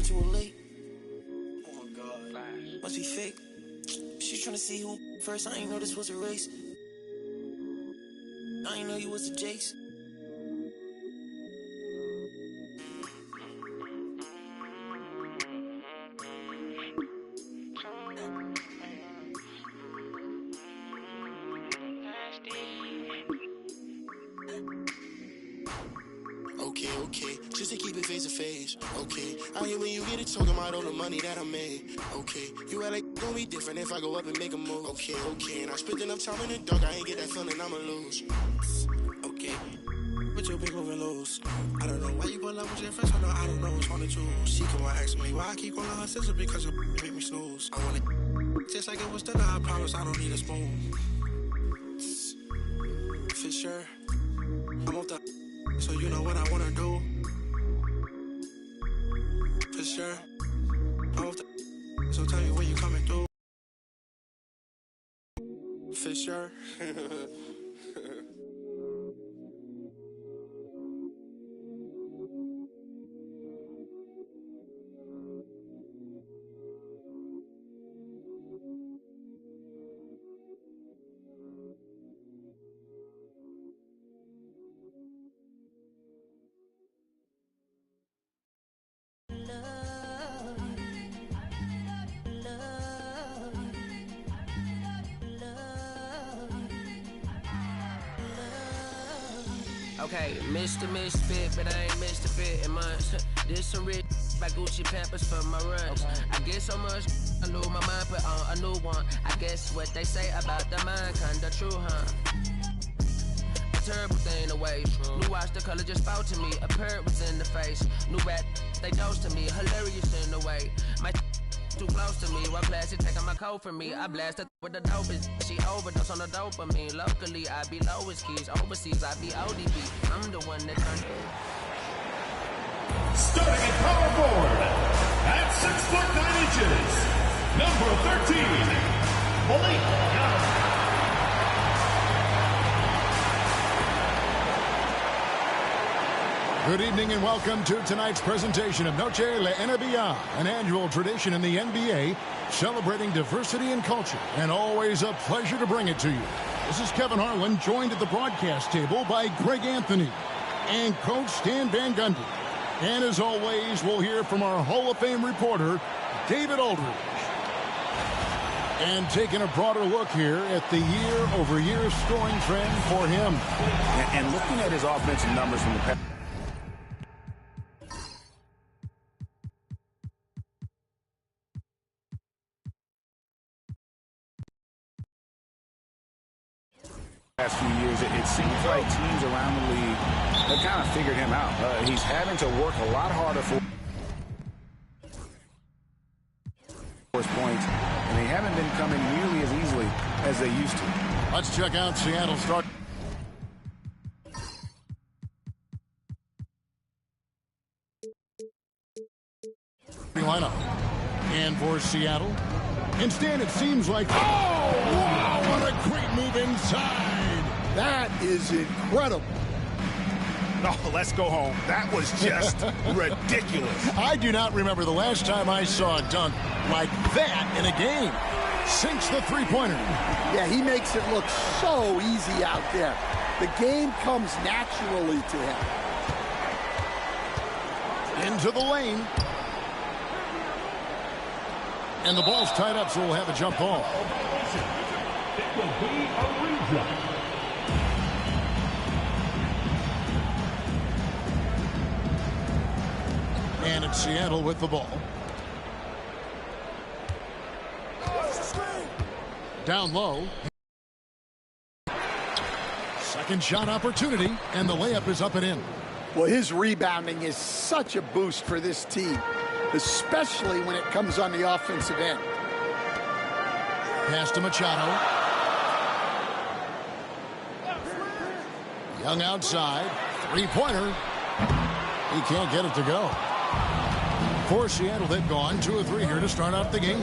to her late. Oh my God, must be fake. She tryna see who first. I ain't know this was a race. I ain't know you was the Jakes. Okay, just to keep it face to face. Okay, I hear when you get it talking about all the money that I made. Okay, you act like it's gonna be different if I go up and make a move. Okay, and I spent enough time in the dark, I ain't get that feeling I'ma lose. Okay, but you big moving loose. I don't know why you pull up with your friends, I don't know what's on the choose. She come on asking me why I keep calling her sister because you make me snooze. I want it just like it was dinner, I promise I don't need a spoon. For sure, I'm off the so you know what I wanna do. For sure, I'm off the so tell me when you coming through. For sure. Okay, Mr. Misfit, but I ain't Mr. Fit in mine. This some rich by Gucci Pampers for my runs. Okay. I get so much, I lose my mind, put on a new one. I guess what they say about the mind, kinda true, huh? A terrible thing to waste. New watch, the color just spoke to me. A parrot was in the face. New rap, they dose to me. Hilarious in the way. My too close to me, one plastic taking my coat from me. I blast her with the dopest. She overdose on the dopamine. Locally, I be lowest keys. Overseas, I be ODB. I'm the one that turned. Starting at power forward, at 6'9", number 13, Malik. Good evening and welcome to tonight's presentation of Noche La NBA, an annual tradition in the NBA celebrating diversity and culture, and always a pleasure to bring it to you. This is Kevin Harlan, joined at the broadcast table by Greg Anthony and Coach Stan Van Gundy. And as always, we'll hear from our Hall of Fame reporter, David Aldridge. And taking a broader look here at the year-over-year scoring trend for him. And looking at his offensive numbers from the past. Past few years, it seems like teams around the league have kind of figured him out. He's having to work a lot harder for points, and they haven't been coming nearly as easily as they used to. Let's check out Seattle start. Lineup. And for Seattle, instead it seems like, oh, wow, what a great move inside. That is incredible. No, let's go home. That was just ridiculous. I do not remember the last time I saw a dunk like that in a game. Sinks the three-pointer. Yeah, he makes it look so easy out there. The game comes naturally to him. Into the lane. And the ball's tied up, so we'll have a jump ball. It will be a reject. And it's Seattle with the ball. Down low. Second shot opportunity, and the layup is up and in. Well, his rebounding is such a boost for this team, especially when it comes on the offensive end. Pass to Machado. Young outside. Three-pointer. He can't get it to go. For Seattle, they've gone 2 of 3 here to start out the game.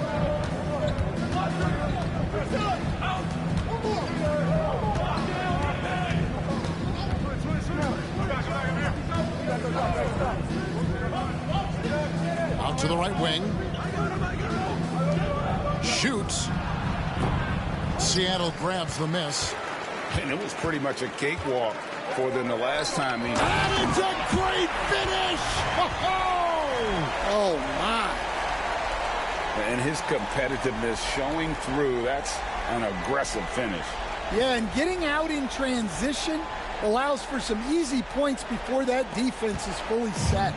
Out to the right wing. Shoots. Seattle grabs the miss. And it was pretty much a cakewalk for them the last time. And it's a great finish! Oh, my. And his competitiveness showing through. That's an aggressive finish. Yeah, and getting out in transition allows for some easy points before that defense is fully set.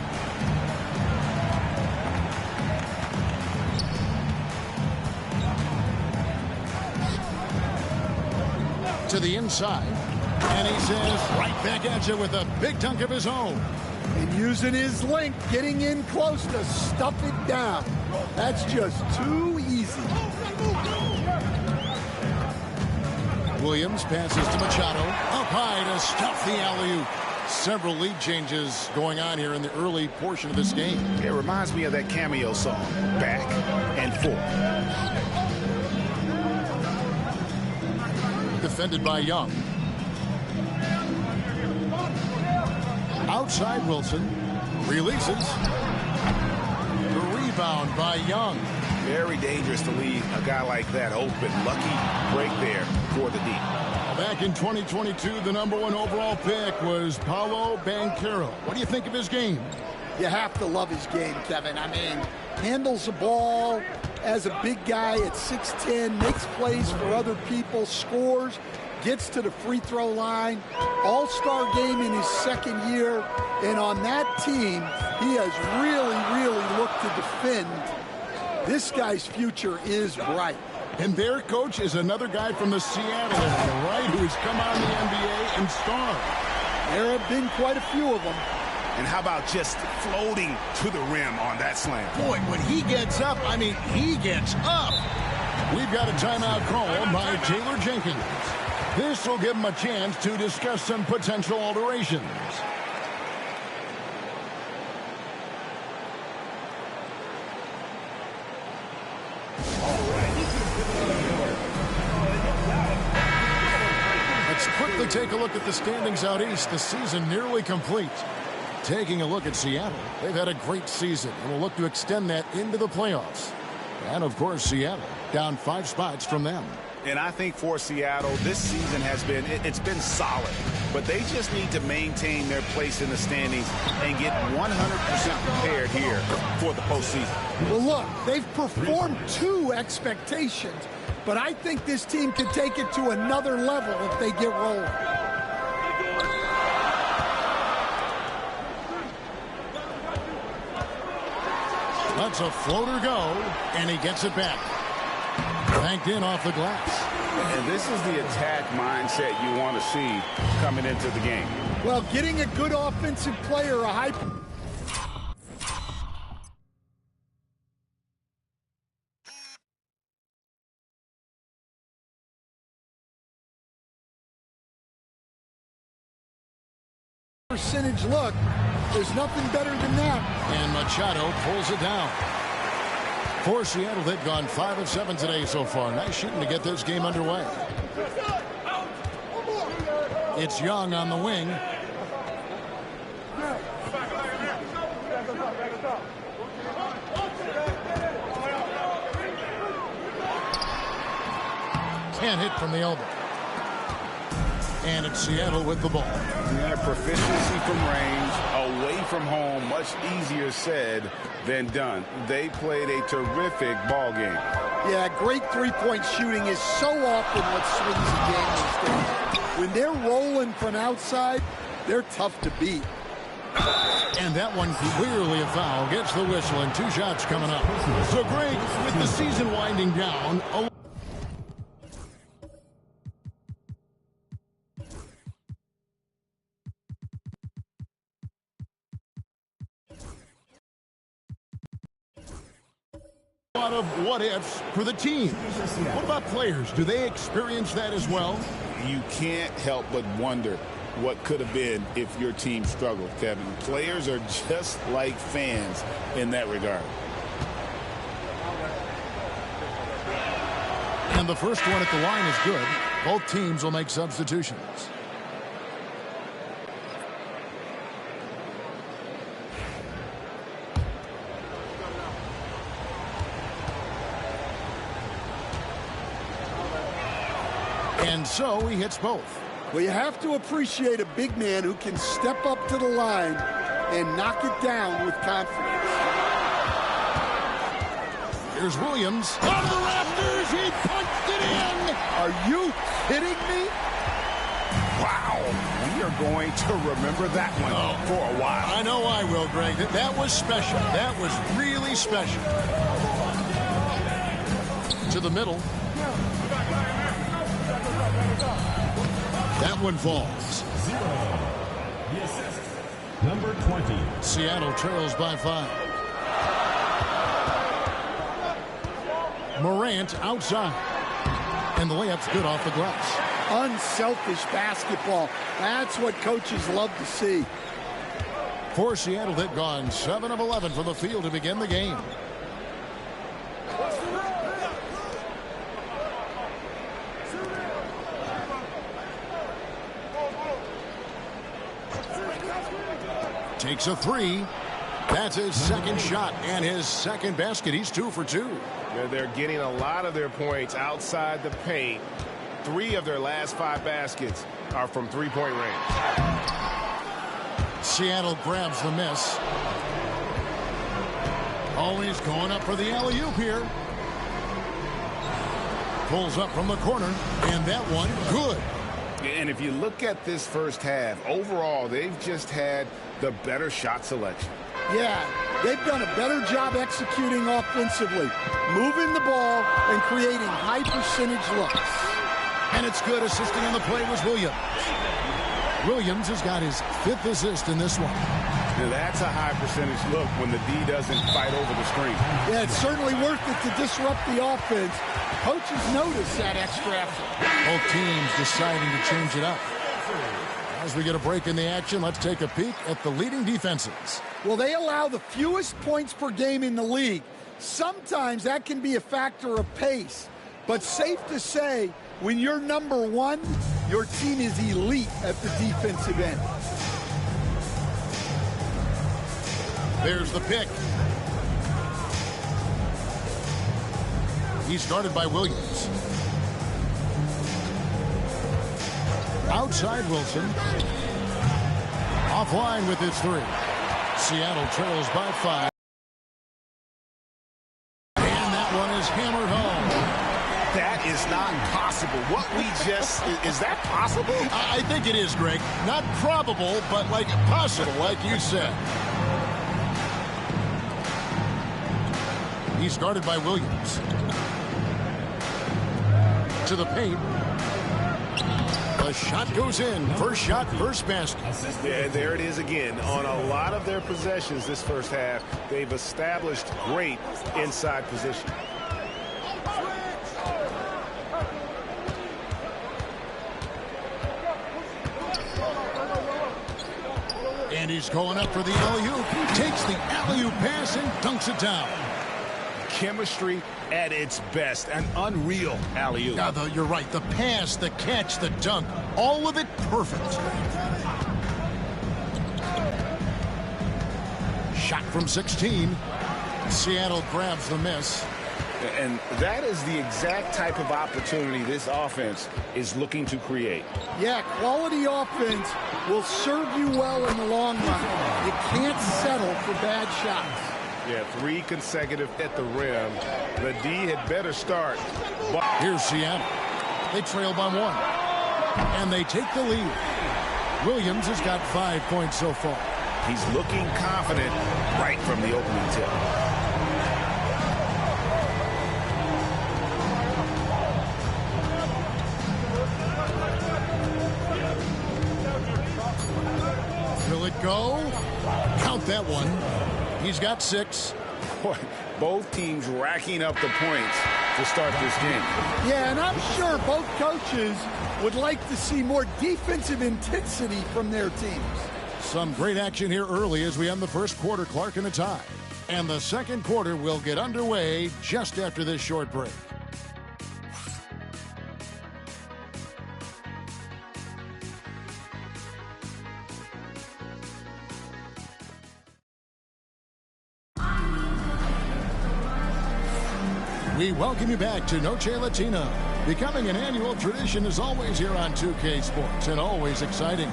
To the inside. And he says, right back at you with a big dunk of his own. And using his length, getting in close to stuff it down. That's just too easy. Williams passes to Machado. Up high to stuff the alley-oop. Several lead changes going on here in the early portion of this game. It reminds me of that cameo song, Back and Forth. Defended by Young. Outside Wilson. Releases. The rebound by Young. Very dangerous to leave a guy like that open. Lucky break there for the D. Back in 2022, the #1 overall pick was Paolo Banchero. What do you think of his game? You have to love his game, Kevin. I mean, handles the ball as a big guy at 6'10", makes plays for other people, scores, gets to the free throw line. All-star game in his second year. And on that team, he has really, really looked to defend. This guy's future is bright. And their coach is another guy from the Seattle area, right, who's come out in the NBA and starred. There have been quite a few of them. And how about just floating to the rim on that slam? Boy, when he gets up, I mean, he gets up. We've got a timeout called by Taylor Jenkins. This will give him a chance to discuss some potential alterations. Let's quickly take a look at the standings out east. The season nearly complete. Taking a look at Seattle, they've had a great season and will look to extend that into the playoffs. And, of course, Seattle down 5 spots from them. And I think for Seattle, this season has been, it's been solid. But they just need to maintain their place in the standings and get 100% prepared here for the postseason. Well, look, they've performed to expectations, but I think this team can take it to another level if they get rolling. Lets a floater go, and he gets it back. Banked in off the glass. And this is the attack mindset you want to see coming into the game. Well, getting a good offensive player, a high percentage look, there's nothing better than that. And Machado pulls it down. For Seattle, they've gone 5 of 7 today so far. Nice shooting to get this game underway. It's Young on the wing. Can't hit from the elbow. And it's Seattle with the ball. Their proficiency from range, away from home, much easier said than done. They played a terrific ball game. Yeah, great three-point shooting is so often what swings a game these days. When they're rolling from outside, they're tough to beat. And that one clearly a foul. Gets the whistle and 2 shots coming up. So Greg, with the season winding down, a lot of what-ifs for the team. What about players? Do they experience that as well? You can't help but wonder what could have been if your team struggled, Kevin. Players are just like fans in that regard. And the first one at the line is good. Both teams will make substitutions. And so he hits both. Well, you have to appreciate a big man who can step up to the line and knock it down with confidence. Here's Williams. On the rafters, he punched it in. Are you kidding me? Wow. We are going to remember that one for a while. I know I will, Greg. That was special. That was really special. To the middle. That one falls. 0. The assist, number 20. Seattle trails by 5. Morant outside. And the layup's good off the glass. Unselfish basketball. That's what coaches love to see. For Seattle, they've gone 7 of 11 from the field to begin the game. Takes a 3. That's his second shot and his second basket. He's 2 for 2. They're getting a lot of their points outside the paint. 3 of their last 5 baskets are from three-point range. Seattle grabs the miss. Always going up for the alley-oop here. Pulls up from the corner, and that one good. And if you look at this first half, overall, they've just had the better shot selection. Yeah, they've done a better job executing offensively, moving the ball and creating high percentage looks. And it's good. Assisting on the play was Williams. Williams has got his 5th assist in this one. Now that's a high percentage look when the D doesn't fight over the screen. Yeah, it's certainly worth it to disrupt the offense. Coaches notice that extra effort. Both teams deciding to change it up. As we get a break in the action, let's take a peek at the leading defenses. Well, they allow the fewest points per game in the league. Sometimes that can be a factor of pace. But safe to say, when you're number 1, your team is elite at the defensive end. There's the pick. He's guarded by Williams. Outside Wilson. Offline with his 3. Seattle trails by 5. And that one is hammered home. That is not possible. What we just... Is that possible? I think it is, Greg. Not probable, but like possible, like you said. He's guarded by Williams. To the paint. The shot goes in. First shot, first basket. Yeah, there it is again. On a lot of their possessions this first half, they've established great inside position. And he's going up for the alley-oop. Takes the alley-oop pass and dunks it down. Chemistry at its best. An unreal alley-oop. Yeah, you're right. The pass, the catch, the dunk. All of it perfect. Shot from 16. Seattle grabs the miss. And that is the exact type of opportunity this offense is looking to create. Yeah, quality offense will serve you well in the long run. You can't settle for bad shots. Yeah, 3 consecutive at the rim. The D had better start. Here's Seattle. They trail by 1. And they take the lead. Williams has got 5 points so far. He's looking confident right from the opening tip. Will it go? Count that one. He's got 6. Boy, both teams racking up the points to start this game. Yeah, and I'm sure both coaches would like to see more defensive intensity from their teams. Some great action here early as we end the first quarter. Clark in a tie. And the second quarter will get underway just after this short break. We welcome you back to Noche Latino. Becoming an annual tradition is always here on 2K Sports and always exciting.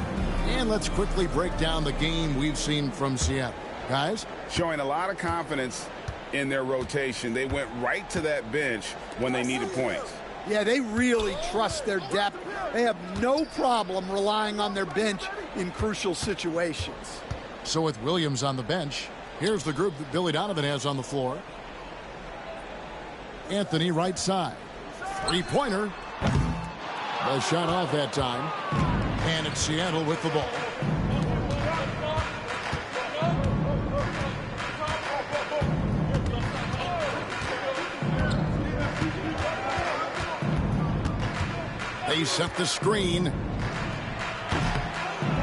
And let's quickly break down the game we've seen from Seattle. Guys? Showing a lot of confidence in their rotation. They went right to that bench when they needed points. Yeah, they really trust their depth. They have no problem relying on their bench in crucial situations. So with Williams on the bench, here's the group that Billy Donovan has on the floor. Anthony right side. Three-pointer. The shot off that time. And it's Seattle with the ball. They set the screen.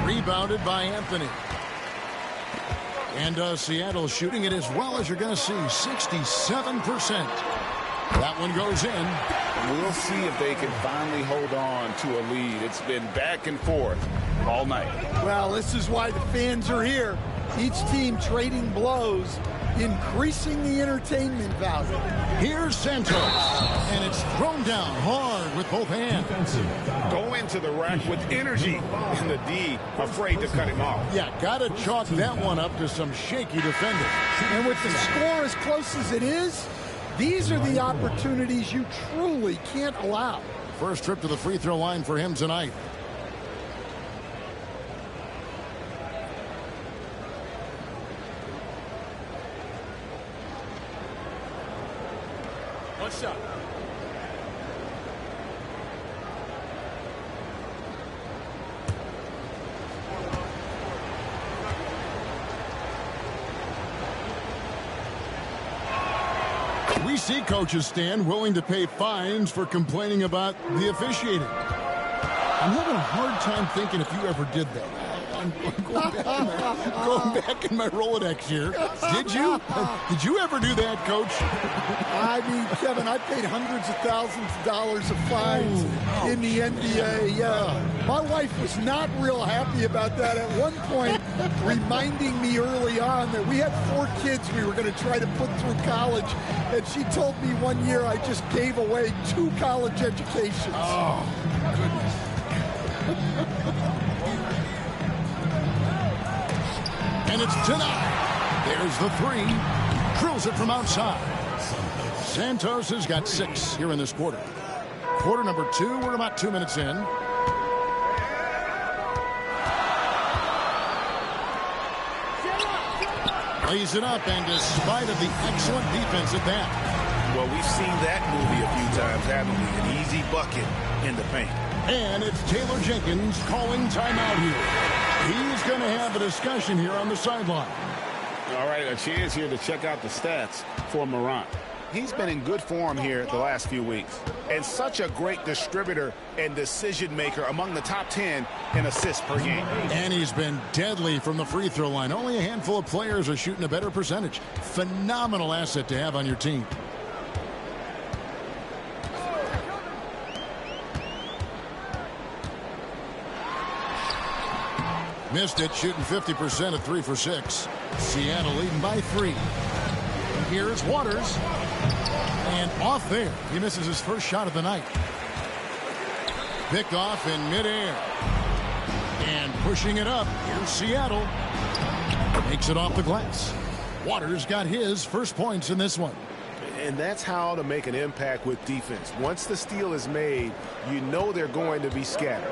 Rebounded by Anthony. And Seattle shooting it as well as you're going to see, 67%. That one goes in. We'll see if they can finally hold on to a lead. It's been back and forth all night. Well, this is why the fans are here. Each team trading blows, increasing the entertainment value. Here's Santos, and it's thrown down hard with both hands. Go into the rack with energy, and the D afraid to cut him off. Yeah, got to chalk that one up to some shaky defending. And with the score as close as it is, these are the opportunities you truly can't allow. First trip to the free throw line for him tonight. One shot. We see coaches stand willing to pay fines for complaining about the officiating. I'm having a hard time thinking if you ever did that. I'm going back in my Rolodex here. Did you? Did you ever do that, Coach? I mean, Kevin, I paid hundreds of thousands of dollars of fines in the NBA. Yeah, my wife was not real happy about that at one point, reminding me early on that we had 4 kids we were going to try to put through college, and she told me one year I just gave away 2 college educations. Oh, goodness. And it's denied. There's the 3. Drills it from outside. Santos has got 6 here in this quarter. Quarter number 2, we're about 2 minutes in. Lays it up, and despite of the excellent defense at that. Well, we've seen that movie a few times, haven't we? An easy bucket in the paint. And it's Taylor Jenkins calling timeout here. He's going to have a discussion here on the sideline. All right, a chance here to check out the stats for Morant. He's been in good form here the last few weeks. And such a great distributor and decision maker, among the top 10 in assists per game. And he's been deadly from the free throw line. Only a handful of players are shooting a better percentage. Phenomenal asset to have on your team. Missed it, shooting 50% at 3 for 6. Seattle leading by 3. Here's Waters. And off there. He misses his first shot of the night. Picked off in midair. And pushing it up. Here's Seattle. Makes it off the glass. Waters got his first points in this one. And that's how to make an impact with defense. Once the steal is made, you know they're going to be scattered.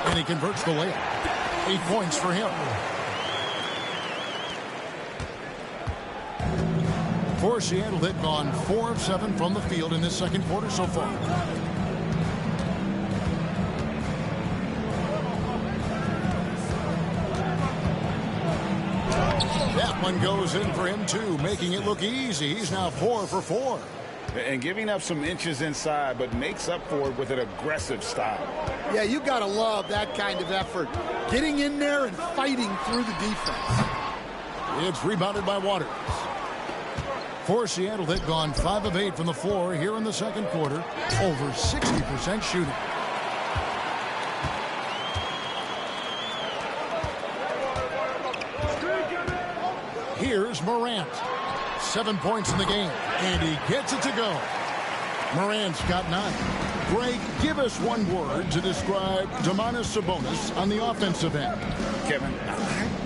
And he converts the layup. 8 points for him. For Seattle, they've gone 4 of 7 from the field in this second quarter so far. That one goes in for him, too, making it look easy. He's now 4 for 4. And giving up some inches inside, but makes up for it with an aggressive style. Yeah, you got to love that kind of effort. Getting in there and fighting through the defense. It's rebounded by Waters. For Seattle, they've gone 5 of 8 from the floor here in the second quarter. Over 60% shooting. Here's Morant. 7 points in the game, and he gets it to go. Morant's got 9. Greg, give us one word to describe Domantas Sabonis on the offensive end. Kevin,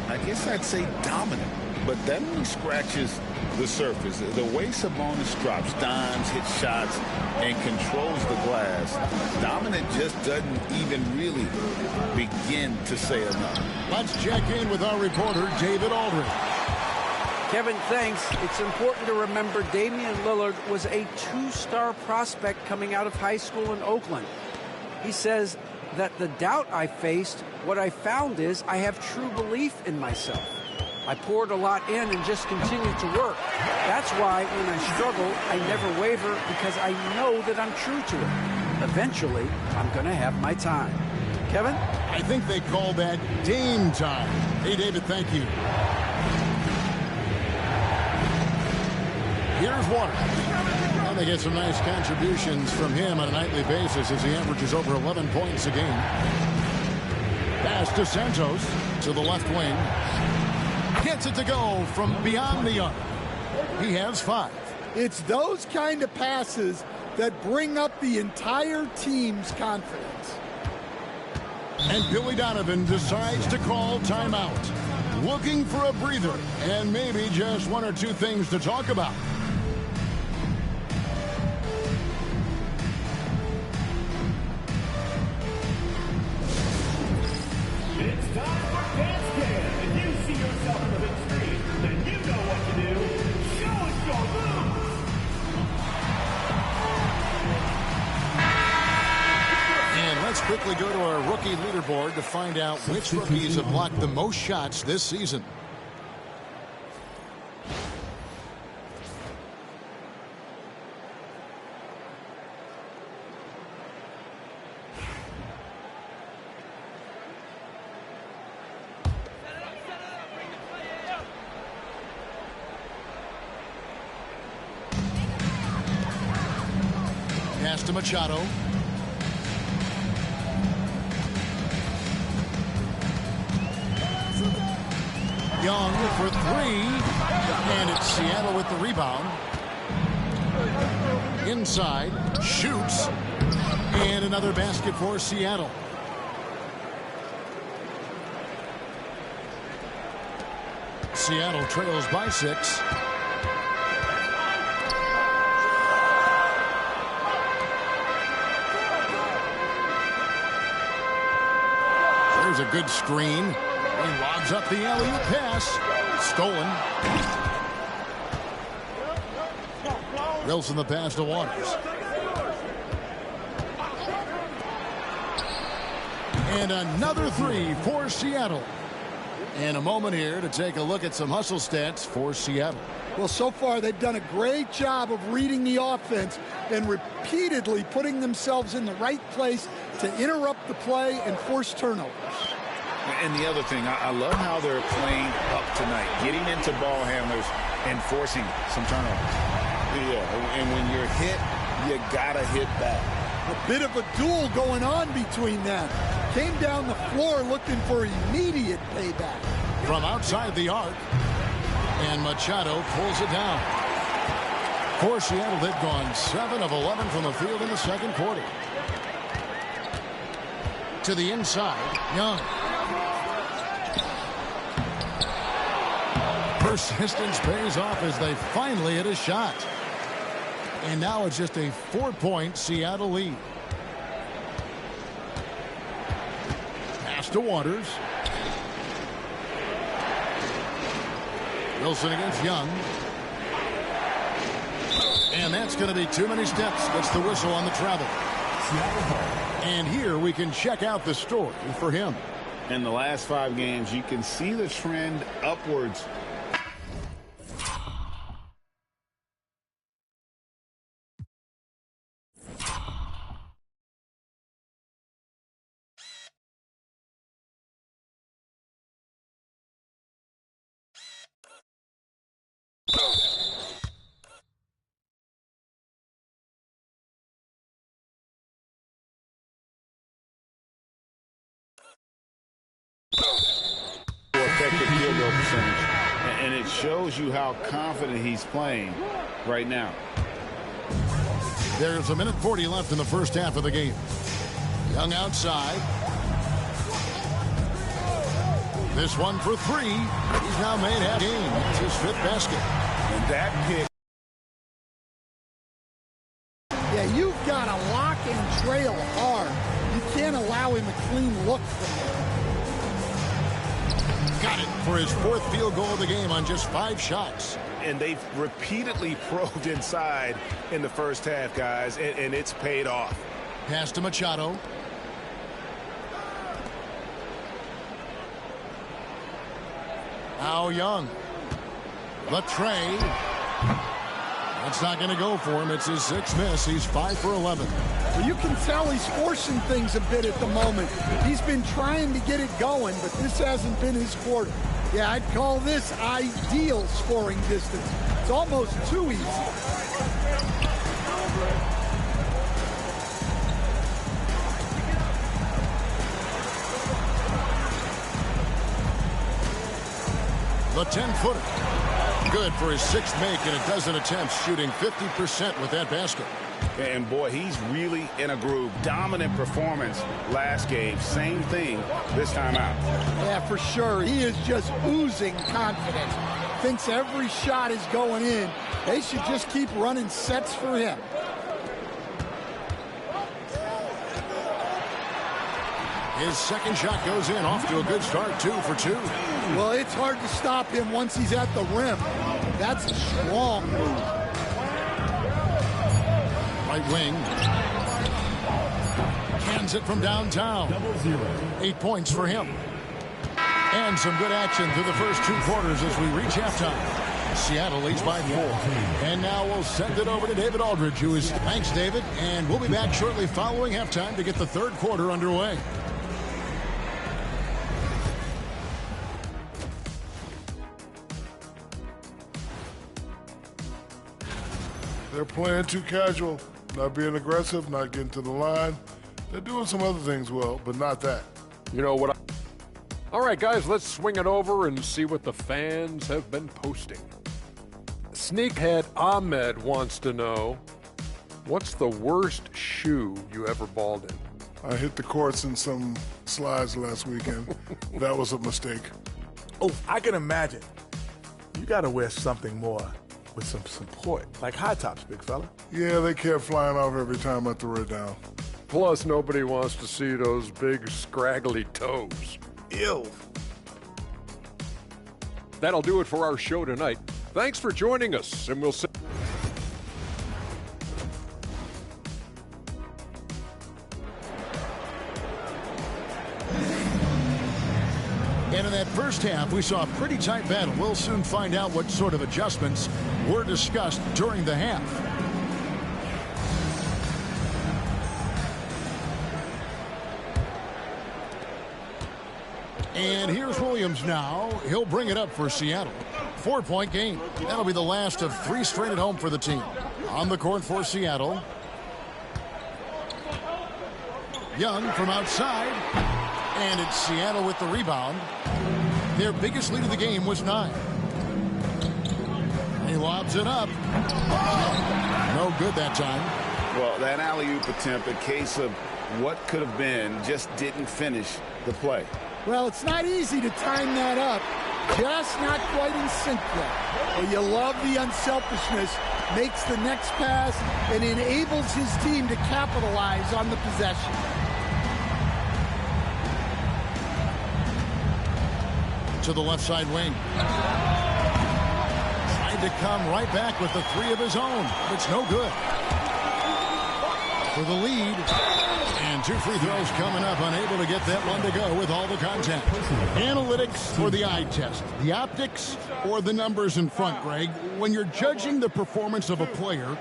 I guess I'd say dominant, but that only scratches the surface. The way Sabonis drops dimes, hits shots, and controls the glass, dominant just doesn't even really begin to say enough. Let's check in with our reporter, David Aldridge. Kevin, thanks. It's important to remember Damian Lillard was a 2-star prospect coming out of high school in Oakland. He says that the doubt I faced, what I found is I have true belief in myself. I poured a lot in and just continued to work. That's why when I struggle, I never waver because I know that I'm true to it. Eventually, I'm going to have my time. Kevin? I think they call that Dame time. Hey, David, thank you. Here's Waters. And they get some nice contributions from him on a nightly basis as he averages over 11 points a game. Pass to Santos to the left wing. Gets it to go from beyond the arc. He has 5. It's those kind of passes that bring up the entire team's confidence. And Billy Donovan decides to call timeout. Looking for a breather and maybe just 1 or 2 things to talk about. It's time for Dance Cam. If you see yourself on the big screen, then you know what to do. Show us your moves. And let's quickly go to our rookie leaderboard to find out which rookies have blocked the most shots this season. Pass to Machado. Young for 3. And it's Seattle with the rebound. Inside. Shoots. And another basket for Seattle. Seattle trails by 6. There's a good screen. He lobs up the alley-oop pass. Stolen. Wilson the pass to Waters. And another 3 for Seattle. And a moment here to take a look at some hustle stats for Seattle. Well, so far they've done a great job of reading the offense and repeatedly putting themselves in the right place to interrupt the play and force turnovers. And the other thing, I love how they're playing up tonight, getting into ball handlers and forcing some turnovers. Yeah, and when you're hit, you gotta hit back. A bit of a duel going on between them. Came down the floor looking for immediate payback. From outside the arc, and Machado pulls it down. For Seattle, they've gone 7 of 11 from the field in the second quarter. To the inside, Young. Persistence pays off as they finally hit a shot. And now it's just a 4-point Seattle lead. Pass to Waters. Wilson against Young. And that's going to be too many steps. That's the whistle on the travel. And here we can check out the story for him. In the last 5 games, you can see the trend upwards. Effective field goal percentage. And it shows you how confident he's playing right now. There's 1:40 left in the first half of the game. Young outside. This one for three. He's now made half game. It's his 5th basket. And that pick. Yeah, you've got to lock and trail hard. You can't allow him a clean look from there. Got it for his 4th field goal of the game on just 5 shots. And they've repeatedly probed inside in the first half, guys, and it's paid off. Pass to Machado. Now Young. Latre. That's not going to go for him. It's his 6th miss. He's 5 for 11. Well, you can tell he's forcing things a bit at the moment. He's been trying to get it going, but this hasn't been his quarter. Yeah, I'd call this ideal scoring distance. It's almost too easy. The 10-footer. Good for his 6th make and a dozen attempts, shooting 50% with that basket. And boy, he's really in a groove. Dominant performance last game. Same thing this time out. Yeah, for sure. He is just oozing confidence. Thinks every shot is going in. They should just keep running sets for him. His 2nd shot goes in, off to a good start, 2 for 2. Well, it's hard to stop him once he's at the rim. That's a strong move. Right wing. Cans it from downtown. 8 points for him. And some good action through the first 2 quarters as we reach halftime. Seattle leads by 4. And now we'll send it over to David Aldridge, who is... Thanks, David. And we'll be back shortly following halftime to get the 3rd quarter underway. They're playing too casual, not being aggressive, not getting to the line. They're doing some other things well, but not that. You know what? All right, guys, let's swing it over and see what the fans have been posting. Sneakhead Ahmed wants to know, what's the worst shoe you ever balled in? I hit the courts in some slides last weekend. That was a mistake. Oh, I can imagine. You got to wear something more with some support, like high tops, big fella. Yeah, they kept flying off every time I threw it down. Plus, nobody wants to see those big, scraggly toes. Ew. That'll do it for our show tonight. Thanks for joining us, and we'll see. And in that first half, we saw a pretty tight battle. We'll soon find out what sort of adjustments were discussed during the half. And here's Williams now. He'll bring it up for Seattle. 4-point game. That'll be the last of 3 straight at home for the team. On the court for Seattle. Young from outside. And it's Seattle with the rebound. Their biggest lead of the game was 9. He lobs it up. No good that time. Well, that alley-oop attempt, a case of what could have been, just didn't finish the play. Well, it's not easy to time that up. Just not quite in sync yet. Well, you love the unselfishness. Makes the next pass and enables his team to capitalize on the possession. To the left side wing. Tried to come right back with the 3 of his own. It's no good. For the lead. And 2 free throws coming up. Unable to get that one to go with all the contact. Analytics or the eye test? The optics or the numbers in front, Greg? When you're judging the performance of a player,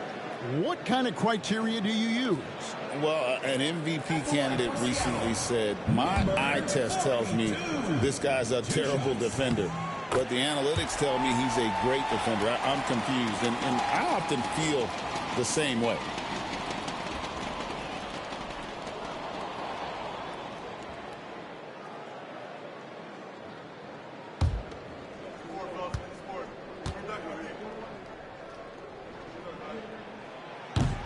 what kind of criteria do you use? Well, an MVP candidate recently said, my eye test tells me this guy's a terrible defender, but the analytics tell me he's a great defender. I'm confused, and I often feel the same way.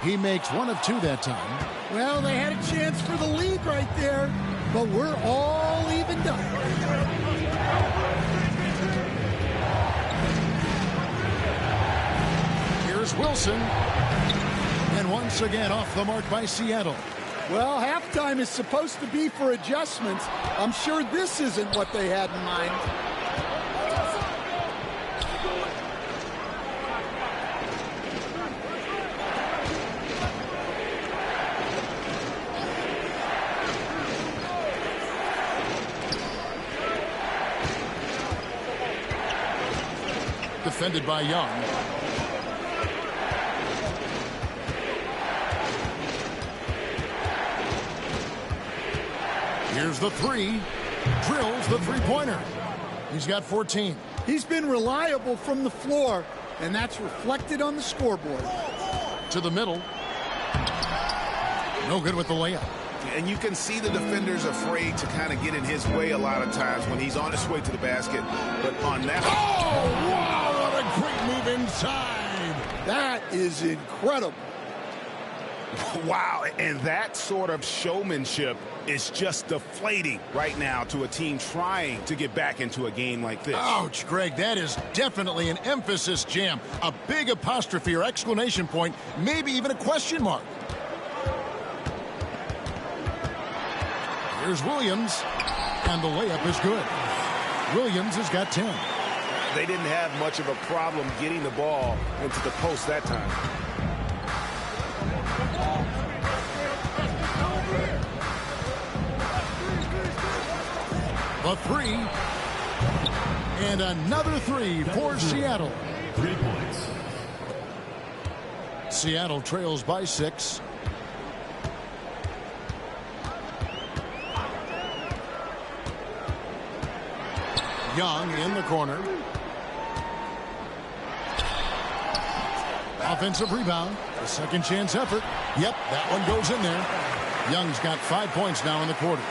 He makes one of two that time. Well, they had a chance for the lead right there, but we're all evened up. Here's Wilson. And once again off the mark by Seattle. Well, halftime is supposed to be for adjustments. I'm sure this isn't what they had in mind. Defended by Young. Here's the three. Drills the three-pointer. He's got 14. He's been reliable from the floor, and that's reflected on the scoreboard. To the middle. No good with the layup. And you can see the defenders afraid to kind of get in his way a lot of times when he's on his way to the basket. But on that... Oh, wow, what a great move inside. That is incredible. Wow, and that sort of showmanship is just deflating right now to a team trying to get back into a game like this. Ouch, Greg, that is definitely an emphasis jam. A big apostrophe or exclamation point, maybe even a question mark. Here's Williams, and the layup is good. Williams has got 10. They didn't have much of a problem getting the ball into the post that time. A three. And another three for Seattle. 3 points. Seattle trails by 6. Young in the corner. Offensive rebound. A second chance effort. Yep, that one goes in there. Young's got 5 points now in the quarter.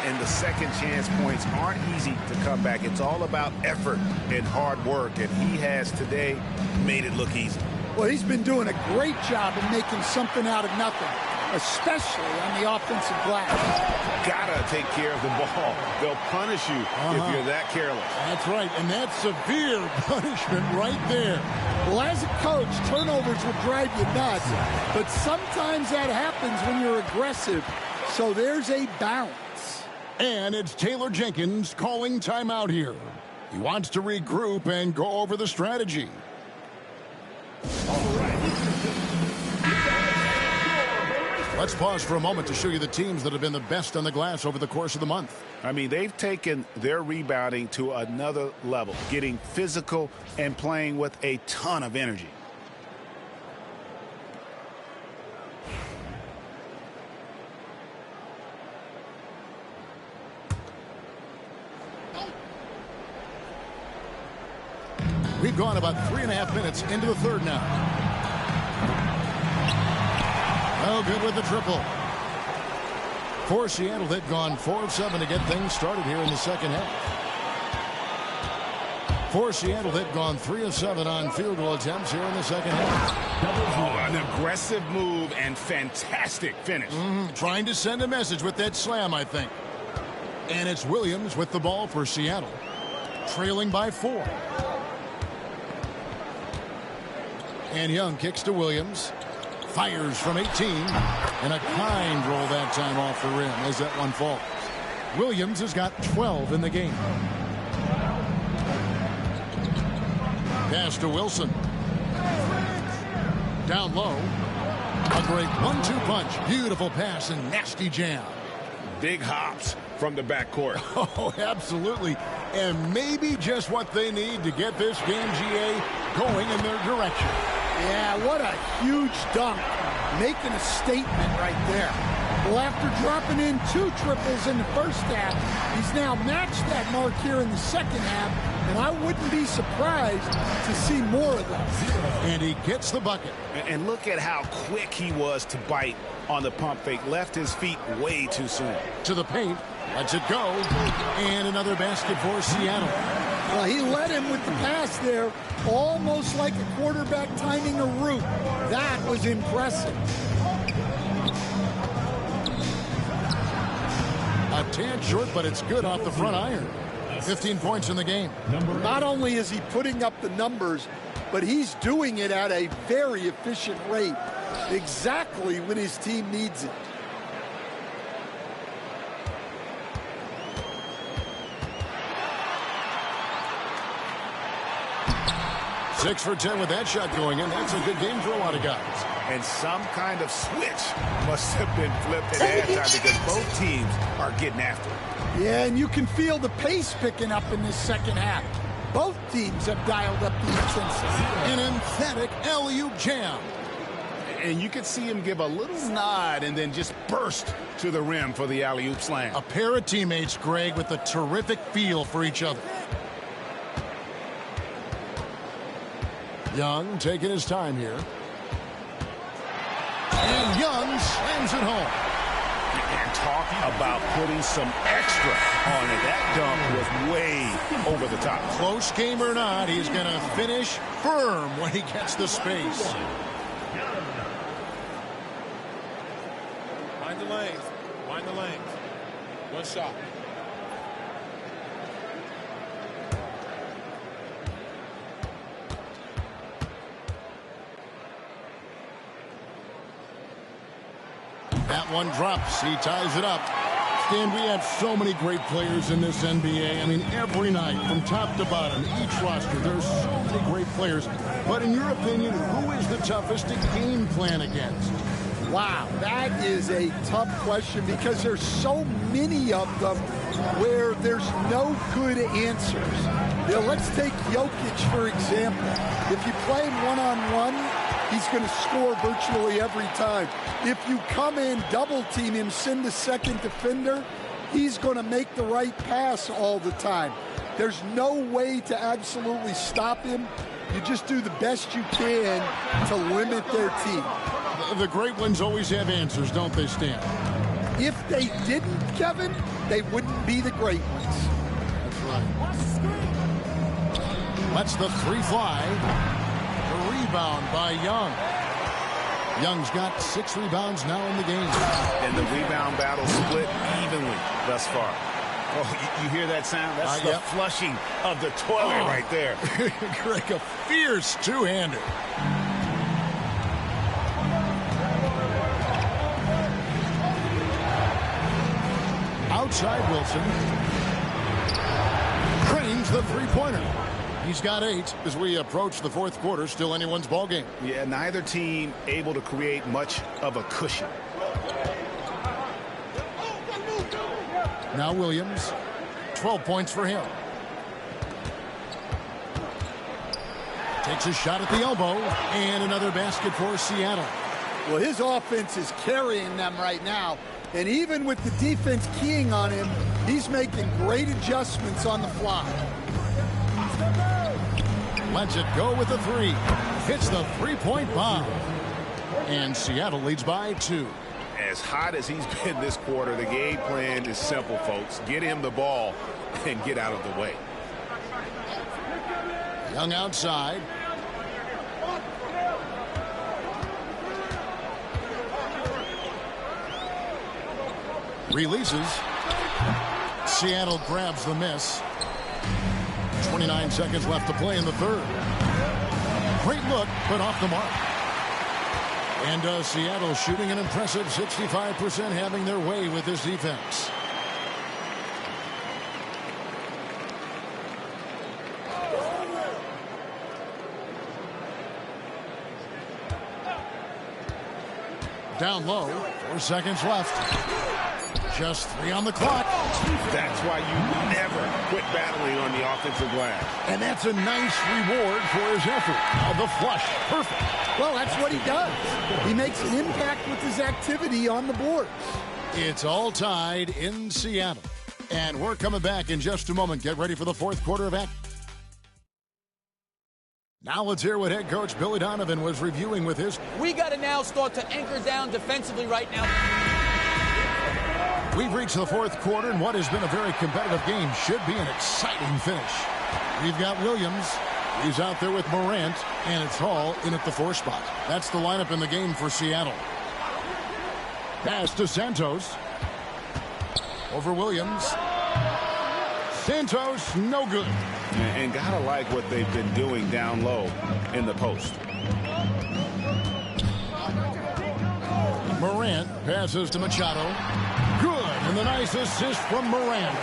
And the second chance points aren't easy to come back. It's all about effort and hard work. And he has today made it look easy. Well, he's been doing a great job of making something out of nothing, especially on the offensive glass. Gotta take care of the ball. They'll punish you if you're that careless. That's right, and that's severe punishment right there. Well, as a coach, turnovers will drive you nuts, but sometimes that happens when you're aggressive. So there's a balance. And it's Taylor Jenkins calling timeout here. He wants to regroup and go over the strategy. Let's pause for a moment to show you the teams that have been the best on the glass over the course of the month. I mean, they've taken their rebounding to another level, getting physical and playing with a ton of energy. We've gone about 3.5 minutes into the third now. Oh, good with the triple. For Seattle, they've gone 4 of 7 to get things started here in the second half. For Seattle, they've gone 3 of 7 on field goal attempts here in the second half. Oh, an aggressive move and fantastic finish. Trying to send a message with that slam, I think. And it's Williams with the ball for Seattle. Trailing by 4. And Young kicks to Williams. Fires from 18. And a kind roll that time off the rim as that one falls. Williams has got 12 in the game. Pass to Wilson. Down low. A great 1-2 punch. Beautiful pass and nasty jam. Big hops from the backcourt. Oh, absolutely. And maybe just what they need to get this game, GA, going in their direction. Yeah, what a huge dunk. Making a statement right there. Well, after dropping in 2 triples in the first half, he's now matched that mark here in the second half, and I wouldn't be surprised to see more of them. And he gets the bucket. And look at how quick he was to bite on the pump fake. Left his feet way too soon. To the paint. Lets it go. And another basket for Seattle. Well, he led him with the pass there, almost like a quarterback timing a route. That was impressive. A tad short, but it's good off the front iron. 15 points in the game. Not only is he putting up the numbers, but he's doing it at a very efficient rate, exactly when his team needs it. Six for 10 with that shot going in. That's a good game for a lot of guys. And some kind of switch must have been flipped at halftime because both teams are getting after it. Yeah, and you can feel the pace picking up in this second half. Both teams have dialed up the intensity. An emphatic alley-oop jam. And you could see him give a little nod and then just burst to the rim for the alley-oop slam. A pair of teammates, Greg, with a terrific feel for each other. Young taking his time here. And Young slams it home. And talking about putting some extra on it. That dunk was way over the top. Close game or not, he's going to finish firm when he gets the space. Find the lanes. Find the lanes. One shot. That one drops. He ties it up. Stan, we have so many great players in this NBA. I mean, every night, from top to bottom, each roster, there's so many great players. But in your opinion, who is the toughest to game plan against? Wow, that is a tough question because there's so many of them where there's no good answers. Now, let's take Jokic, for example. If you play him one-on-one, he's going to score virtually every time. If you come in, double-team him, send the second defender, he's going to make the right pass all the time. There's no way to absolutely stop him. You just do the best you can to limit their team. The great ones always have answers, don't they, Stan? If they didn't, Kevin, they wouldn't be the great ones. That's right. Lets the three fly. The rebound by Young. Young's got 6 rebounds now in the game. And the rebound battle split evenly thus far. Oh, you hear that sound? That's the flushing of the toilet right there. Greg, a fierce two-hander. Outside Wilson. Cranes the three-pointer. He's got 8 as we approach the fourth quarter. Still anyone's ball game. Yeah, neither team able to create much of a cushion. Now Williams. 12 points for him. Takes a shot at the elbow. And another basket for Seattle. Well, his offense is carrying them right now. And even with the defense keying on him, he's making great adjustments on the fly. Lets it go with the 3. Hits the three-point bomb. And Seattle leads by 2. As hot as he's been this quarter, the game plan is simple, folks. Get him the ball and get out of the way. Young outside. Releases. Seattle grabs the miss. 29 seconds left to play in the third. Great look, but off the mark. And Seattle shooting an impressive 65%, having their way with this defense. Down low, 4 seconds left. Just 3 on the clock. That's why you never quit battling on the offensive glass. And that's a nice reward for his effort. The flush, perfect. Well, that's what he does. He makes an impact with his activity on the boards. It's all tied in Seattle. And we're coming back in just a moment. Get ready for the fourth quarter of action. Now let's hear what head coach Billy Donovan was reviewing with his. We got to now start to anchor down defensively right now. We've reached the fourth quarter, and what has been a very competitive game should be an exciting finish. We've got Williams. He's out there with Morant, and it's Hall in at the 4 spot. That's the lineup in the game for Seattle. Pass to Santos. Over Williams. Santos, no good. And gotta like what they've been doing down low in the post. Morant passes to Machado. Good, and the nice assist from Morant.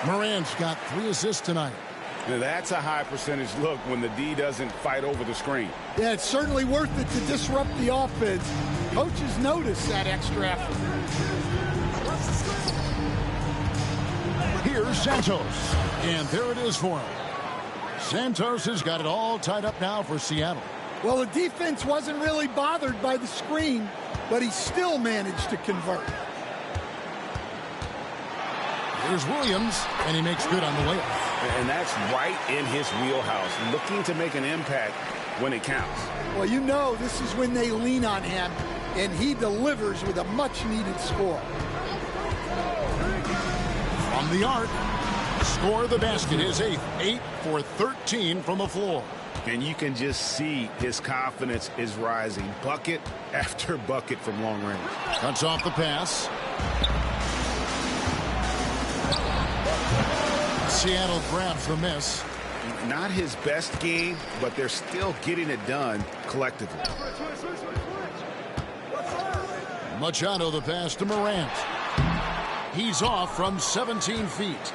Morant's got 3 assists tonight. Now that's a high percentage look when the D doesn't fight over the screen. Yeah, it's certainly worth it to disrupt the offense. Coaches notice that extra effort. Here's Santos, and there it is for him. Santos has got it all tied up now for Seattle. Well, the defense wasn't really bothered by the screen, but he still managed to convert. Here's Williams, and he makes good on the layup. And that's right in his wheelhouse, looking to make an impact when it counts. Well, you know this is when they lean on him, and he delivers with a much-needed score. From the arc, score the basket, his 8th, 8 for 13 from the floor. And you can just see his confidence is rising, bucket after bucket from long range. Cuts off the pass. Seattle grabs the miss. Not his best game, but they're still getting it done collectively. Machado the pass to Morant. He's off from 17 feet.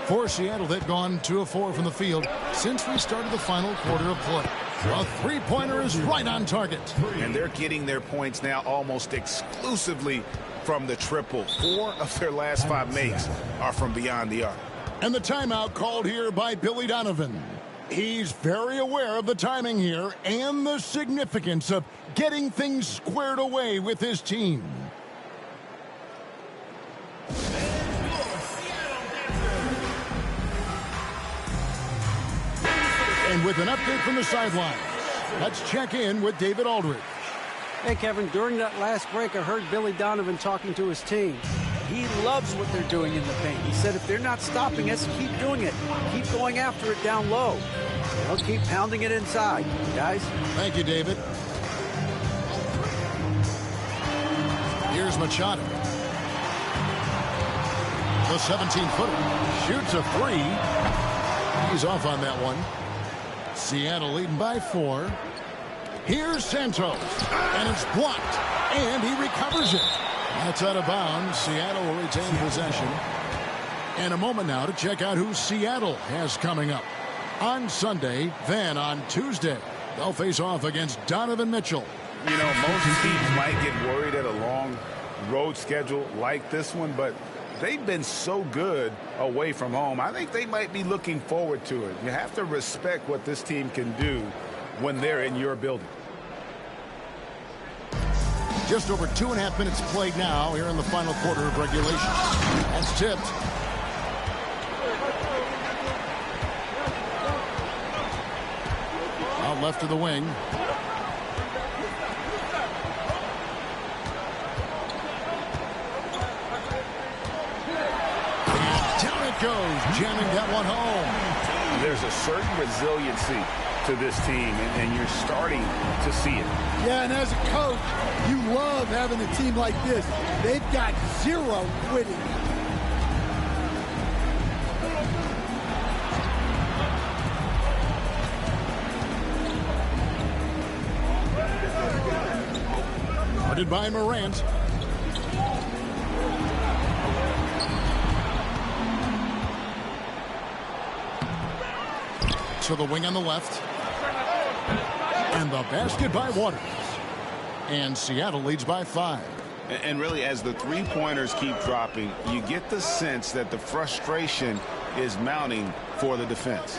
For Seattle, they've gone 2 of 4 from the field since we started the final quarter of play. A 3-pointer is right on target. And they're getting their points now almost exclusively from the triple. 4 of their last 5 makes are from beyond the arc. And the timeout called here by Billy Donovan. He's very aware of the timing here and the significance of getting things squared away with his team. And with an update from the sidelines, let's check in with David Aldridge. Hey, Kevin, during that last break, I heard Billy Donovan talking to his team. He loves what they're doing in the paint. He said if they're not stopping us, keep doing it. Keep going after it down low. They'll keep pounding it inside, guys. Thank you, David. Here's Machado. The 17-footer shoots a 3. He's off on that one. Seattle leading by 4. Here's Santos, and it's blocked, and he recovers it. That's out of bounds. Seattle will retain possession. And a moment now to check out who Seattle has coming up. On Sunday, then on Tuesday, they'll face off against Donovan Mitchell. You know, most teams might get worried at a long road schedule like this one, but they've been so good away from home. I think they might be looking forward to it. You have to respect what this team can do when they're in your building. Just over 2.5 minutes played now here in the final quarter of regulation. That's tipped. Out left of the wing. And down it goes, jamming that one home. There's a certain resiliency to this team, and you're starting to see it. Yeah, and as a coach, you love having a team like this. They've got 0 quitting. Guarded by Morant. To the wing on the left. And the basket by Waters. And Seattle leads by 5. And really, as the three-pointers keep dropping, you get the sense that the frustration is mounting for the defense.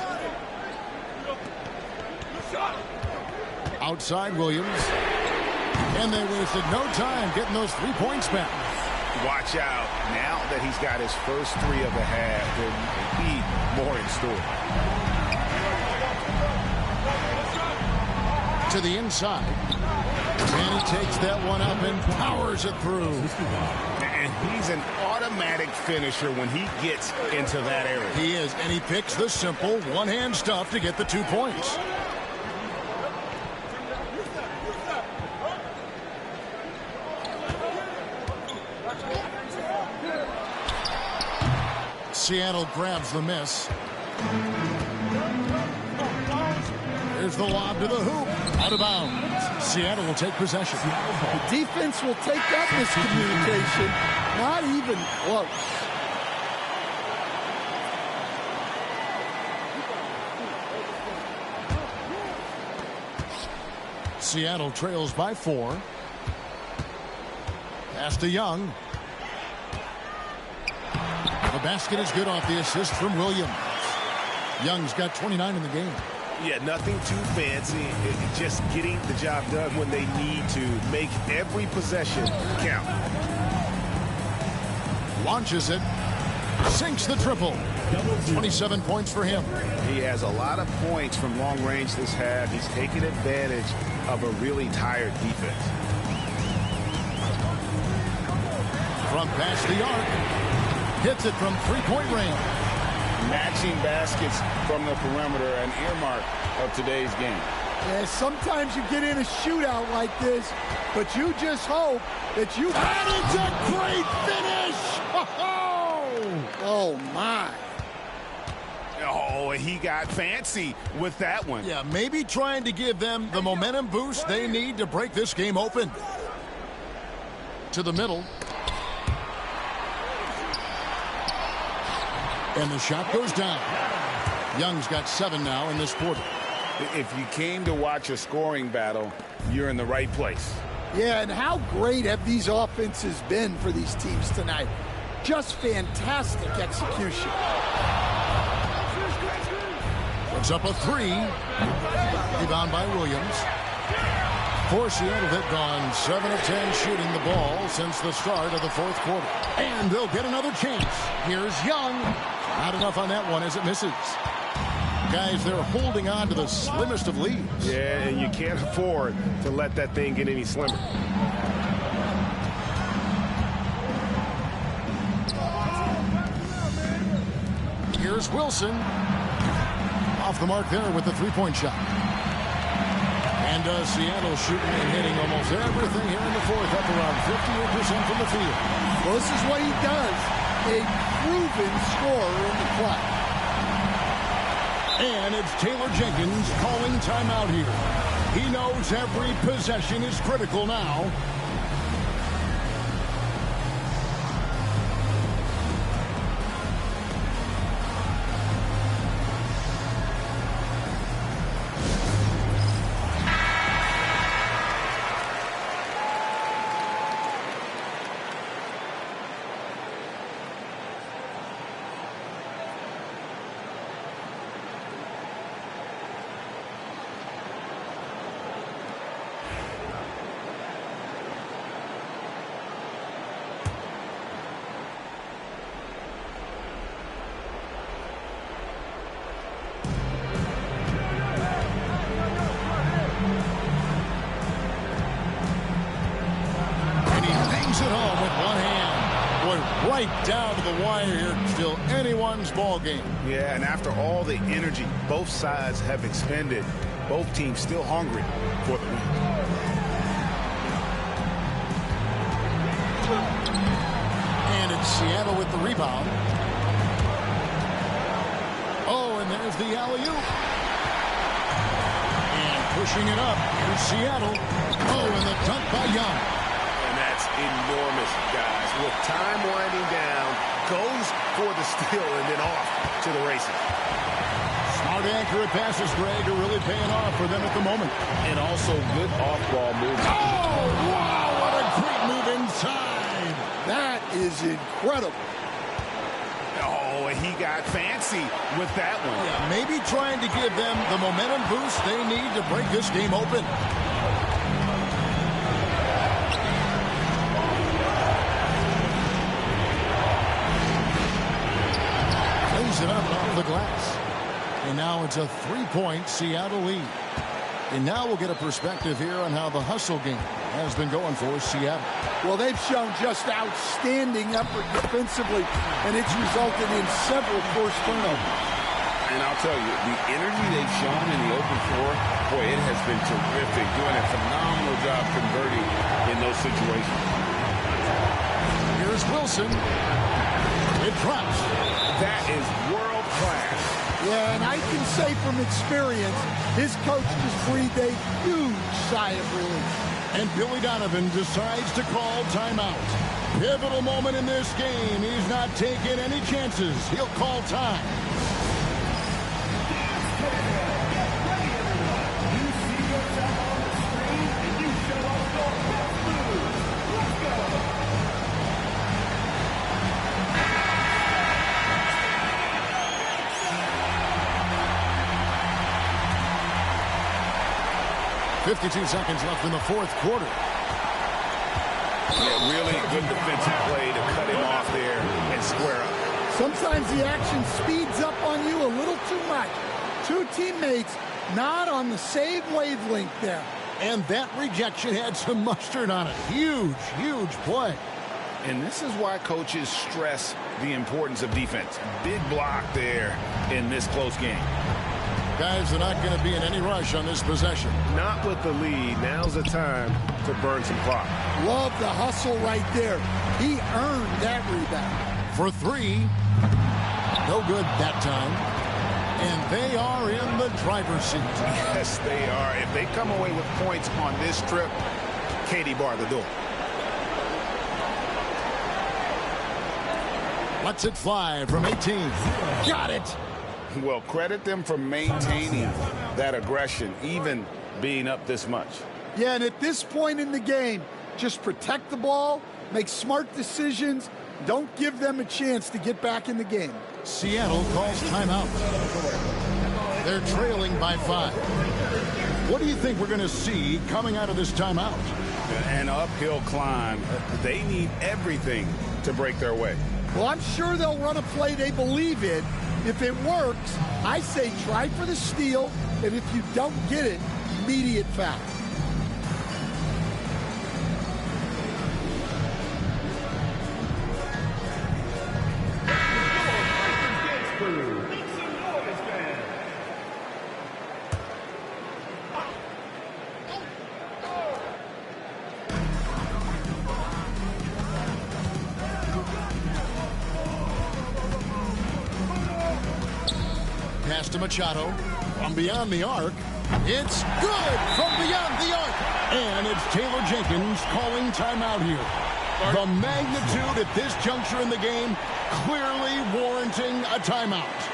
Outside Williams. And they wasted no time getting those 3 points back. Watch out. Now that he's got his first 3 of the half, there may be more in store. To the inside. And he takes that one up and powers it through. And he's an automatic finisher when he gets into that area. He is, and he picks the simple one-hand stuff to get the 2 points. Seattle grabs the miss. There's the lob to the hoop. Out of bounds. Seattle will take possession. The defense will take that miscommunication. Not even close. Seattle trails by 4. Pass to Young. The basket is good off the assist from Williams. Young's got 29 in the game. Yeah, nothing too fancy. Just getting the job done when they need to. Make every possession count. Launches it. Sinks the triple. 27 points for him. He has a lot of points from long range this half. He's taken advantage of a really tired defense. From past the arc. Hits it from three-point range. Matching baskets from the perimeter, an earmark of today's game. Yeah, sometimes you get in a shootout like this, but you just hope that you... And it's a great finish! Oh, my. Oh, he got fancy with that one. Yeah, maybe trying to give them the momentum boost they need to break this game open. To the middle. And the shot goes down. Young's got 7 now in this quarter. If you came to watch a scoring battle, you're in the right place. Yeah, and how great have these offenses been for these teams tonight? Just fantastic execution. Puts up a 3. Rebound by Williams. For Seattle, they've gone 7 of 10 shooting the ball since the start of the fourth quarter. And they'll get another chance. Here's Young. Not enough on that one as it misses. Guys, they're holding on to the slimmest of leads. Yeah, and you can't afford to let that thing get any slimmer. Here's Wilson. Off the mark there with the three-point shot. And Seattle shooting and hitting almost everything here in the fourth, up around 58% from the field. Well, this is what he does. A proven scorer in the clutch. And it's Taylor Jenkins calling timeout here. He knows every possession is critical now. Right down to the wire here. Still anyone's ball game. Yeah, and after all the energy both sides have expended, both teams still hungry for the win. And it's Seattle with the rebound. Oh, and there's the alley-oop. And pushing it up. Here's Seattle. Oh, and the dunk by Young. And that's enormous, guys. With time winding down, goes for the steal and then off to the races. Smart accurate passes, Greg, are really paying off for them at the moment. And also good off-ball movement. Oh, wow, what a great move inside. That is incredible. Oh, and he got fancy with that one. Yeah, maybe trying to give them the momentum boost they need to break this game open. It up off the glass. And now it's a 3-point Seattle lead. And now we'll get a perspective here on how the hustle game has been going for Seattle. Well, they've shown just outstanding effort defensively, and it's resulted in several forced turnovers. And I'll tell you, the energy they've shown in the open floor, boy, it has been terrific, doing a phenomenal job converting in those situations. Here's Wilson. It drops. That is world class. Yeah, and I can say from experience, his coach just breathed a huge sigh of relief. And Billy Donovan decides to call timeout. Pivotal moment in this game. He's not taking any chances. He'll call time. .52 seconds left in the fourth quarter. Yeah, really good defensive play to cut him off there and square up. Sometimes the action speeds up on you a little too much. Two teammates not on the same wavelength there. And that rejection had some mustard on it. Huge, huge play. And this is why coaches stress the importance of defense. Big block there in this close game. Guys, they're not going to be in any rush on this possession. Not with the lead. Now's the time to burn some clock. Love the hustle right there. He earned that rebound. For three. No good that time. And they are in the driver's seat. Yes, they are. If they come away with points on this trip, Katie bar the door. Lets it fly from 18. Got it. Well, credit them for maintaining that aggression, even being up this much. Yeah, and at this point in the game, just protect the ball, make smart decisions, don't give them a chance to get back in the game. Seattle calls timeout. They're trailing by 5. What do you think we're going to see coming out of this timeout? An uphill climb. They need everything to break their way. Well, I'm sure they'll run a play they believe in. If it works, I say try for the steal, and if you don't get it, immediate foul. Pass to Machado from beyond the arc. It's good from beyond the arc. And it's Taylor Jenkins calling timeout here. The magnitude at this juncture in the game clearly warranting a timeout.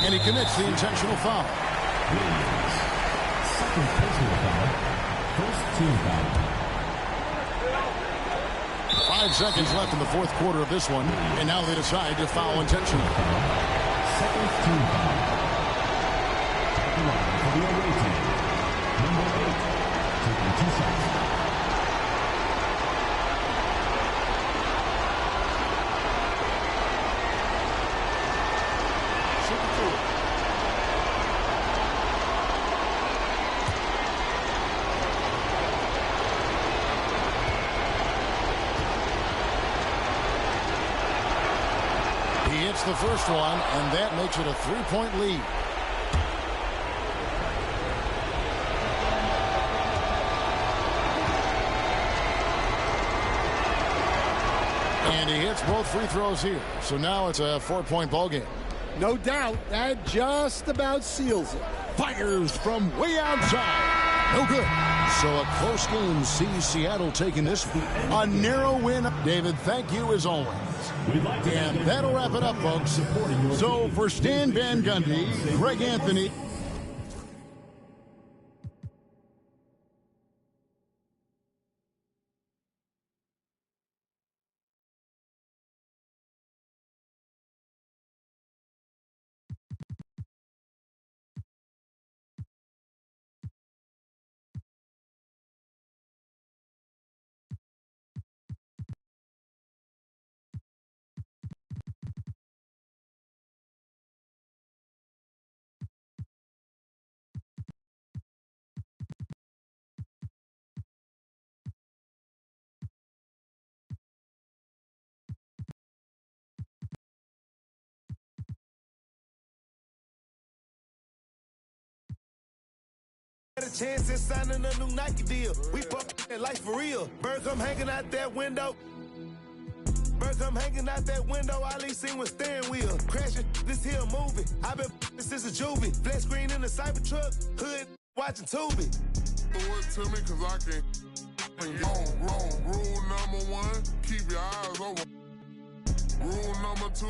And he commits the intentional foul. Second personal foul. First team foul. 5 seconds left in the fourth quarter of this one. And now they decide to foul intentional. Second team foul. For the away team. Number 8. Taking 2 shots. He hits the first one, and that makes it a 3-point lead. And he hits both free throws here. So now it's a 4-point ball game. No doubt, that just about seals it. Fires from way outside. No good. So a close game sees Seattle taking this. A narrow win. David, thank you as always. And that'll wrap it up, folks. So for Stan Van Gundy, Greg Anthony. Had a chance at signing a new Nike deal. We fucking life for real. Bird come hanging out that window. Bird come hanging out that window. All he seen was steering wheel. Crashing this here movie. I been since a juvie. Flat screen in the Cybertruck. Hood watching Tubi. What to me, cause I can't. Wrong. Rule number 1, keep your eyes open. Rule number 2,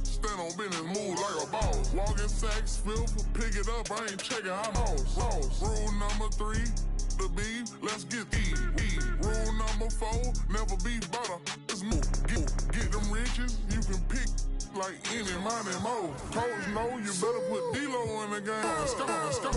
stand on business, move like a boss. Walking sacks, filth, pick it up, I ain't checking how boss. Rule number 3, the beef, let's get eat. Rule number 4, never be butter, let's move. Get them riches, you can pick like any money mo. Coach know you better put D-Lo in the game. Let's go.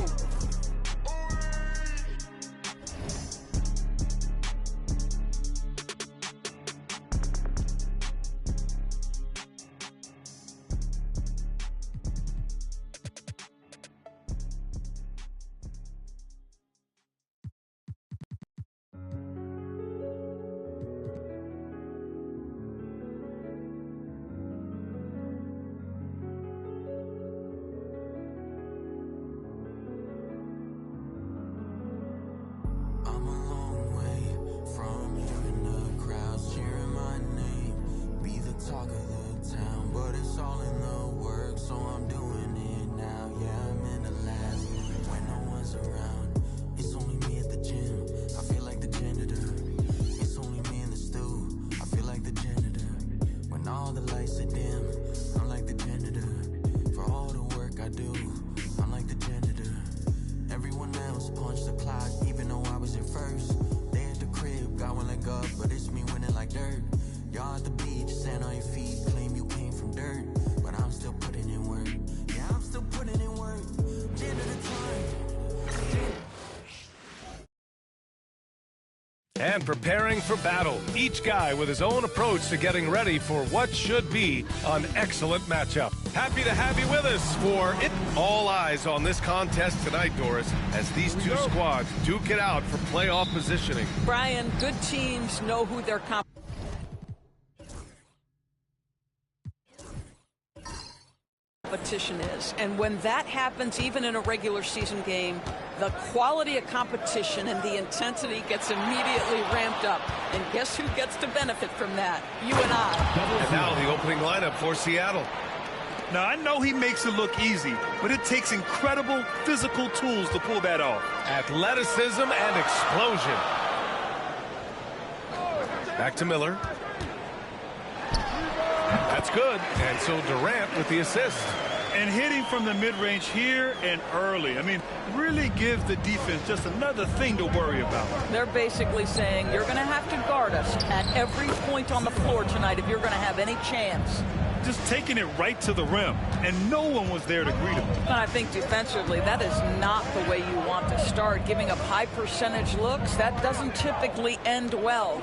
And preparing for battle, each guy with his own approach to getting ready for what should be an excellent matchup. Happy to have you with us for it. All eyes on this contest tonight, Doris, as these two squads duke it out for playoff positioning. Brian, good teams know who their competition is, and when that happens, even in a regular season game, the quality of competition and the intensity gets immediately ramped up. And guess who gets to benefit from that? You and I. And now the opening lineup for Seattle. Now, I know he makes it look easy, but it takes incredible physical tools to pull that off. Athleticism and explosion. Back to Miller. That's good. And so Durant with the assist. And hitting from the mid-range here and early. I mean, really gives the defense just another thing to worry about. They're basically saying you're going to have to guard us at every point on the floor tonight if you're going to have any chance. Just taking it right to the rim, and no one was there to greet him. But I think defensively, that is not the way you want to start. Giving up high percentage looks, that doesn't typically end well.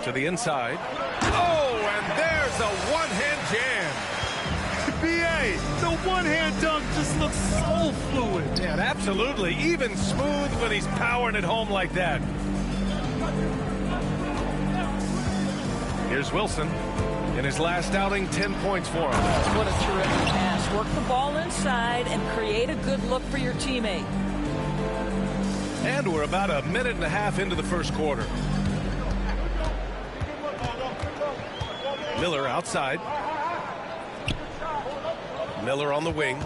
To the inside. Oh, and there's a one-hand jam. B.A., the one-hand dunk just looks so fluid. Yeah, absolutely. Even smooth when he's powering it home like that. Here's Wilson. In his last outing, 10 points for him. What a terrific pass. Work the ball inside and create a good look for your teammate. And we're about a minute and a half into the first quarter. Miller outside. Miller on the wing.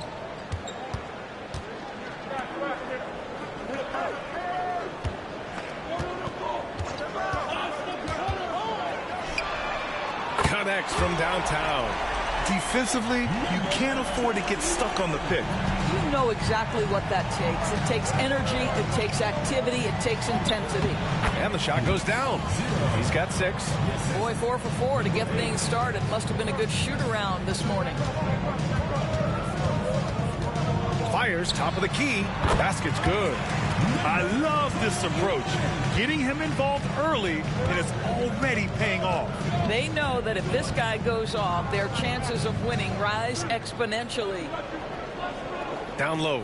Connects from downtown. Defensively, you can't afford to get stuck on the pick. You know exactly what that takes. It takes energy, it takes activity, it takes intensity. And the shot goes down. He's got 6. Boy, 4 for 4 to get things started. Must have been a good shoot-around this morning. Fires, top of the key. Basket's good. I love this approach. Getting him involved early, and it's already paying off. They know that if this guy goes off, their chances of winning rise exponentially. Down low.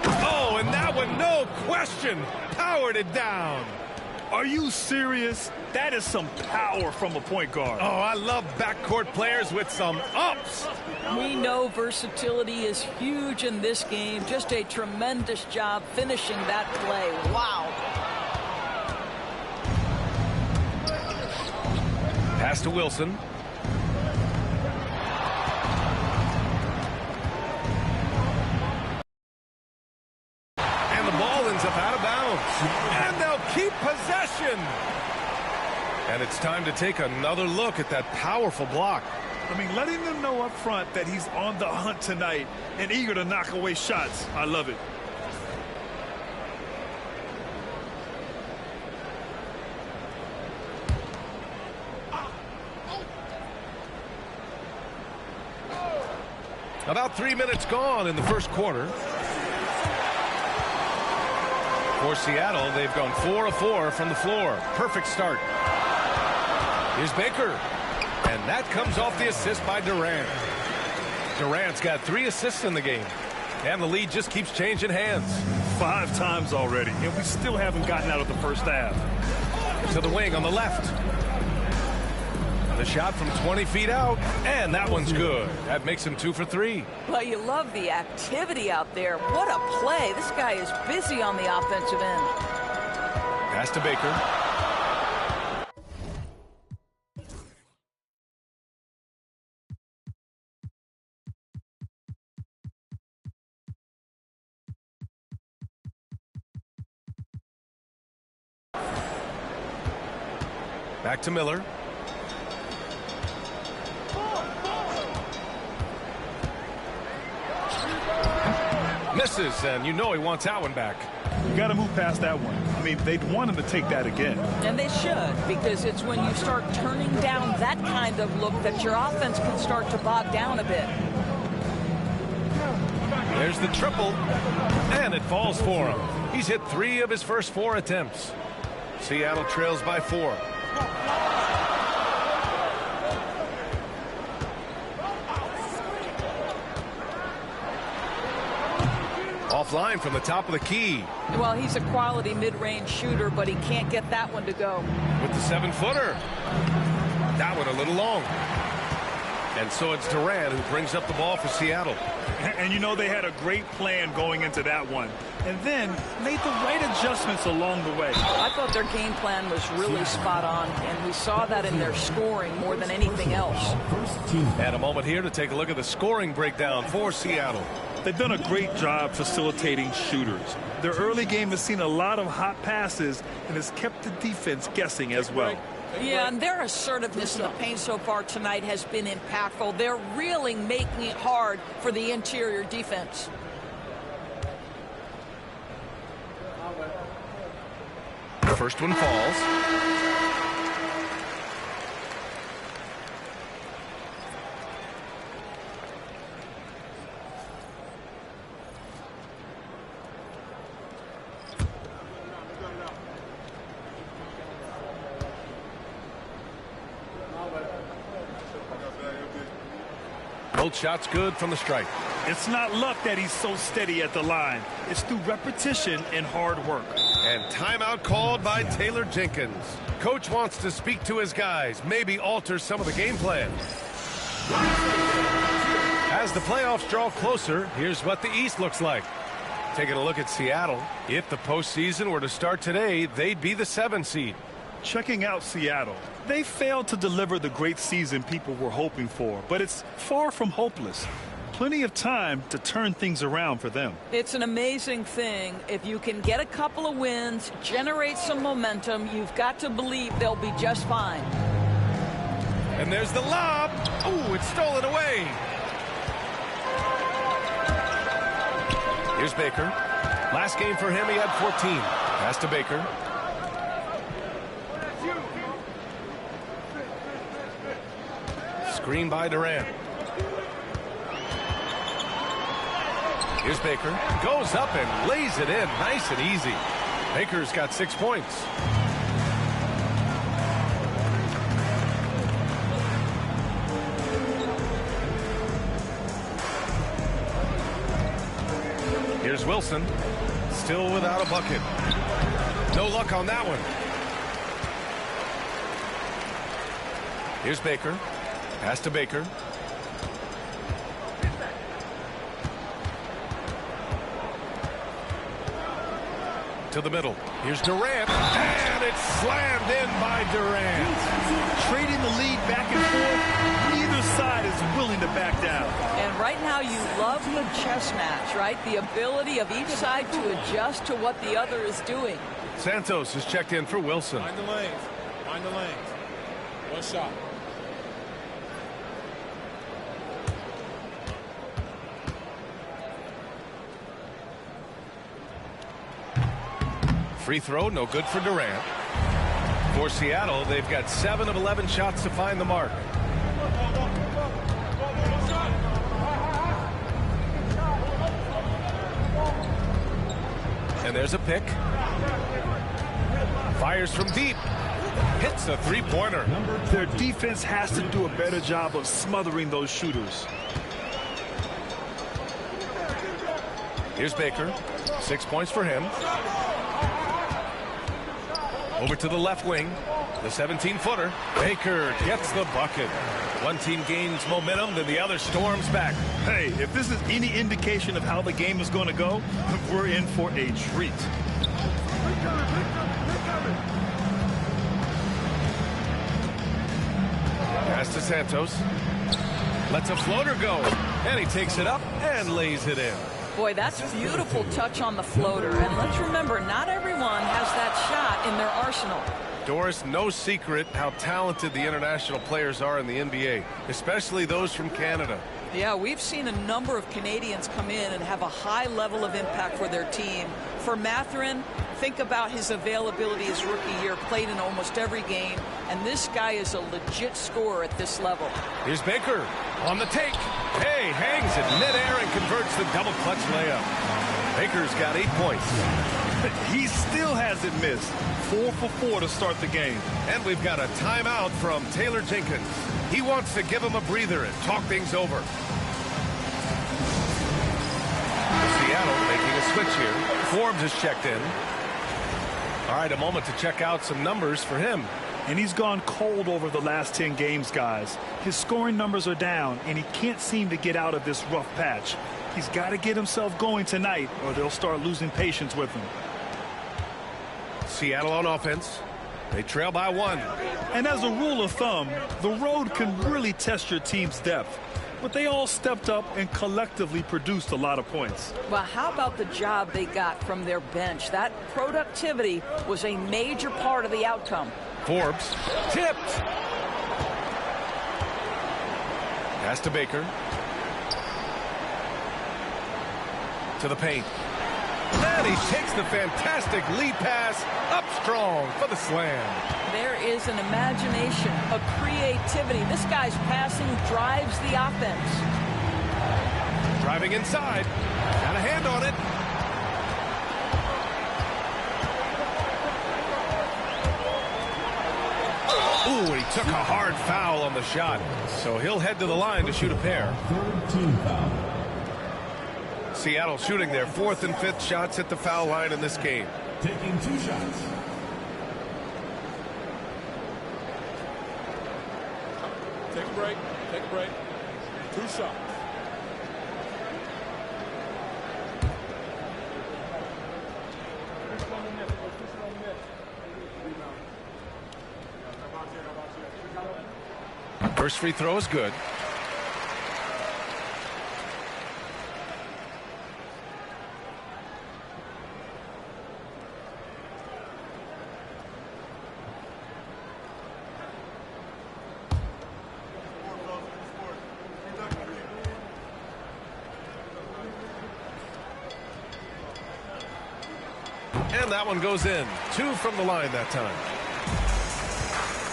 Oh, and that one, no question, powered it down. Are you serious? That is some power from a point guard. Oh, I love backcourt players with some ups. We know versatility is huge in this game. Just a tremendous job finishing that play. Wow. Pass to Wilson. And the ball ends up out of bounds. And they'll keep possession. And it's time to take another look at that powerful block. I mean, letting them know up front that he's on the hunt tonight and eager to knock away shots. I love it. About 3 minutes gone in the first quarter. For Seattle, they've gone 4 of 4 from the floor. Perfect start. Here's Baker. And that comes off the assist by Durant. Durant's got 3 assists in the game. And the lead just keeps changing hands. 5 times already, and we still haven't gotten out of the first half. To the wing on the left. The shot from 20 feet out, and that one's good. That makes him 2 for 3. Well, you love the activity out there. What a play. This guy is busy on the offensive end. Pass to Baker. Back to Miller. Misses, and you know he wants that one back. You got to move past that one. I mean, they'd want him to take that again. And they should, because it's when you start turning down that kind of look that your offense can start to bog down a bit. There's the triple, and it falls for him. He's hit 3 of his first 4 attempts. Seattle trails by 4. Offline from the top of the key. Well, he's a quality mid-range shooter, but he can't get that one to go. With the 7-footer. That one a little long. And so it's Durant who brings up the ball for Seattle. And you know they had a great plan going into that one. And then made the right adjustments along the way. I thought their game plan was really spot on, and we saw that in their scoring more than anything else. And a moment here to take a look at the scoring breakdown for Seattle. They've done a great job facilitating shooters. Their early game has seen a lot of hot passes and has kept the defense guessing as well. Yeah, and their assertiveness in the paint so far tonight has been impactful. They're really making it hard for the interior defense. The first one falls. Both shots good from the stripe. It's not luck that he's so steady at the line. It's through repetition and hard work. And timeout called by Taylor Jenkins. Coach wants to speak to his guys, maybe alter some of the game plan. As the playoffs draw closer, here's what the East looks like. Taking a look at Seattle. If the postseason were to start today, they'd be the 7 seed. Checking out Seattle. They failed to deliver the great season people were hoping for, but it's far from hopeless. Plenty of time to turn things around for them. It's an amazing thing. If you can get a couple of wins, generate some momentum, you've got to believe they'll be just fine. And there's the lob. Ooh, it's stolen away. Here's Baker. Last game for him, he had 14. Pass to Baker. Screen by Durant. Here's Baker. Goes up and lays it in. Nice and easy. Baker's got 6 points. Here's Wilson. Still without a bucket. No luck on that one. Here's Baker. Pass to Baker. To the middle. Here's Durant. And it's slammed in by Durant. Trading the lead back and forth. Neither side is willing to back down. And right now you love the chess match, right? The ability of each side to adjust to what the other is doing. Santos is checked in for Wilson. Find the lanes. Find the lanes. One shot. Free throw, no good for Durant. For Seattle, they've got 7 of 11 shots to find the mark. And there's a pick. Fires from deep. Hits a three-pointer. Their defense has to do a better job of smothering those shooters. Here's Baker. 6 points for him. Over to the left wing. The 17-footer. Baker gets the bucket. One team gains momentum, then the other storms back. Hey, if this is any indication of how the game is going to go, we're in for a treat. Pass to Santos. Lets a floater go. And he takes it up and lays it in. Boy, that's a beautiful touch on the floater. And let's remember, not everyone has that shot in their arsenal. Doris, no secret how talented the international players are in the NBA, especially those from Canada. Yeah, we've seen a number of Canadians come in and have a high level of impact for their team. For Mathurin, think about his availability his rookie year, played in almost every game, and this guy is a legit scorer at this level. Here's Baker on the take. Hey, hangs it midair and converts the double clutch layup. Baker's got 8 points. He still hasn't missed. 4 for 4 to start the game. And we've got a timeout from Taylor Jenkins. He wants to give him a breather and talk things over. Seattle making a switch here. Forbes is checked in. All right, a moment to check out some numbers for him. And he's gone cold over the last 10 games, guys. His scoring numbers are down, and he can't seem to get out of this rough patch. He's got to get himself going tonight, or they'll start losing patience with him. Seattle on offense. They trail by 1. And as a rule of thumb, the road can really test your team's depth. But they all stepped up and collectively produced a lot of points. Well, how about the job they got from their bench? That productivity was a major part of the outcome. Forbes tipped. Pass to Baker. To the paint. And he takes the fantastic lead pass up strong for the slam. There is an imagination, a creativity. This guy's passing drives the offense. Driving inside. Got a hand on it. Ooh, he took a hard foul on the shot. So he'll head to the line to shoot a pair. Seattle shooting their 4th and 5th shots at the foul line in this game. Taking 2 shots. Take a break. Take a break. 2 shots. First free throw is good. And that one goes in. 2 from the line that time.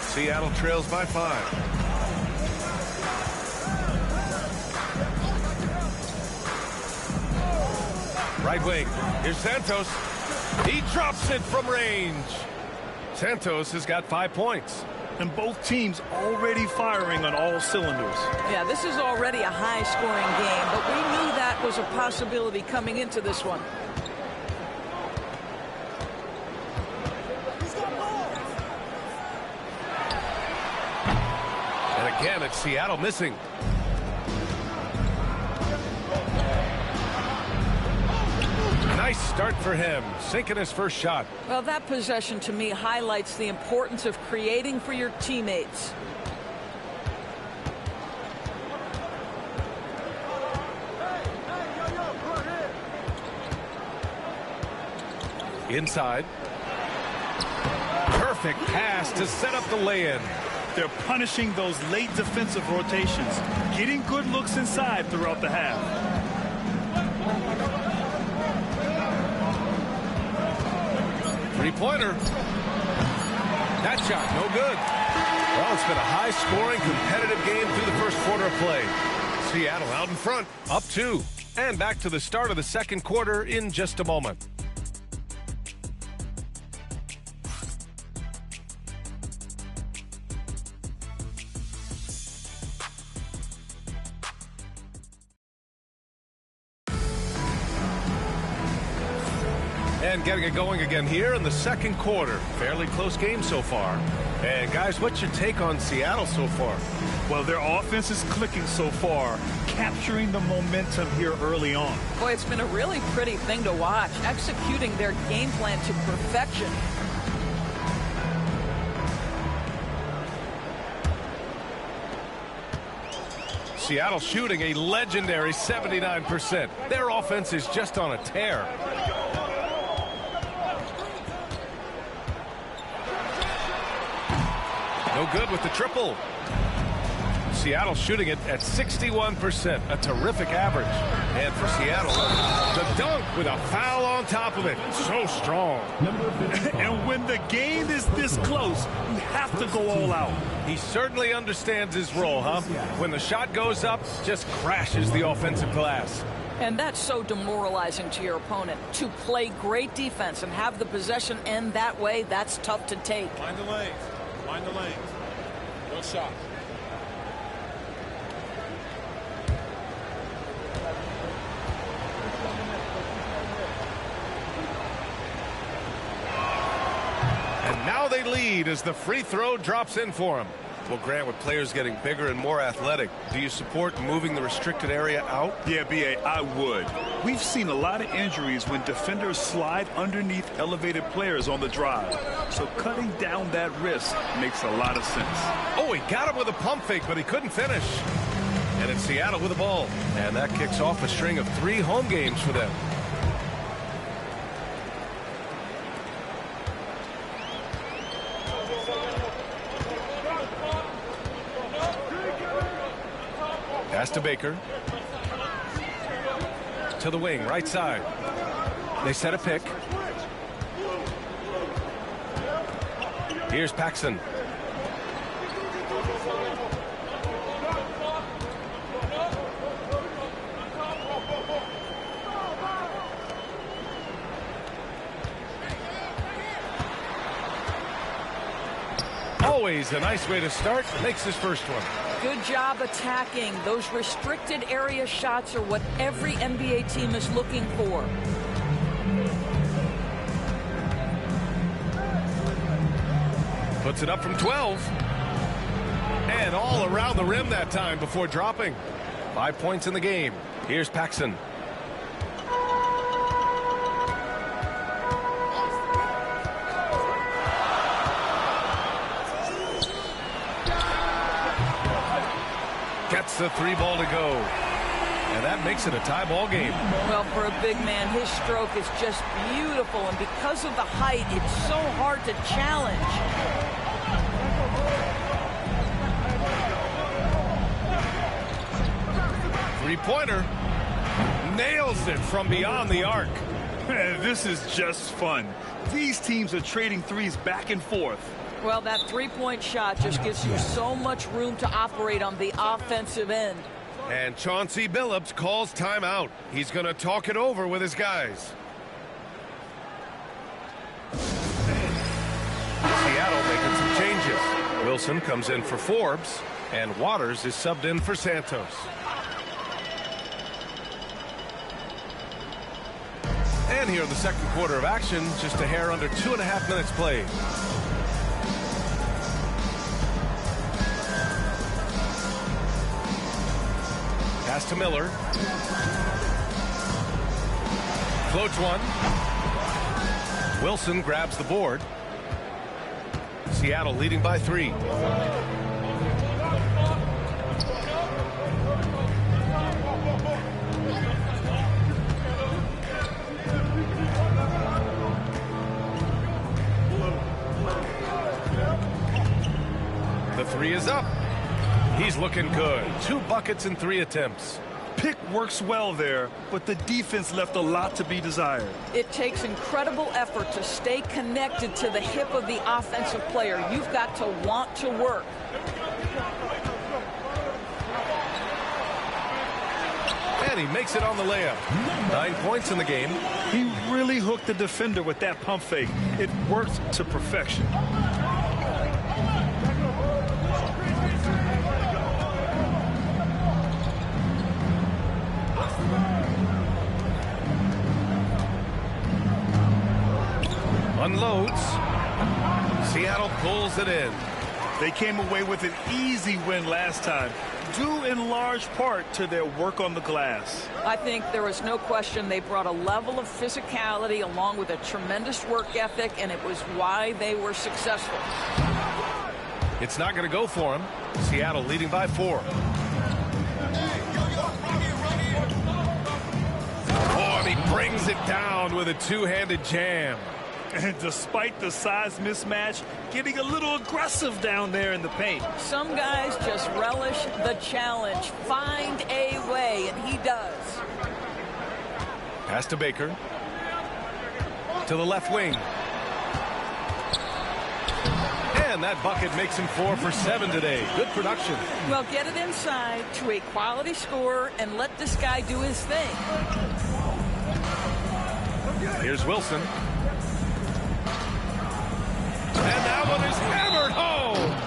Seattle trails by 5. Right wing. Here's Santos. He drops it from range. Santos has got 5 points. And both teams already firing on all cylinders. Yeah, this is already a high-scoring game, but we knew that was a possibility coming into this one. Again, it's Seattle missing. Nice start for him, sinking his first shot. Well, that possession to me highlights the importance of creating for your teammates. Inside. Perfect pass to set up the lay-in. They're punishing those late defensive rotations, getting good looks inside throughout the half. Three-pointer. That shot, no good. Well, it's been a high-scoring, competitive game through the first quarter of play. Seattle out in front, up 2. And back to the start of the second quarter in just a moment. And getting it going again here in the second quarter. Fairly close game so far. And guys, what's your take on Seattle so far? Well, their offense is clicking so far, capturing the momentum here early on. Boy, it's been a really pretty thing to watch, executing their game plan to perfection. Seattle shooting a legendary 79%. Their offense is just on a tear. No good with the triple. Seattle shooting it at 61%, a terrific average. And for Seattle, the dunk with a foul on top of it. So strong. And when the game is this close, you have to go all out. He certainly understands his role, huh? When the shot goes up, just crashes the offensive glass. And that's so demoralizing to your opponent. To play great defense and have the possession end that way, that's tough to take. Find the lanes. Find the lanes. One shot. And now they lead as the free throw drops in for him. Well, Grant, with players getting bigger and more athletic, do you support moving the restricted area out? Yeah, B.A., I would. We've seen a lot of injuries when defenders slide underneath elevated players on the drive. So cutting down that risk makes a lot of sense. Oh, he got him with a pump fake, but he couldn't finish. And it's Seattle with the ball. And that kicks off a string of 3 home games for them. Pass to Baker. To the wing, right side. They set a pick. Here's Paxson. Always a nice way to start. Makes his first one. Good job attacking. Those restricted area shots are what every NBA team is looking for. Puts it up from 12. And all around the rim that time before dropping. 5 points in the game. Here's Paxson. Gets the 3 ball to go. And that makes it a tie ball game. Well, for a big man, his stroke is just beautiful. And because of the height, it's so hard to challenge. Three-pointer. Nails it from beyond the arc. This is just fun. These teams are trading threes back and forth. Well, that three-point shot just gives you so much room to operate on the offensive end. And Chauncey Billups calls timeout. He's going to talk it over with his guys. Seattle making some changes. Wilson comes in for Forbes, and Waters is subbed in for Santos. And here in the second quarter of action, just a hair under 2.5 minutes played. Pass to Miller. Floats one. Wilson grabs the board. Seattle leading by 3. The 3 is up. He's looking good. 2 buckets in 3 attempts. Pick works well there, but the defense left a lot to be desired. It takes incredible effort to stay connected to the hip of the offensive player. You've got to want to work. And he makes it on the layup. 9 points in the game. He really hooked the defender with that pump fake. It worked to perfection. Unloads. Seattle pulls it in. They came away with an easy win last time, due in large part to their work on the glass. I think there was no question they brought a level of physicality along with a tremendous work ethic, and it was why they were successful. It's not going to go for him. Seattle leading by 4. Oh, and he brings it down with a 2-handed jam. And despite the size mismatch, getting a little aggressive down there in the paint. Some guys just relish the challenge. Find a way, and he does. Pass to Baker. To the left wing. And that bucket makes him 4 for 7 today. Good production. Well, get it inside to a quality scorer and let this guy do his thing. Here's Wilson. And that one is hammered home.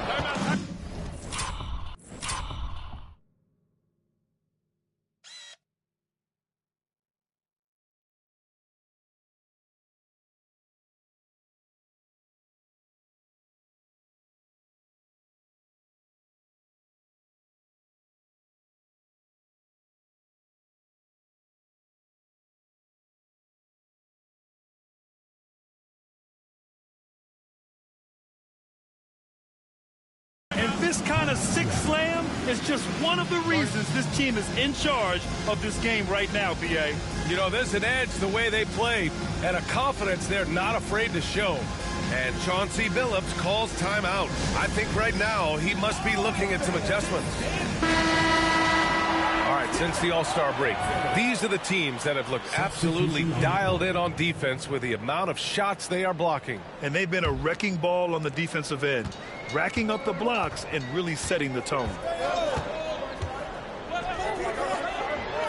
And this kind of sick slam is just one of the reasons this team is in charge of this game right now, B.A. You know, there's an edge the way they play and a confidence they're not afraid to show. And Chauncey Billups calls timeout. I think right now he must be looking at some adjustments. All right, since the All-Star break, these are the teams that have looked absolutely dialed in on defense with the amount of shots they are blocking. And they've been a wrecking ball on the defensive end, racking up the blocks and really setting the tone.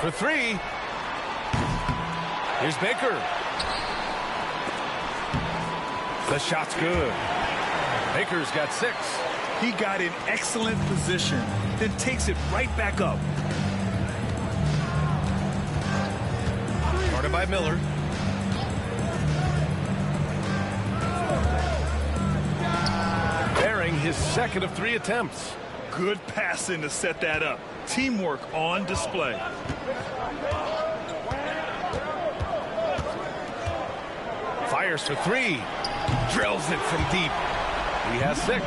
For 3. Here's Baker. The shot's good. Baker's got 6. He got in excellent position, then takes it right back up. Guarded by Miller. Bearing his second of 3 attempts. Good passing to set that up. Teamwork on display. Fires for 3. Drills it from deep. He has 6.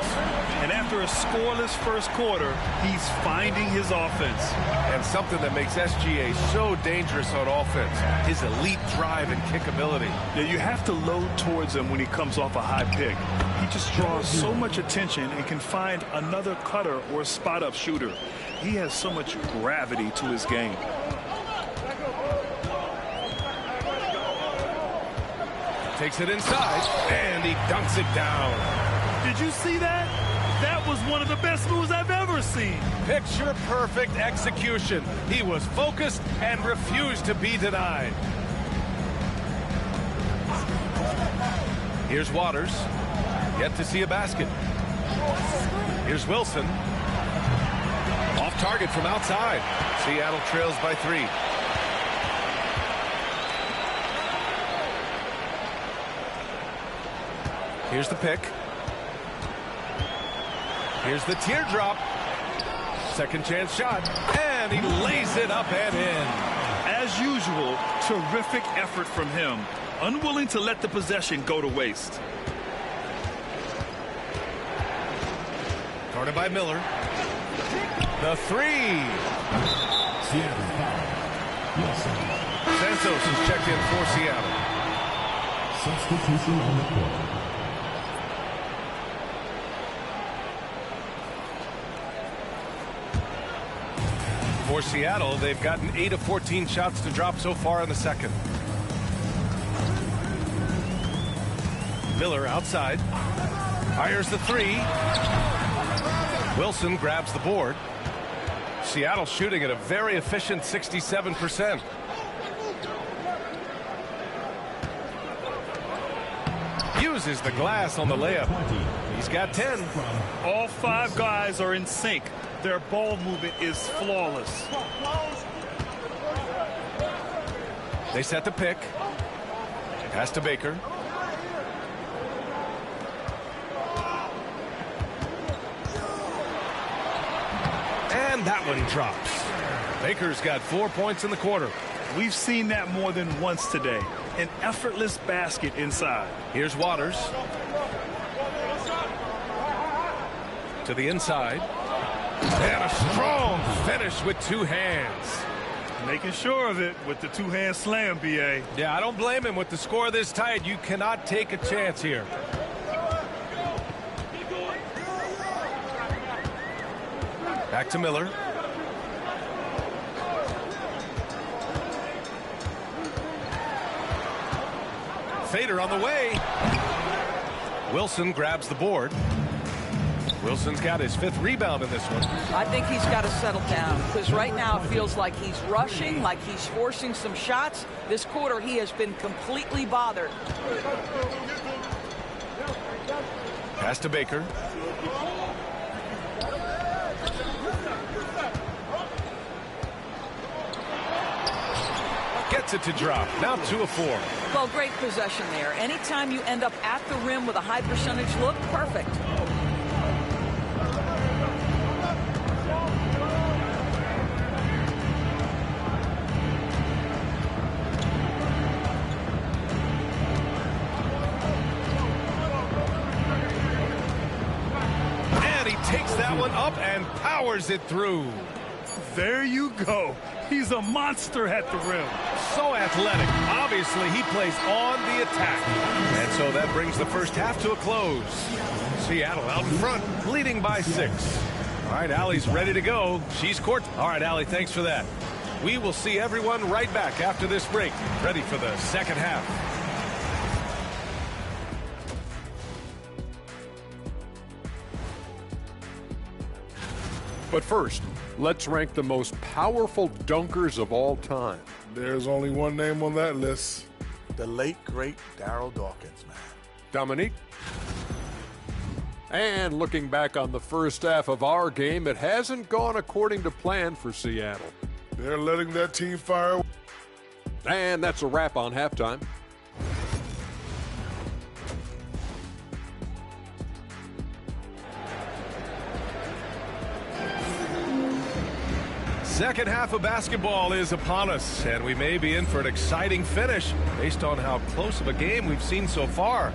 And after a scoreless first quarter, he's finding his offense. And something that makes SGA so dangerous on offense, his elite drive and kick ability. Yeah, you have to load towards him when he comes off a high pick. He just draws so much attention and can find another cutter or spot-up shooter. He has so much gravity to his game. Takes it inside, and he dunks it down. Did you see that? That was one of the best moves I've ever seen. Picture perfect execution. He was focused and refused to be denied. Here's Waters. Yet to see a basket. Here's Wilson. Off target from outside. Seattle trails by 3. Here's the pick. Here's the teardrop. second chance shot, and he lays it up and in. As usual, terrific effort from him. Unwilling to let the possession go to waste. Guarded by Miller. The three. Santos is checked in for Seattle. Substitution on the court. For Seattle, they've gotten 8 of 14 shots to drop so far in the second. Miller outside. Fires the three. Wilson grabs the board. Seattle shooting at a very efficient 67%. Uses the glass on the layup. He's got 10. All 5 guys are in sync. Their ball movement is flawless. They set the pick. Pass to Baker. And that one drops. Baker's got 4 points in the quarter. We've seen that more than once today. An effortless basket inside. Here's Waters. To the inside. And a strong finish with 2 hands. Making sure of it with the 2-hand slam, B.A. Yeah, I don't blame him. With the score this tight, you cannot take a chance here. Back to Miller. Fader on the way. Wilson grabs the board. Wilson's got his 5th rebound in this one. I think he's got to settle down because right now it feels like he's rushing, like he's forcing some shots. This quarter he has been completely bothered. Pass to Baker. Gets it to drop. Now 2 of 4. Well, great possession there. Anytime you end up at the rim with a high percentage look, perfect. And he takes that one up and powers it through. There you go. He's a monster at the rim. So athletic. Obviously, he plays on the attack. And so that brings the first half to a close. Seattle out in front, leading by 6. All right, Allie's ready to go. She's court. All right, Allie, thanks for that. We will see everyone right back after this break, ready for the second half. But first, let's rank the most powerful dunkers of all time. There's only one name on that list. The late, great Darryl Dawkins, man. Dominique? And looking back on the first half of our game, it hasn't gone according to plan for Seattle. They're letting that team fire. And that's a wrap on halftime. Second half of basketball is upon us, and we may be in for an exciting finish based on how close of a game we've seen so far.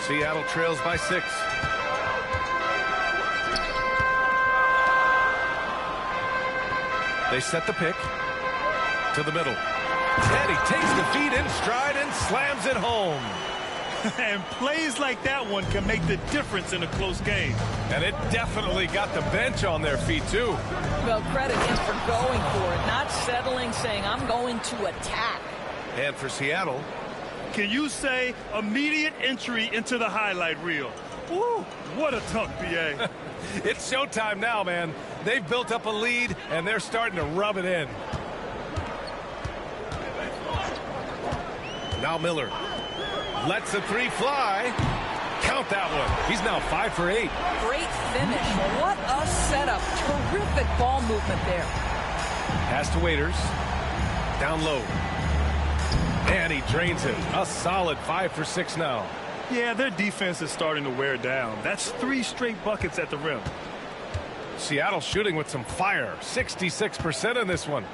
Seattle trails by 6. They set the pick to the middle. And he takes the feed in stride and slams it home. And plays like that one can make the difference in a close game. And it definitely got the bench on their feet, too. Well, credit him for going for it, not settling, saying, I'm going to attack. And for Seattle. Can you say immediate entry into the highlight reel? Woo, what a dunk, B.A. It's showtime now, man. They've built up a lead, and they're starting to rub it in. Now Miller lets the 3 fly. Count that one. He's now 5 for 8. Great finish. What a setup. Terrific ball movement there. Pass to Waiters. Down low. And he drains it. A solid 5 for 6 now. Yeah, their defense is starting to wear down. That's 3 straight buckets at the rim. Seattle shooting with some fire. 66% in this one.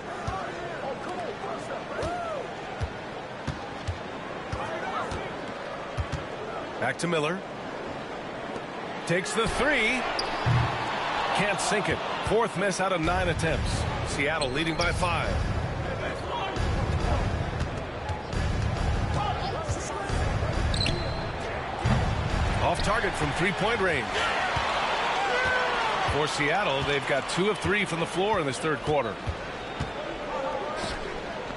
Back to Miller. Takes the 3. Can't sink it. 4th miss out of 9 attempts. Seattle leading by 5. Off target from 3-point range. For Seattle, they've got 2 of 3 from the floor in this 3rd quarter.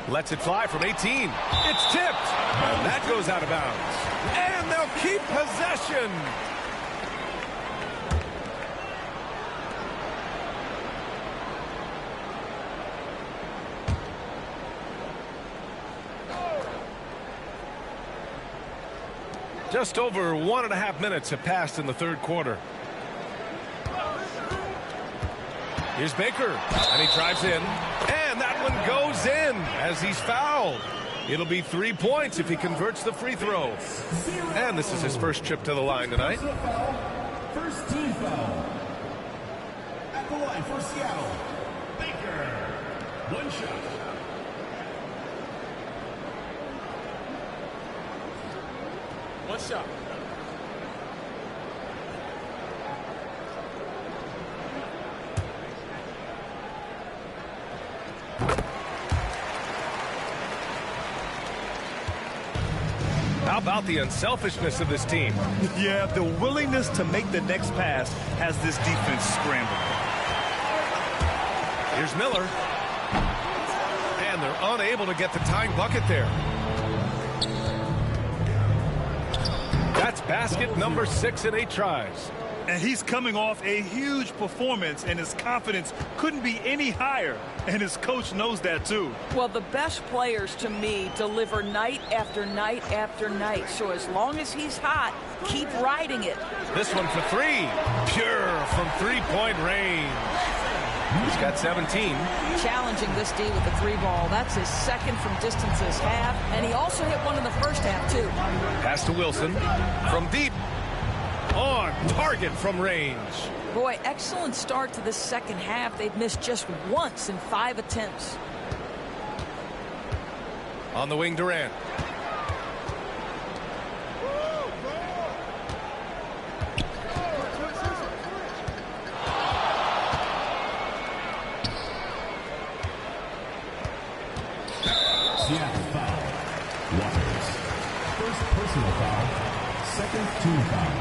Lets it fly from 18. It's tipped. And that goes out of bounds. And they'll keep possession. Just over 1.5 minutes have passed in the 3rd quarter. Here's Baker, and he drives in, and that one goes in as he's fouled. It'll be 3 points if he converts the free throw. And this is his first trip to the line tonight. First team foul. At the line for Seattle, Baker. 1 shot. One shot. How about the unselfishness of this team? Yeah, the willingness to make the next pass has this defense scrambling. Here's Miller. And they're unable to get the tying bucket there. That's basket number 6 in 8 tries. And he's coming off a huge performance, and his confidence couldn't be any higher. And his coach knows that, too. Well, the best players, to me, deliver night after night after night. So as long as he's hot, keep riding it. This one for 3. Pure from 3-point range. He's got 17. Challenging this D with the 3 ball. That's his 2nd from distance this half. And he also hit one in the first half, too. Pass to Wilson from deep. On target from range. Boy, excellent start to the 2nd half. They've missed just once in 5 attempts. On the wing, Durant. Seattle foul. Waters. First personal foul. 2nd team foul.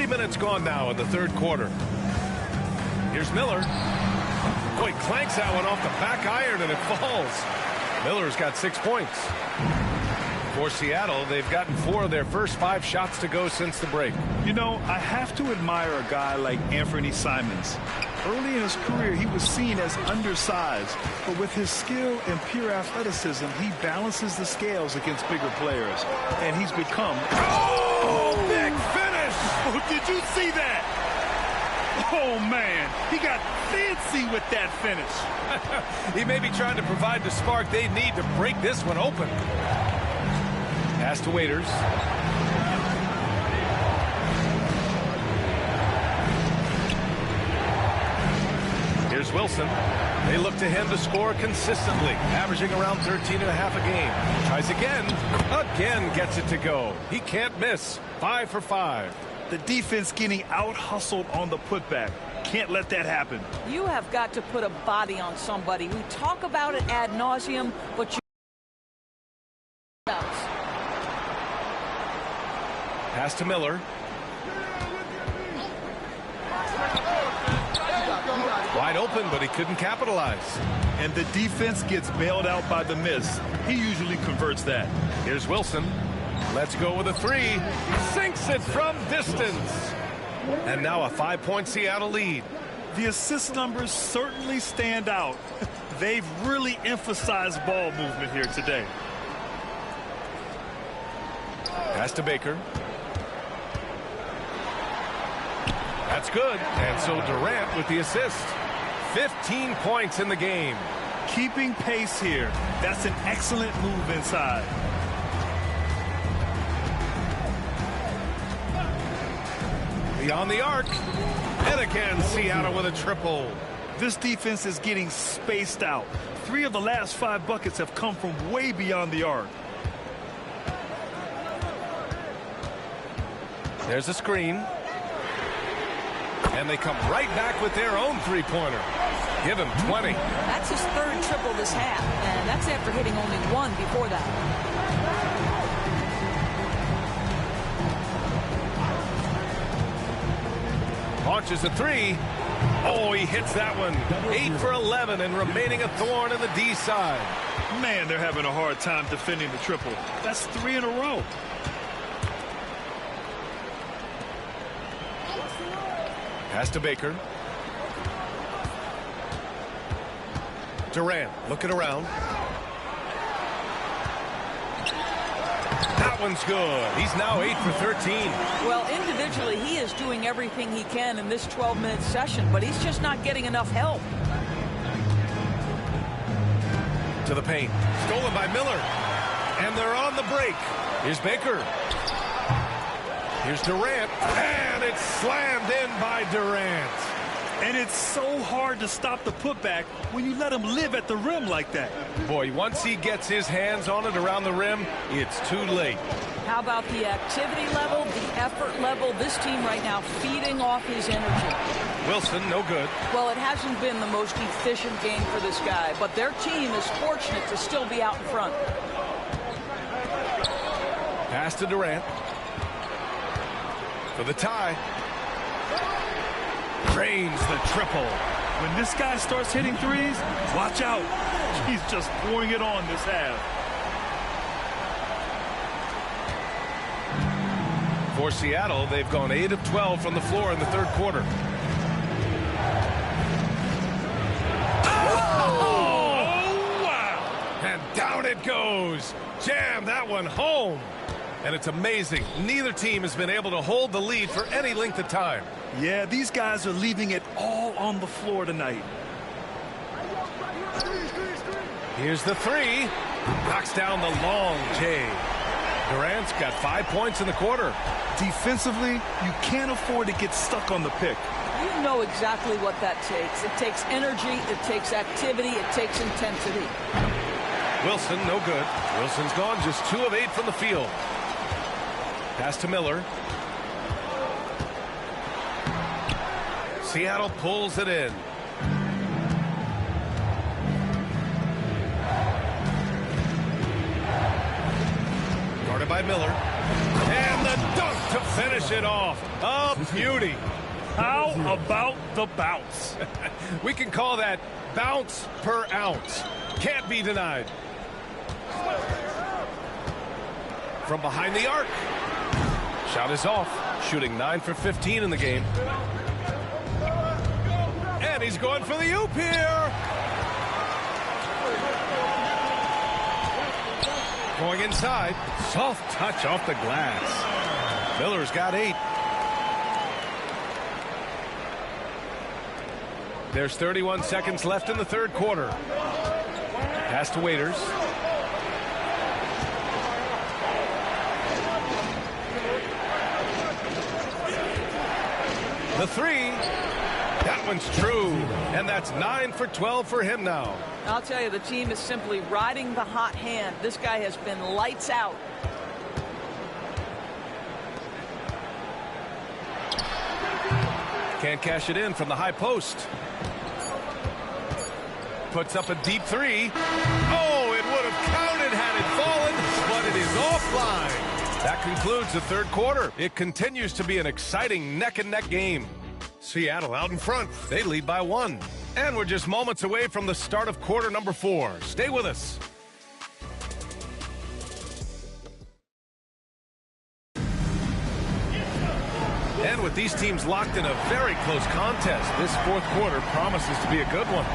Minutes gone now in the 3rd quarter. Here's Miller. Boy, clanks that one off the back iron and it falls. Miller's got 6 points. For Seattle, they've gotten 4 of their first 5 shots to go since the break. You know, I have to admire a guy like Anthony Simons. Early in his career, he was seen as undersized, but with his skill and pure athleticism, he balances the scales against bigger players, and he's become... Oh, big finish! Oh, did you see that? Oh, man, he got fancy with that finish. He may be trying to provide the spark they need to break this one open. Pass to Waiters. Here's Wilson. They look to him to score consistently, averaging around 13.5 a game. Tries again. Again gets it to go. He can't miss. 5 for 5. The defense getting out-hustled on the putback. Can't let that happen. You have got to put a body on somebody. We talk about it ad nauseum, but you... Pass to Miller. Wide open, but he couldn't capitalize. And the defense gets bailed out by the miss. He usually converts that. Here's Wilson. Let's go with a 3. Sinks it from distance. And now a 5-point Seattle lead. The assist numbers certainly stand out. They've really emphasized ball movement here today. Pass to Baker. That's good. And so Durant with the assist. 15 points in the game. Keeping pace here. That's an excellent move inside. Beyond the arc. And again, Seattle with a triple. This defense is getting spaced out. 3 of the last 5 buckets have come from way beyond the arc. There's a screen. And they come right back with their own three-pointer. Give him 20. That's his 3rd triple this half, and that's after hitting only 1 before that. Launches a 3. Oh, he hits that one. 8 for 11 and remaining a thorn in the D side. Man, they're having a hard time defending the triple. That's 3 in a row. Pass to Baker. Durant looking around. That one's good. He's now 8 for 13. Well, individually, he is doing everything he can in this 12-minute session, but he's just not getting enough help. To the paint. Stolen by Miller. And they're on the break. Here's Baker. Here's Durant. And it's slammed in by Durant. And it's so hard to stop the putback when you let him live at the rim like that. Boy, once he gets his hands on it around the rim, it's too late. How about the activity level, the effort level? This team right now feeding off his energy. Wilson, no good. Well, it hasn't been the most efficient game for this guy, but their team is fortunate to still be out in front. Pass to Durant. For the tie. Drains the triple. When this guy starts hitting threes, watch out. He's just pouring it on this half. For Seattle, they've gone 8 of 12 from the floor in the 3rd quarter. Oh, wow! And down it goes. Jam that one home. And it's amazing. Neither team has been able to hold the lead for any length of time. Yeah, these guys are leaving it all on the floor tonight. Here's the 3. Knocks down the long J. Durant's got 5 points in the quarter. Defensively, you can't afford to get stuck on the pick. You know exactly what that takes. It takes energy, it takes activity, it takes intensity. Wilson, no good. Wilson's gone just 2 of 8 from the field. Pass to Miller. Seattle pulls it in. Guarded by Miller. And the dunk to finish it off. A beauty. How about the bounce? We can call that bounce per ounce. Can't be denied. From behind the arc. Shot is off. Shooting 9 for 15 in the game. And he's going for the oop here. Going inside. Soft touch off the glass. Miller's got 8. There's 31 seconds left in the 3rd quarter. Pass to Waiters. The 3. That one's true. And that's 9 for 12 for him now. I'll tell you, the team is simply riding the hot hand. This guy has been lights out. Can't cash it in from the high post. Puts up a deep 3. Oh, it would have counted had it fallen, but it is offline. That concludes the 3rd quarter. It continues to be an exciting neck-and-neck game. Seattle out in front. They lead by 1. And we're just moments away from the start of quarter number 4. Stay with us. And with these teams locked in a very close contest, this 4th quarter promises to be a good one.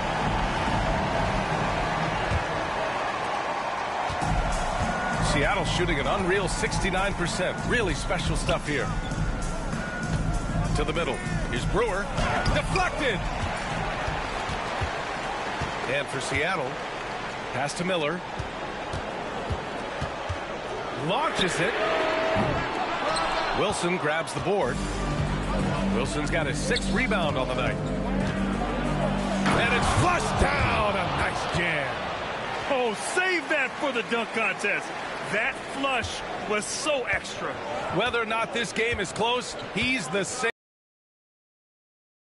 Seattle shooting an unreal 69%. Really special stuff here. To the middle. Here's Brewer. Deflected. And for Seattle, pass to Miller. Launches it. Wilson grabs the board. Wilson's got his 6th rebound on the night. And it's flushed down. A nice jam. Oh, save that for the dunk contest. That flush was so extra. Whether or not this game is close, he's the same.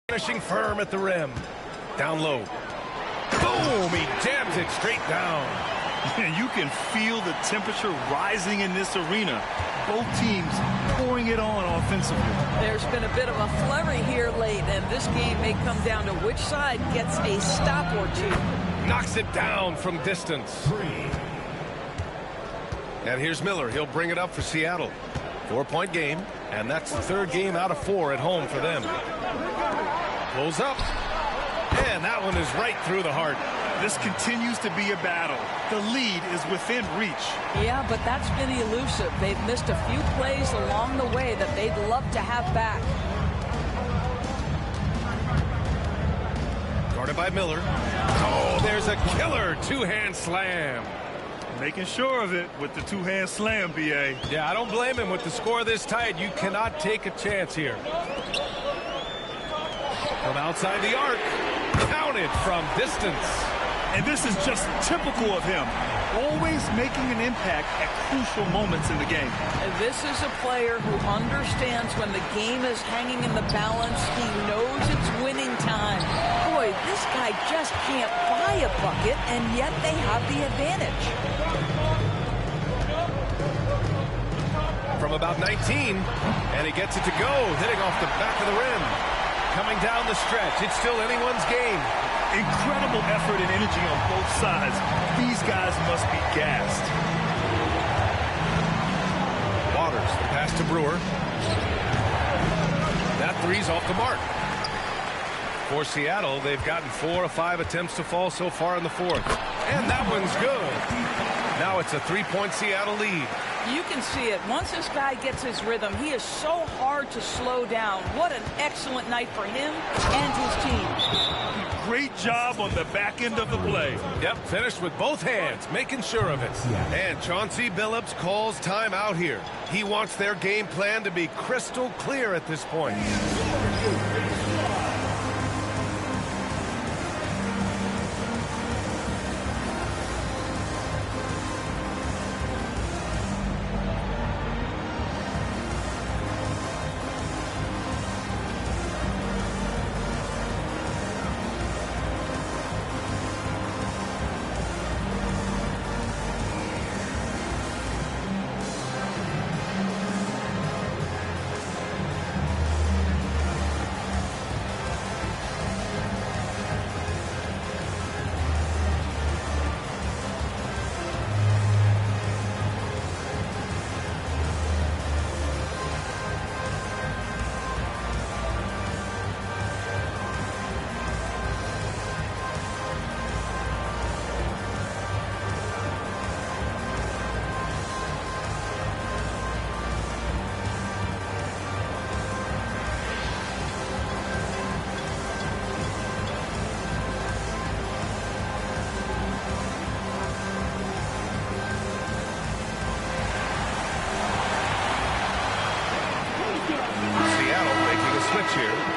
Finishing firm at the rim. Down low. Boom! He jams it straight down. You can feel the temperature rising in this arena. Both teams pouring it on offensively. There's been a bit of a flurry here late, and this game may come down to which side gets a stop or two. Knocks it down from distance. And here's Miller. He'll bring it up for Seattle. 4-point game, and that's the 3rd game out of 4 at home for them. Pulls up, and that one is right through the heart. This continues to be a battle. The lead is within reach. Yeah, but that's been elusive. They've missed a few plays along the way that they'd love to have back. Guarded by Miller. Oh, there's a killer 2-hand slam. Making sure of it with the 2-hand slam, B.A. Yeah, I don't blame him. With the score this tight, you cannot take a chance here. From outside the arc. Counted from distance. And this is just typical of him. Always making an impact at crucial moments in the game. And this is a player who understands when the game is hanging in the balance. He knows it's winning time. Boy, this guy just can't buy a bucket, and yet they have the advantage. From about 19, and he gets it to go, hitting off the back of the rim. Coming down the stretch, it's still anyone's game. Incredible effort and energy on both sides. These guys must be gassed. Waters, the pass to Brewer. That 3's off the mark. For Seattle, they've gotten 4 of 5 attempts to fall so far in the 4th. And that one's good. Now it's a 3-point Seattle lead. You can see it. Once this guy gets his rhythm, he is so hard to slow down. What an excellent night for him and his team. Great job on the back end of the play. Yep, finished with both hands, making sure of it. Yeah. And Chauncey Billups calls time out here. He wants their game plan to be crystal clear at this point.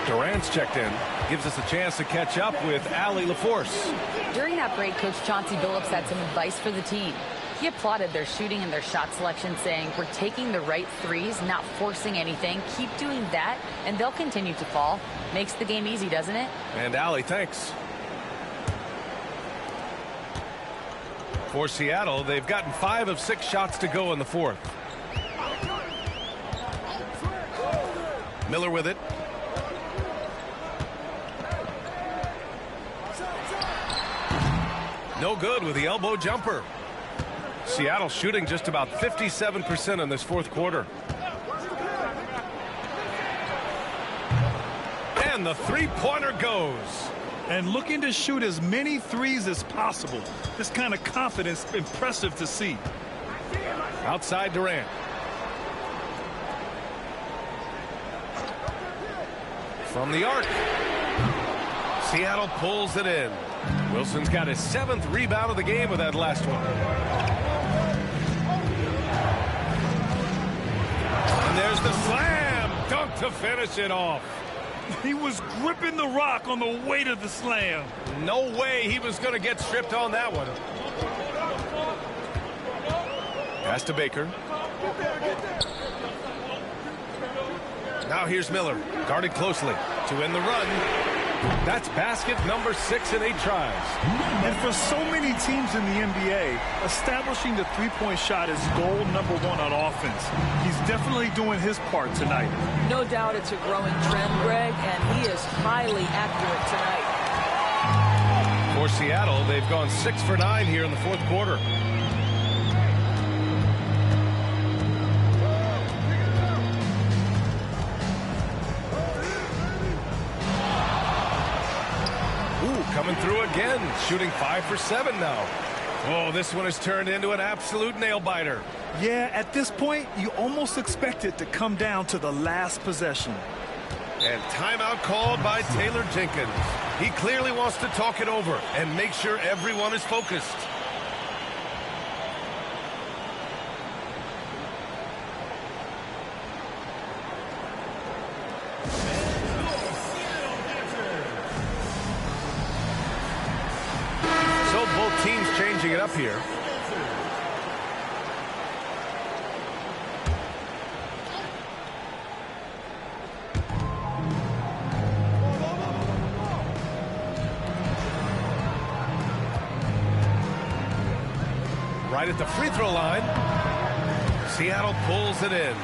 Durant's checked in. Gives us a chance to catch up with Allie LaForce. During that break, Coach Chauncey Billups had some advice for the team. He applauded their shooting and their shot selection, saying, "We're taking the right threes, not forcing anything. Keep doing that, and they'll continue to fall." Makes the game easy, doesn't it? And Allie, thanks. For Seattle, they've gotten 5 of 6 shots to go in the 4th. Miller with it. No good with the elbow jumper. Seattle shooting just about 57% in this 4th quarter. And the 3-pointer goes. And looking to shoot as many threes as possible. This kind of confidence, impressive to see. Outside Durant. From the arc. Seattle pulls it in. Wilson's got his 7th rebound of the game with that last one. And there's the slam dunk to finish it off. He was gripping the rock on the weight of the slam. No way he was going to get stripped on that one. Pass to Baker. Now here's Miller, guarded closely to win the run. That's basket number 6 in 8 tries. And for so many teams in the NBA, establishing the three-point shot is goal number 1 on offense. He's definitely doing his part tonight. No doubt it's a growing trend, Greg, and he is highly accurate tonight. For Seattle, they've gone 6 for 9 here in the 4th quarter. Coming through again, shooting 5 for 7 now. Oh, this one has turned into an absolute nail-biter. Yeah, at this point, you almost expect it to come down to the last possession. And timeout called by Taylor Jenkins. He clearly wants to talk it over and make sure everyone is focused. Teams changing it up here. Right at the free throw line. Seattle pulls it in.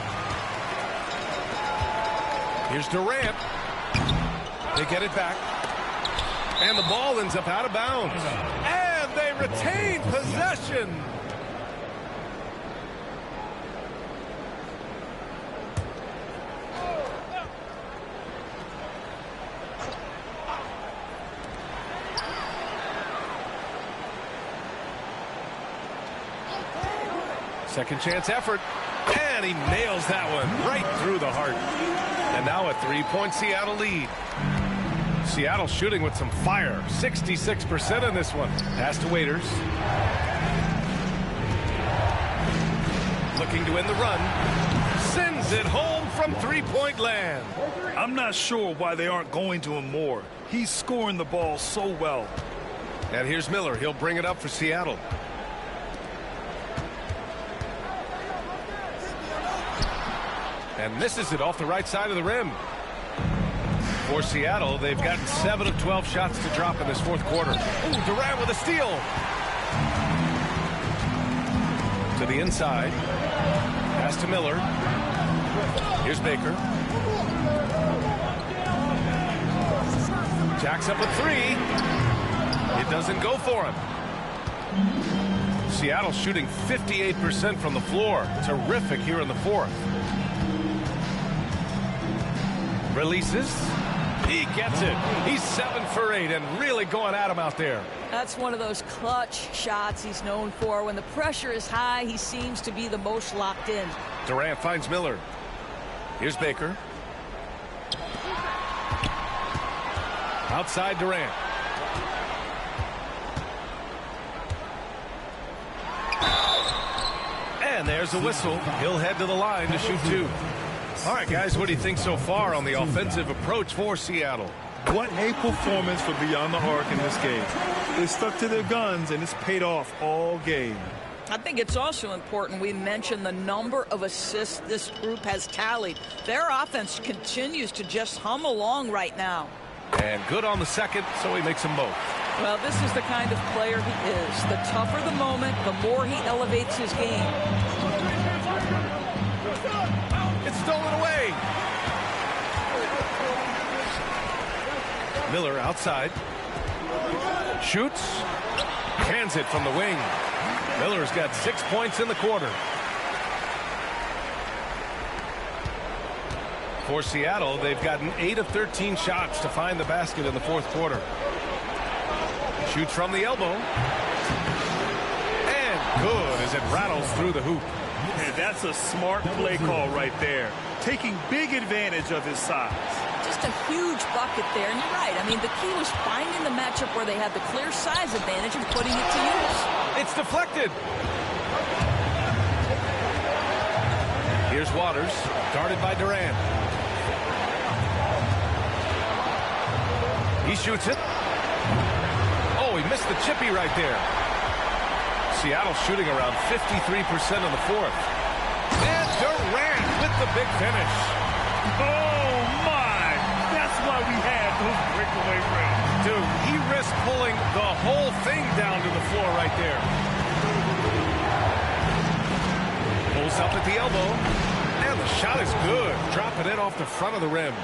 Here's Durant. They get it back. And the ball ends up out of bounds. They retain possession. Second chance effort. And he nails that one right through the heart. And now a 3-point Seattle lead. Seattle shooting with some fire. 66% in this one. Pass to Waiters. Looking to win the run. Sends it home from 3-point land. I'm not sure why they aren't going to him more. He's scoring the ball so well. And here's Miller. He'll bring it up for Seattle. And misses it off the right side of the rim. For Seattle, they've gotten 7 of 12 shots to drop in this 4th quarter. Ooh, Durant with a steal. To the inside. Pass to Miller. Here's Baker. Jacks up a 3. It doesn't go for him. Seattle shooting 58% from the floor. Terrific here in the 4th. Releases. He gets it. He's 7 for 8 and really going at him out there. That's one of those clutch shots he's known for. When the pressure is high, he seems to be the most locked in. Durant finds Miller. Here's Baker. Outside Durant. And there's a whistle. He'll head to the line to shoot 2. All right, guys, what do you think so far on the offensive approach for Seattle? What a performance for Beyond the Arc in this game. They stuck to their guns, and it's paid off all game. I think it's also important we mention the number of assists this group has tallied. Their offense continues to just hum along right now. And good on the second, so he makes them both. Well, this is the kind of player he is. The tougher the moment, the more he elevates his game. It's stolen away. Miller outside. Shoots. Hands it from the wing. Miller's got 6 points in the quarter. For Seattle, they've gotten 8 of 13 shots to find the basket in the 4th quarter. Shoots from the elbow. And good as it rattles through the hoop. And that's a smart play call right there. Taking big advantage of his size. Just just a huge bucket there, and you're right. I mean, the key was finding the matchup where they had the clear size advantage and putting it to use. It's deflected. Here's Waters, guarded by Durant. He shoots it. Oh, he missed the chippy right there. Seattle shooting around 53% in the fourth. And Durant with the big finish. Oh, my! That's why we had those breakaway rims. Dude, he risked pulling the whole thing down to the floor right there. Pulls up at the elbow. And the shot is good. Dropping it off the front of the rim.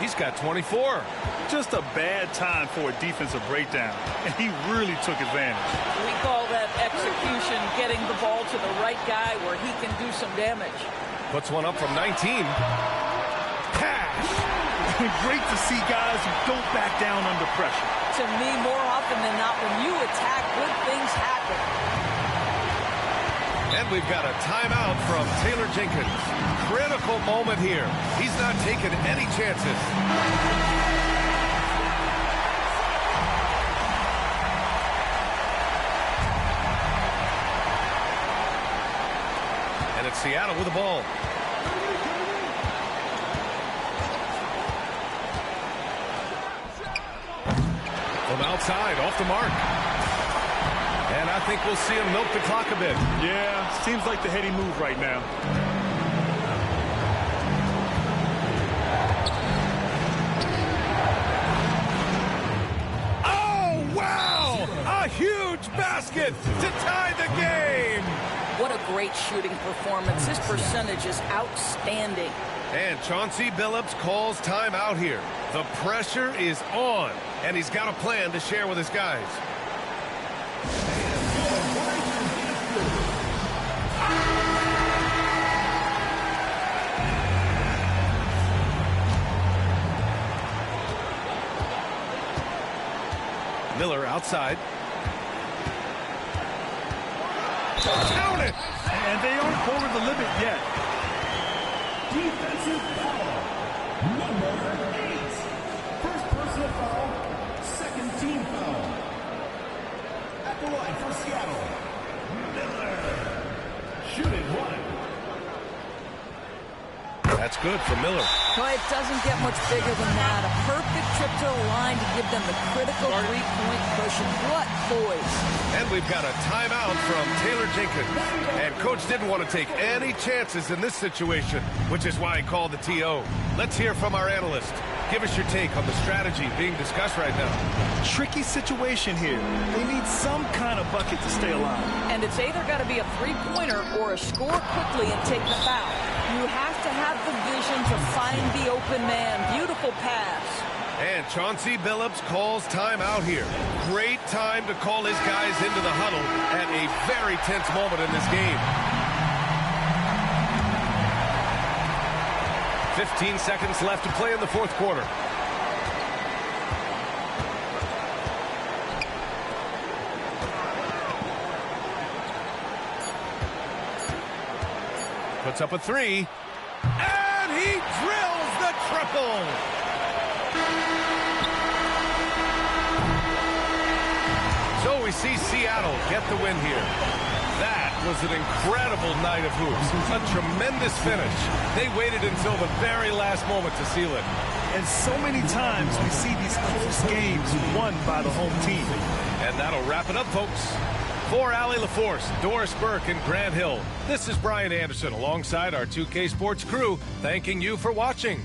He's got 24. Just a bad time for a defensive breakdown. And he really took advantage. We call that execution, getting the ball to the right guy where he can do some damage. Puts one up from 19. Cash. Great to see guys who don't back down under pressure. To me, more often than not, when you attack, good things happen. And we've got a timeout from Taylor Jenkins. Critical moment here. He's not taking any chances. And it's Seattle with the ball. From outside, off the mark. And I think we'll see him milk the clock a bit. Yeah, seems like the heady move right now. Oh, wow! A huge basket to tie the game! What a great shooting performance. His percentage is outstanding. And Chauncey Billups calls timeout here. The pressure is on, and he's got a plan to share with his guys. Miller outside. Count it! And they aren't over the limit yet. Defensive foul. Number 8. First personal foul. Second team foul. At the line for Seattle, Miller. Shooting one. That's good for Miller. Well, it doesn't get much bigger than that. A perfect trip to the line to give them the critical three-point cushion. What poise. And we've got a timeout from Taylor Jenkins. And Coach didn't want to take any chances in this situation, which is why he called the TO. Let's hear from our analyst. Give us your take on the strategy being discussed right now. Tricky situation here. They need some kind of bucket to stay alive. And it's either got to be a three-pointer or a score quickly and take the foul. You have to have the vision to find the open man. Beautiful pass. And Chauncey Billups calls timeout here. Great time to call his guys into the huddle at a very tense moment in this game. 15 seconds left to play in the fourth quarter. Puts up a three. And he drills the triple. So we see Seattle get the win here. That was an incredible night of hoops. A tremendous finish. They waited until the very last moment to seal it. And so many times we see these close games won by the home team. And that'll wrap it up, folks. For Allie LaForce, Doris Burke, and Grant Hill, this is Brian Anderson alongside our 2K Sports crew, thanking you for watching.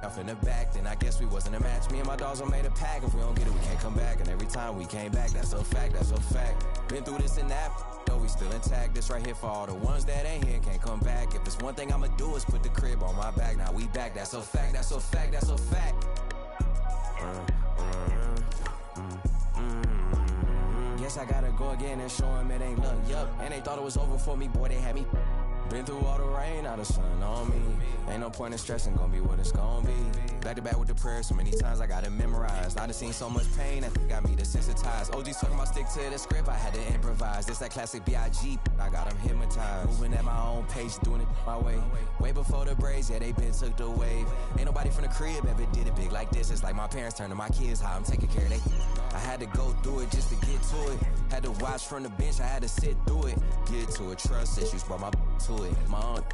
off in the back, then I guess we wasn't a match. Me and my dogs all made a pack. If we don't get it, we can't come back. And every time we came back, that's a fact, that's a fact. Been through this and that, though we still intact. This right here for all the ones that ain't here, can't come back. If it's one thing I'ma do is put the crib on my back. Now we back, that's a fact, that's a fact, that's a fact. Guess I gotta go again and show them it ain't luck, yup. And they thought it was over for me, boy, they had me. Been through all the rain, now the sun on me. Ain't no point in stressing, gonna be what it's gonna be. Back to back with the prayers, so many times I got it memorized. I done seen so much pain, that got me desensitized. OG's talking about stick to the script, I had to improvise. This that classic B.I.G., I got them hypnotized. Moving at my own pace, doing it my way. Way before the braids, yeah, they been took the wave. Ain't nobody from the crib ever did it big like this. It's like my parents turn to my kids, how I'm taking care of they. I had to go through it just to get to it. Had to watch from the bench, I had to sit through it. Get to it, trust issues, brought my to it. My aunt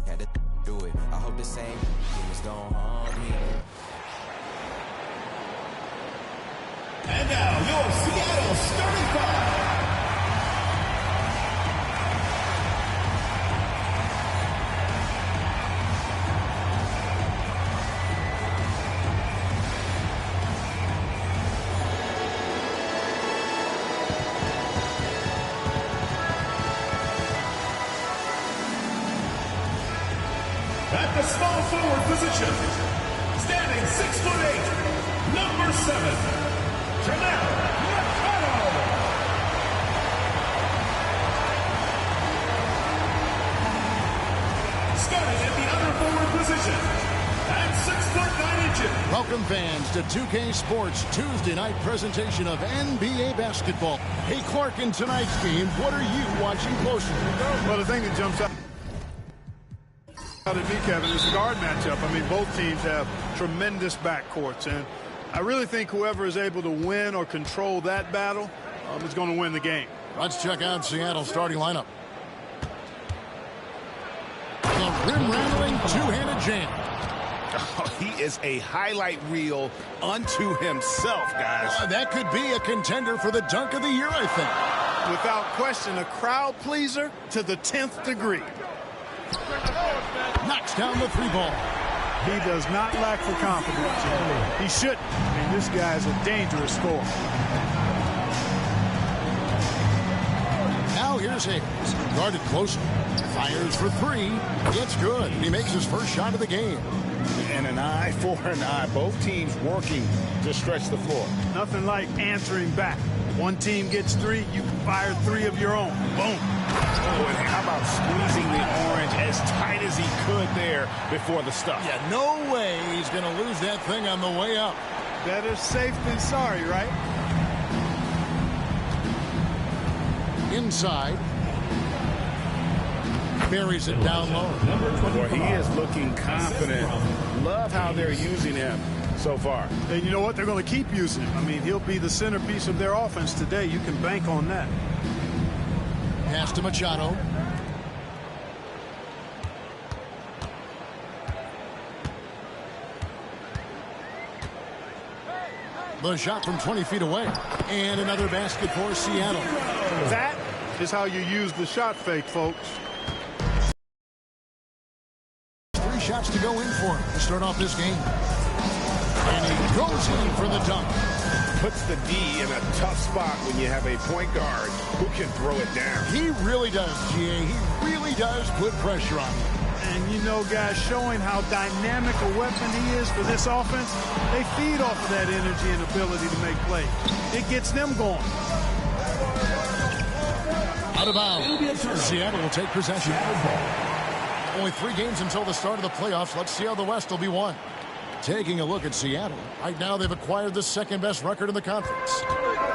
had to do it. I hope the same things don't harm me. And now your Seattle starting five. At the small forward position, standing 6'8", number 7, Jamel Mercado. Starting at the other forward position, at 6'9". Welcome fans to 2K Sports Tuesday night presentation of NBA basketball. Hey Clark, in tonight's game, what are you watching closely? Well, the thing that jumps out at me, Kevin, is the guard matchup. I mean, both teams have tremendous backcourts, and I really think whoever is able to win or control that battle is going to win the game. Let's check out Seattle's starting lineup. The rim-rattling two-handed jam. Oh, he is a highlight reel unto himself, guys. That could be a contender for the dunk of the year, I think. Without question, a crowd pleaser to the 10th degree. Knocks down the three ball. He does not lack for confidence. He shouldn't. I mean, this guy is a dangerous scorer. Now here's Hayes. Guarded closely. Fires for three. It's good. He makes his first shot of the game. And an eye for an eye. Both teams working to stretch the floor. Nothing like answering back. One team gets three, you fire three of your own. Boom. Oh, and how about squeezing the orange as tight as he could there before the stuff? Yeah, no way he's going to lose that thing on the way up. Better safe than sorry, right? Inside. Buries it down low. Boy, he is looking confident. Love how they're using him so far. And you know what? They're going to keep using him. I mean, he'll be the centerpiece of their offense today. You can bank on that. Pass to Machado. The shot from 20 feet away. And another basket for Seattle. That is how you use the shot fake, folks. 3 shots to go in for him to start off this game. And he goes in for the dunk. Puts the D in a tough spot when you have a point guard who can throw it down. He really does, GA. He really does put pressure on you. And you know, guys, showing how dynamic a weapon he is for this offense, they feed off of that energy and ability to make plays. It gets them going. Out of bounds. Seattle will take possession. Only 3 games until the start of the playoffs. Let's see how the West will be won. Taking a look at Seattle. Right now, they've acquired the second-best record in the conference.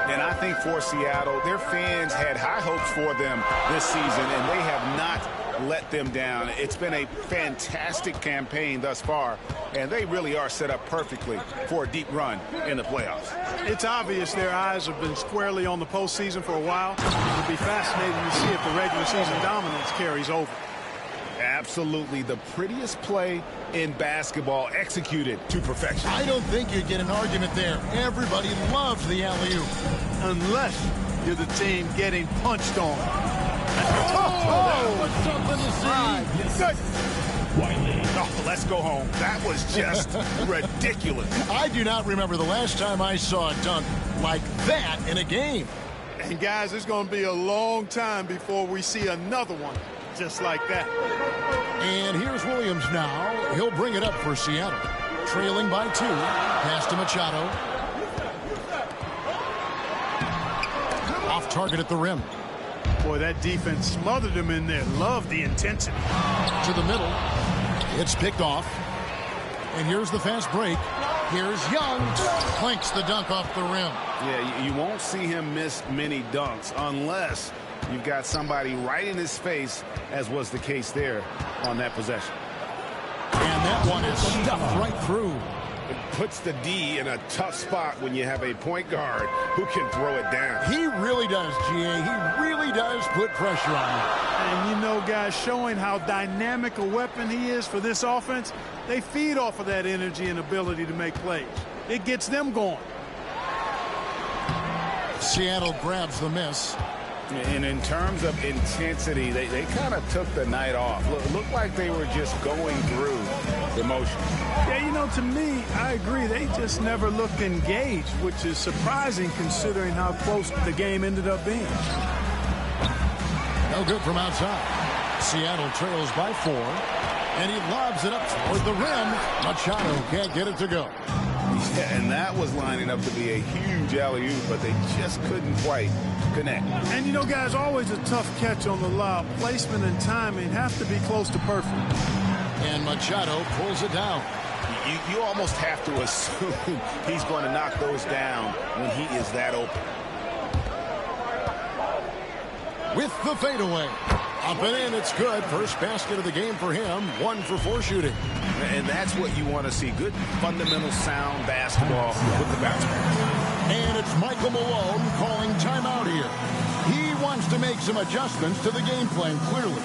And I think for Seattle, their fans had high hopes for them this season, and they have not let them down. It's been a fantastic campaign thus far, and they really are set up perfectly for a deep run in the playoffs. It's obvious their eyes have been squarely on the postseason for a while. It'll be fascinating to see if the regular season dominance carries over. Absolutely the prettiest play in basketball, executed to perfection. I don't think you'd get an argument there. Everybody loves the alley-oop. Unless you're the team getting punched on. That was something to see. Oh, let's go home. That was just ridiculous. I do not remember the last time I saw a dunk like that in a game. And guys, it's going to be a long time before we see another one just like that. And here's Williams now. He'll bring it up for Seattle. Trailing by 2. Pass to Machado. Off target at the rim. Boy, that defense smothered him in there. Love the intensity. To the middle. It's picked off. And here's the fast break. Here's Young. Clanks the dunk off the rim. Yeah, you won't see him miss many dunks unless you've got somebody right in his face, as was the case there on that possession. And that one is stuffed right through. It puts the D in a tough spot when you have a point guard who can throw it down. He really does, GA. He really does put pressure on him. And you know, guys, showing how dynamic a weapon he is for this offense, they feed off of that energy and ability to make plays. It gets them going. Seattle grabs the miss. And in terms of intensity, they kind of took the night off. Looked like they were just going through the motion. Yeah, you know, to me, I agree. They just never looked engaged, which is surprising considering how close the game ended up being. No good from outside. Seattle trails by 4. And he lobs it up toward the rim. Machado can't get it to go. Yeah, and that was lining up to be a huge alley-oop, but they just couldn't quite connect. And, you know, guys, always a tough catch on the lob. Placement and timing have to be close to perfect. And Machado pulls it down. You almost have to assume he's going to knock those down when he is that open. With the fadeaway. Up and in, it's good. First basket of the game for him. 1 for 4 shooting. And that's what you want to see. Good, fundamental, sound basketball with the bounce pass. And it's Michael Malone calling timeout here. He wants to make some adjustments to the game plan, clearly.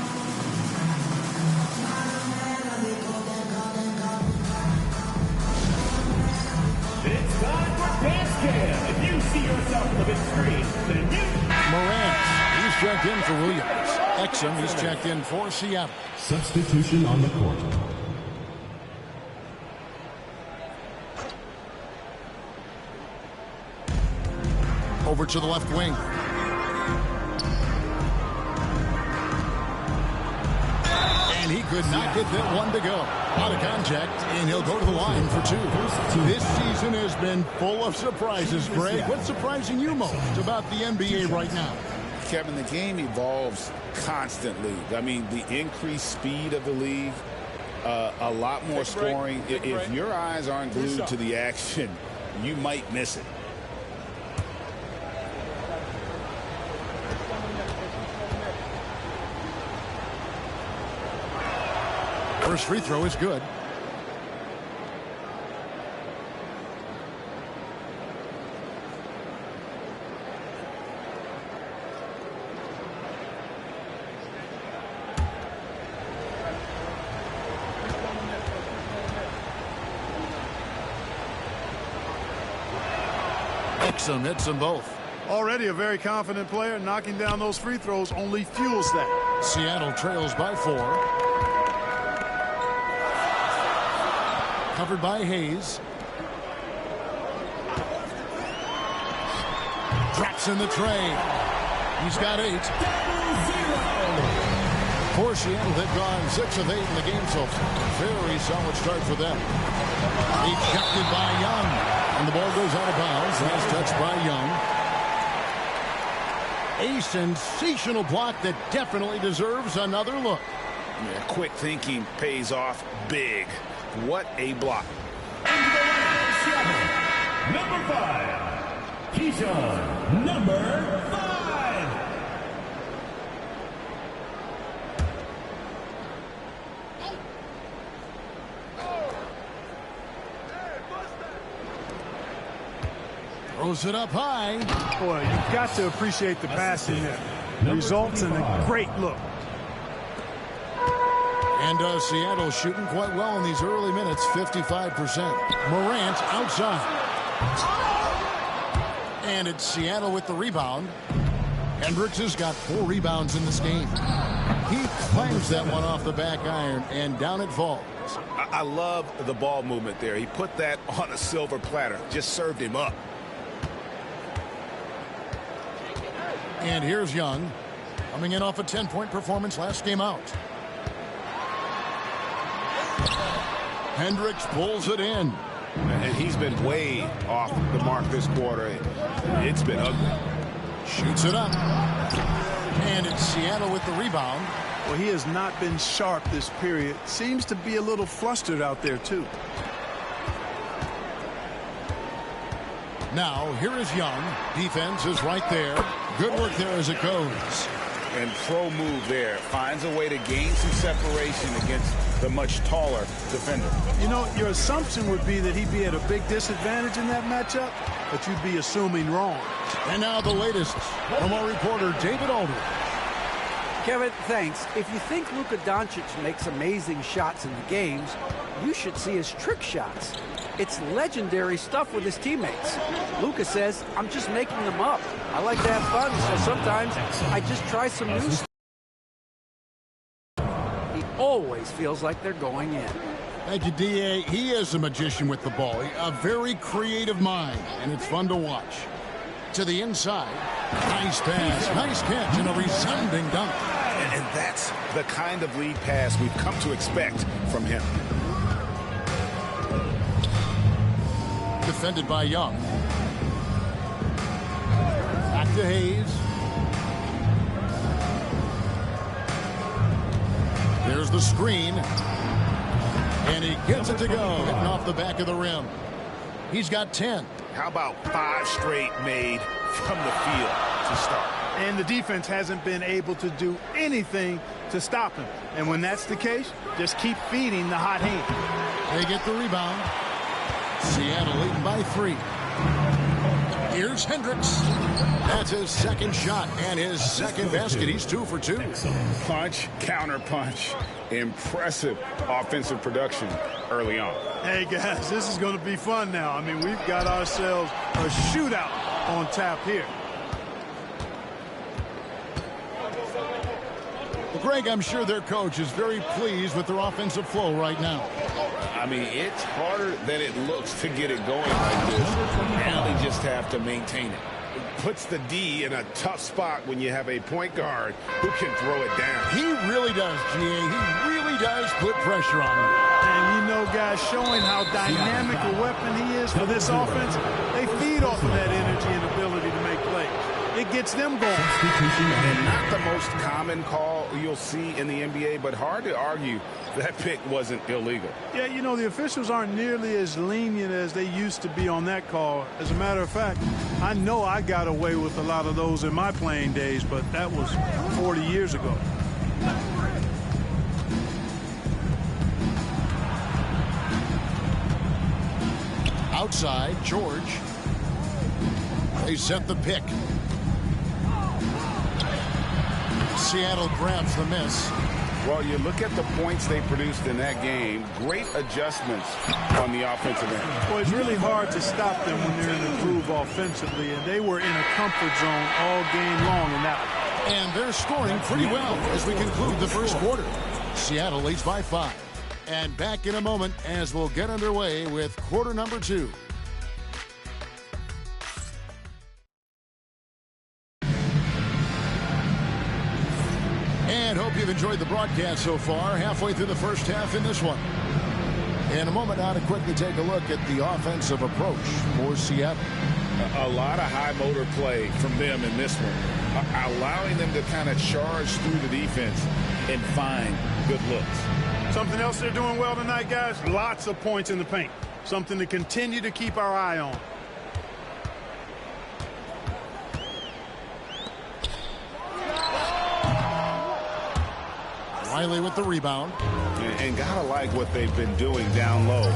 It's time for Dance Cam. If you see yourself on the big screen, then you... Morant, he's checked in for Williams. Exum, he's checked in for Seattle. Substitution on the court. Over to the left wing. And he could not get that one to go. Out of contact, and he'll go to the line for 2. This season has been full of surprises, Greg. What's surprising you most about the NBA right now? Kevin, the game evolves constantly. I mean, the increased speed of the league, a lot more scoring. If your eyes aren't glued to the action, you might miss it. First free throw is good. Exum hits them both. Already a very confident player. Knocking down those free throws only fuels that. Seattle trails by 4. Covered by Hayes. Drops in the tray. He's got 8. For Seattle, they've gone 6 of 8 in the game so far. Very solid start for them. Ejected by Young. And the ball goes out of bounds. Last touch by Young. A sensational block that definitely deserves another look. Yeah, quick thinking pays off big. What a block. Number 5. Keyshawn, number 5. Throws it up high. Boy, you've got to appreciate the passing there. Results in a great look. And Seattle shooting quite well in these early minutes, 55%. Morant outside. And it's Seattle with the rebound. Hendricks has got 4 rebounds in this game. He clangs that one off the back iron, and down it falls. I love the ball movement there. He put that on a silver platter. Just served him up. And here's Young, coming in off a 10-point performance last game out. Hendricks pulls it in. And he's been way off the mark this quarter. It's been ugly. Shoots it up. And it's Seattle with the rebound. Well, he has not been sharp this period. Seems to be a little flustered out there, too. Now, here is Young. Defense is right there. Good work there as it goes. And pro move there. Finds a way to gain some separation against the much taller defender. You know, your assumption would be that he'd be at a big disadvantage in that matchup, but you'd be assuming wrong. And now the latest from our reporter, David Aldridge. Kevin, thanks. If you think Luka Doncic makes amazing shots in the games, you should see his trick shots. It's legendary stuff with his teammates. Luka says, I'm just making them up. I like to have fun, so sometimes I just try some new stuff. He always feels like they're going in. Thank you, D.A. He is a magician with the ball. A very creative mind, and it's fun to watch. To the inside. Nice pass, nice catch, and a resounding dunk. And that's the kind of lead pass we've come to expect from him. Defended by Young. Back to Hayes. There's the screen. And he gets it to go, hitting off the back of the rim. He's got 10. How about 5 straight made from the field to start? And the defense hasn't been able to do anything to stop him. And when that's the case, just keep feeding the hot hand. They get the rebound. Seattle leading by 3. Here's Hendricks. That's his second shot and his second basket. He's 2 for 2. Punch, counter punch. Impressive offensive production early on. Hey, guys, this is going to be fun now. I mean, we've got ourselves a shootout on tap here. Well, Greg, I'm sure their coach is very pleased with their offensive flow right now. I mean, it's harder than it looks to get it going like this. Now they just have to maintain it. It puts the D in a tough spot when you have a point guard who can throw it down. He really does, GA. He really does put pressure on him. And you know, guys, showing how dynamic a weapon he is for this offense, they feed off of that energy and ability to make plays. It gets them going. And not the most common call you'll see in the NBA, but hard to argue that pick wasn't illegal. Yeah, you know, the officials aren't nearly as lenient as they used to be on that call. As a matter of fact, I know I got away with a lot of those in my playing days, but that was 40 years ago. Outside, George. They set the pick. Seattle grabs the miss. Well, you look at the points they produced in that game. Great adjustments on the offensive end. Well, it's really hard to stop them when they're in a groove offensively, and they were in a comfort zone all game long in that one. And they're scoring pretty well as we conclude the first quarter. Seattle leads by 5. And back in a moment as we'll get underway with quarter number 2. And hope you've enjoyed the broadcast so far. Halfway through the first half in this one. In a moment now to quickly take a look at the offensive approach for Seattle. A lot of high motor play from them in this one. Allowing them to kind of charge through the defense and find good looks. Something else they're doing well tonight, guys? Lots of points in the paint. Something to continue to keep our eye on. Riley with the rebound. And gotta like what they've been doing down low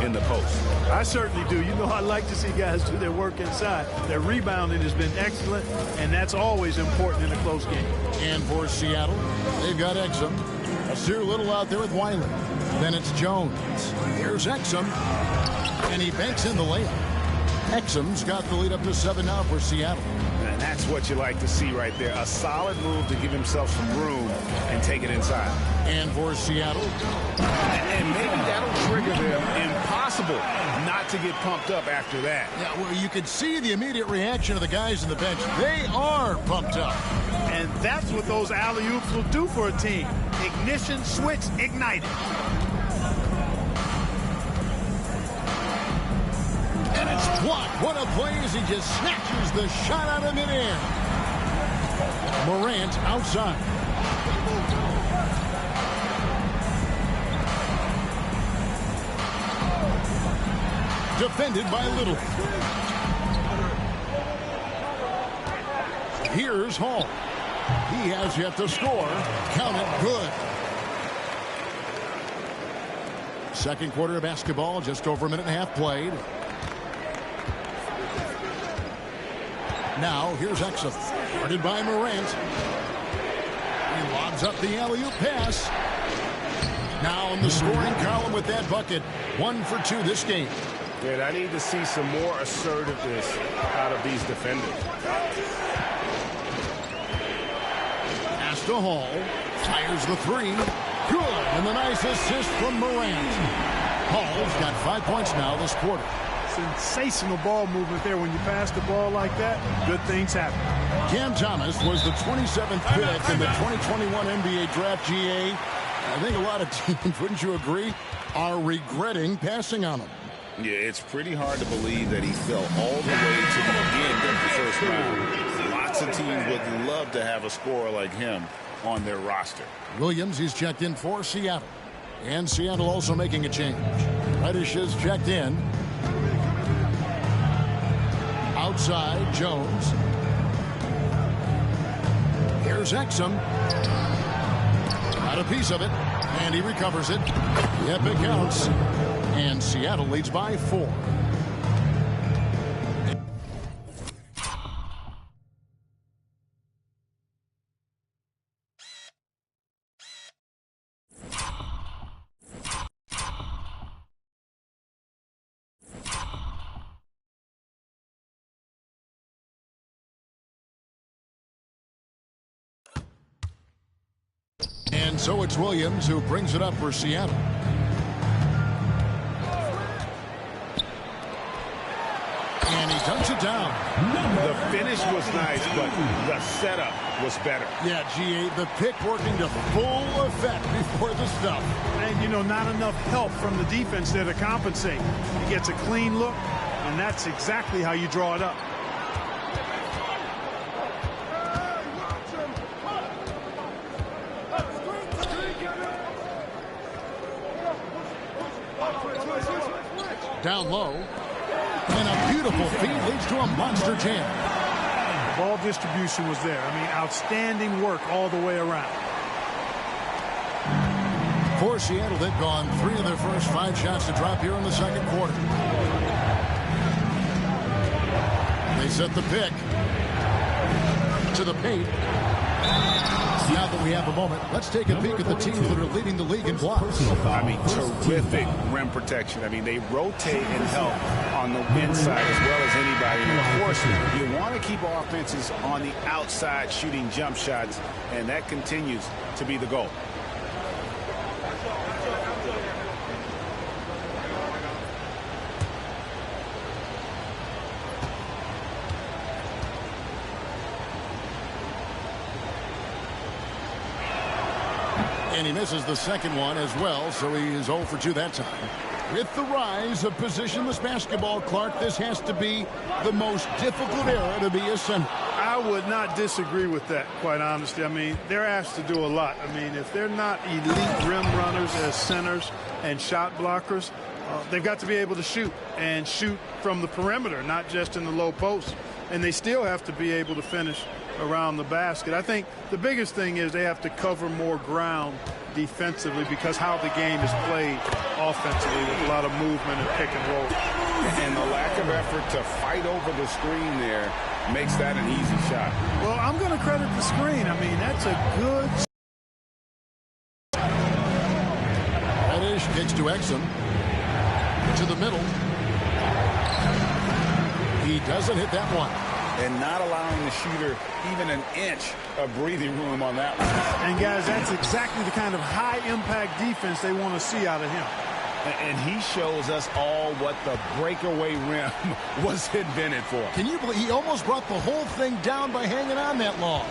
in the post. I certainly do. You know, I like to see guys do their work inside. Their rebounding has been excellent, and that's always important in a close game. And for Seattle, they've got Exum. Asir Little out there with Wiley. Then it's Jones. Here's Exum. And he banks in the layup. Exum's got the lead up to 7 now for Seattle. And that's what you like to see right there. A solid move to give himself some room and take it inside. And for Seattle. And maybe that'll trigger them. Impossible not to get pumped up after that. Yeah, well, you could see the immediate reaction of the guys on the bench. They are pumped up. And that's what those alley-oops will do for a team. Ignition, switch, ignited. And it's blocked. What a play as he just snatches the shot out of midair. Morant outside. Defended by Little. Here's Hall. He has yet to score. Count it good. Second quarter of basketball, just over a minute and a half played. Now, here's Exum. Guarded by Morant. He lobs up the alley-oop pass. Now in the scoring column with that bucket. 1 for 2 this game. Good. I need to see some more assertiveness out of these defenders. Pass to Hall. Fires the 3. Good. And the nice assist from Morant. Hall's got 5 points now this quarter. Sensational ball movement there. When you pass the ball like that, good things happen. Cam Thomas was the 27th pick in the 2021 NBA Draft. GA. I think a lot of teams, wouldn't you agree, are regretting passing on him. Yeah, it's pretty hard to believe that he fell all the way to the end of the first round. Lots of teams would love to have a scorer like him on their roster. Williams, he's checked in for Seattle. And Seattle also making a change. Reddish is checked in. Outside, Jones. Here's Exum. Got a piece of it, and he recovers it. Yep, it counts. And Seattle leads by 4. And so it's Williams who brings it up for Seattle. And he dunks it down. The finish was nice, but the setup was better. Yeah, GA, the pick working to full effect before the stuff. And, you know, not enough help from the defense there to compensate. He gets a clean look, and that's exactly how you draw it up. Down low. And a beautiful feed leads to a monster jam. The ball distribution was there. I mean, outstanding work all the way around. For Seattle, they've gone 3 of their first 5 shots to drop here in the second quarter. They set the pick to the paint. Now that we have a moment, let's take a peek at the teams that are leading the league in blocks. I mean, terrific rim protection. I mean, they rotate and help on the inside as well as anybody. And of course, you want to keep offenses on the outside shooting jump shots, and that continues to be the goal. And he misses the second one as well, so he is 0 for 2 that time. With the rise of positionless basketball, Clark, this has to be the most difficult era to be a center. I would not disagree with that, quite honestly. I mean, they're asked to do a lot. I mean, if they're not elite rim runners as centers and shot blockers, they've got to be able to shoot and shoot from the perimeter, not just in the low post. And they still have to be able to finish around the basket. I think the biggest thing is they have to cover more ground defensively because how the game is played offensively with a lot of movement and pick and roll. And the lack of effort to fight over the screen there makes that an easy shot. Well, I'm going to credit the screen. I mean, that's a good... Reddish kicks to Exum. To the middle. He doesn't hit that one. And not allowing the shooter even an inch of breathing room on that one. And, guys, that's exactly the kind of high-impact defense they want to see out of him. And he shows us all what the breakaway rim was invented for. Can you believe he almost brought the whole thing down by hanging on that long?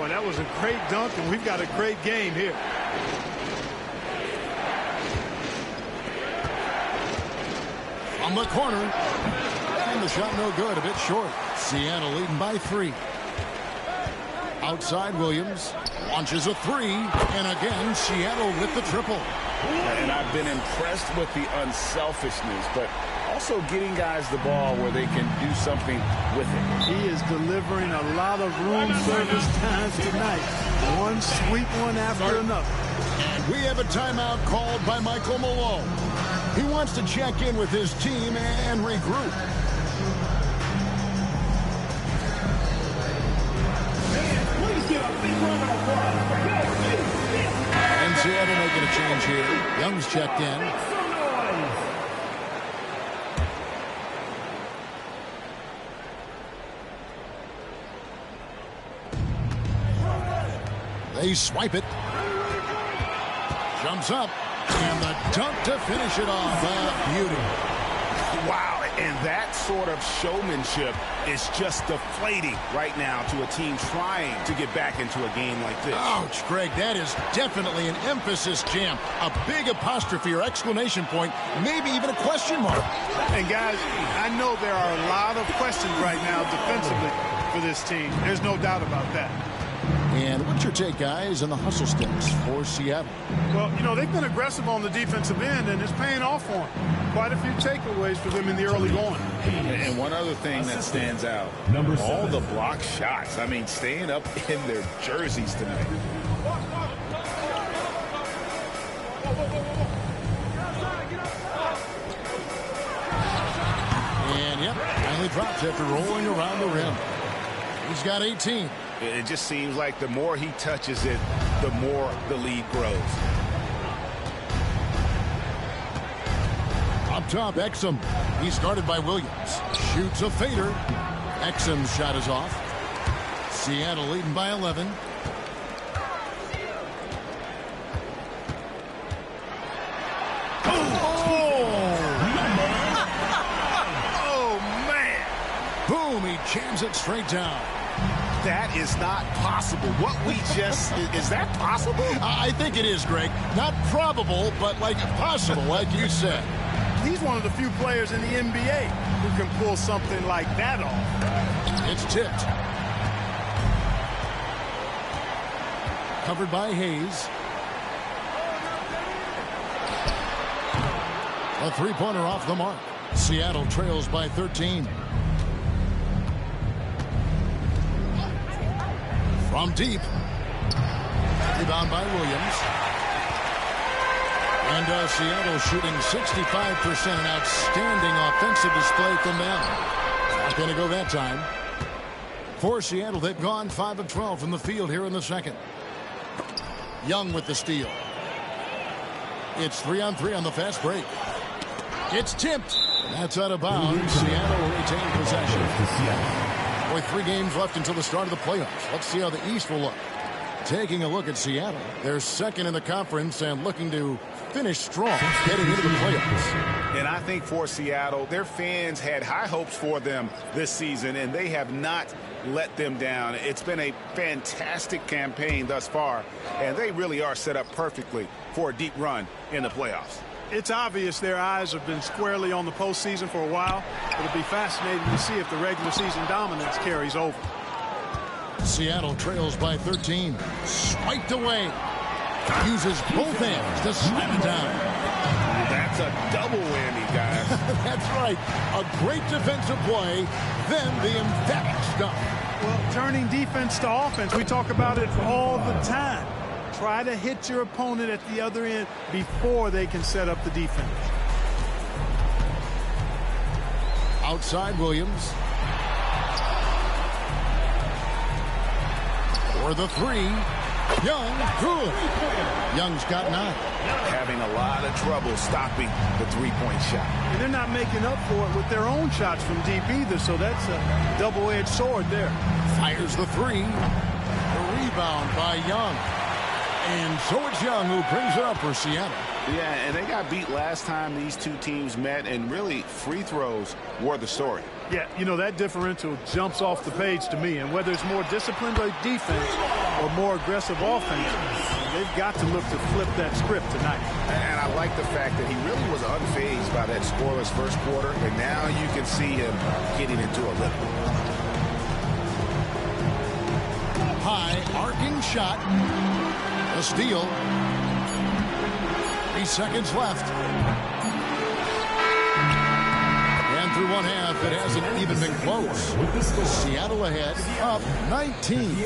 Boy, that was a great dunk, and we've got a great game here. From the corner. And the shot no good, a bit short. Seattle leading by 3. Outside Williams. Launches a 3. And again, Seattle with the triple. And I've been impressed with the unselfishness, but also getting guys the ball where they can do something with it. He is delivering a lot of room service times tonight. One sweet one after another. And we have a timeout called by Michael Malone. He wants to check in with his team and regroup. And Seattle making a change here. Young's checked in. They swipe it. Jumps up. And the dunk to finish it off. Beauty. Wow, and that sort of showmanship is just deflating right now to a team trying to get back into a game like this. Ouch, Greg, that is definitely an emphasis jam. A big apostrophe or exclamation point, maybe even a question mark. And guys, I know there are a lot of questions right now defensively for this team. There's no doubt about that. And what's your take, guys, on the hustle sticks for Seattle? Well, you know, they've been aggressive on the defensive end, and it's paying off for them. Quite a few takeaways for them in the early going. And one other thing that stands out, all the block shots. I mean, staying up in their jerseys tonight. And, yep, finally drops after rolling around the rim. He's got 18. It just seems like the more he touches it, the more the lead grows. Up top, Exum. He's guarded by Williams. Shoots a fader. Exum's shot is off. Seattle leading by 11. Oh, man. Boom, he jams it straight down. That is not possible. What we just, is that possible? I think it is, Greg. Not probable, but like possible, like you said. He's one of the few players in the NBA who can pull something like that off. It's tipped. Covered by Hayes. A three-pointer off the mark. Seattle trails by 13. From deep. Rebound by Williams. And Seattle shooting 65%. An outstanding offensive display from them. Not going to go that time. For Seattle, they've gone 5 of 12 from the field here in the second. Young with the steal. It's 3-on-3 on the fast break. It's tipped. That's out of bounds. Seattle retained possession. With 3 games left until the start of the playoffs. Let's see how the East will look. Taking a look at Seattle. They're second in the conference and looking to finish strong getting into the playoffs. And I think for Seattle, their fans had high hopes for them this season, and they have not let them down. It's been a fantastic campaign thus far, and they really are set up perfectly for a deep run in the playoffs. It's obvious their eyes have been squarely on the postseason for a while. It'll be fascinating to see if the regular season dominance carries over. Seattle trails by 13. Swiped away. Uses both hands to slam it down. That's a double whammy, guys. That's right. A great defensive play, then the emphatic stuff. Well, turning defense to offense, we talk about it all the time. Try to hit your opponent at the other end before they can set up the defense. Outside Williams. For the 3. Young, good. Young's got 9. Having a lot of trouble stopping the three-point shot. And they're not making up for it with their own shots from deep either, so that's a double-edged sword there. Fires the 3. The rebound by Young. And so it's Young who brings it up for Seattle. Yeah, and they got beat last time these two teams met, and really free throws were the story. Yeah, you know, that differential jumps off the page to me, and whether it's more disciplined defense or more aggressive offense, they've got to look to flip that script tonight. And I like the fact that he really was unfazed by that scoreless first quarter, and now you can see him getting into a rhythm. High arcing shot. A steal. 3 seconds left. And through one half, it hasn't even been close. Seattle ahead, up 19.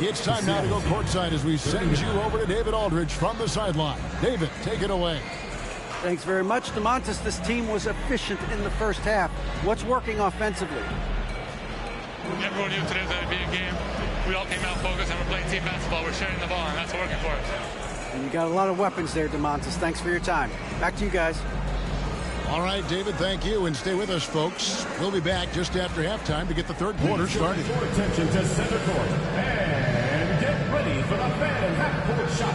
It's time now to go courtside as we send you over to David Aldridge from the sideline. David, take it away. Thanks very much, DeMontis. This team was efficient in the first half. What's working offensively? Everyone knew today was going to be a game. We all came out focused and we're playing team basketball. We're sharing the ball, and that's working for us. And you got a lot of weapons there, DeMontis. Thanks for your time. Back to you guys. All right, David, thank you. And stay with us, folks. We'll be back just after halftime to get the third quarter started. Your attention to center court. And get ready for the fan half-court shot.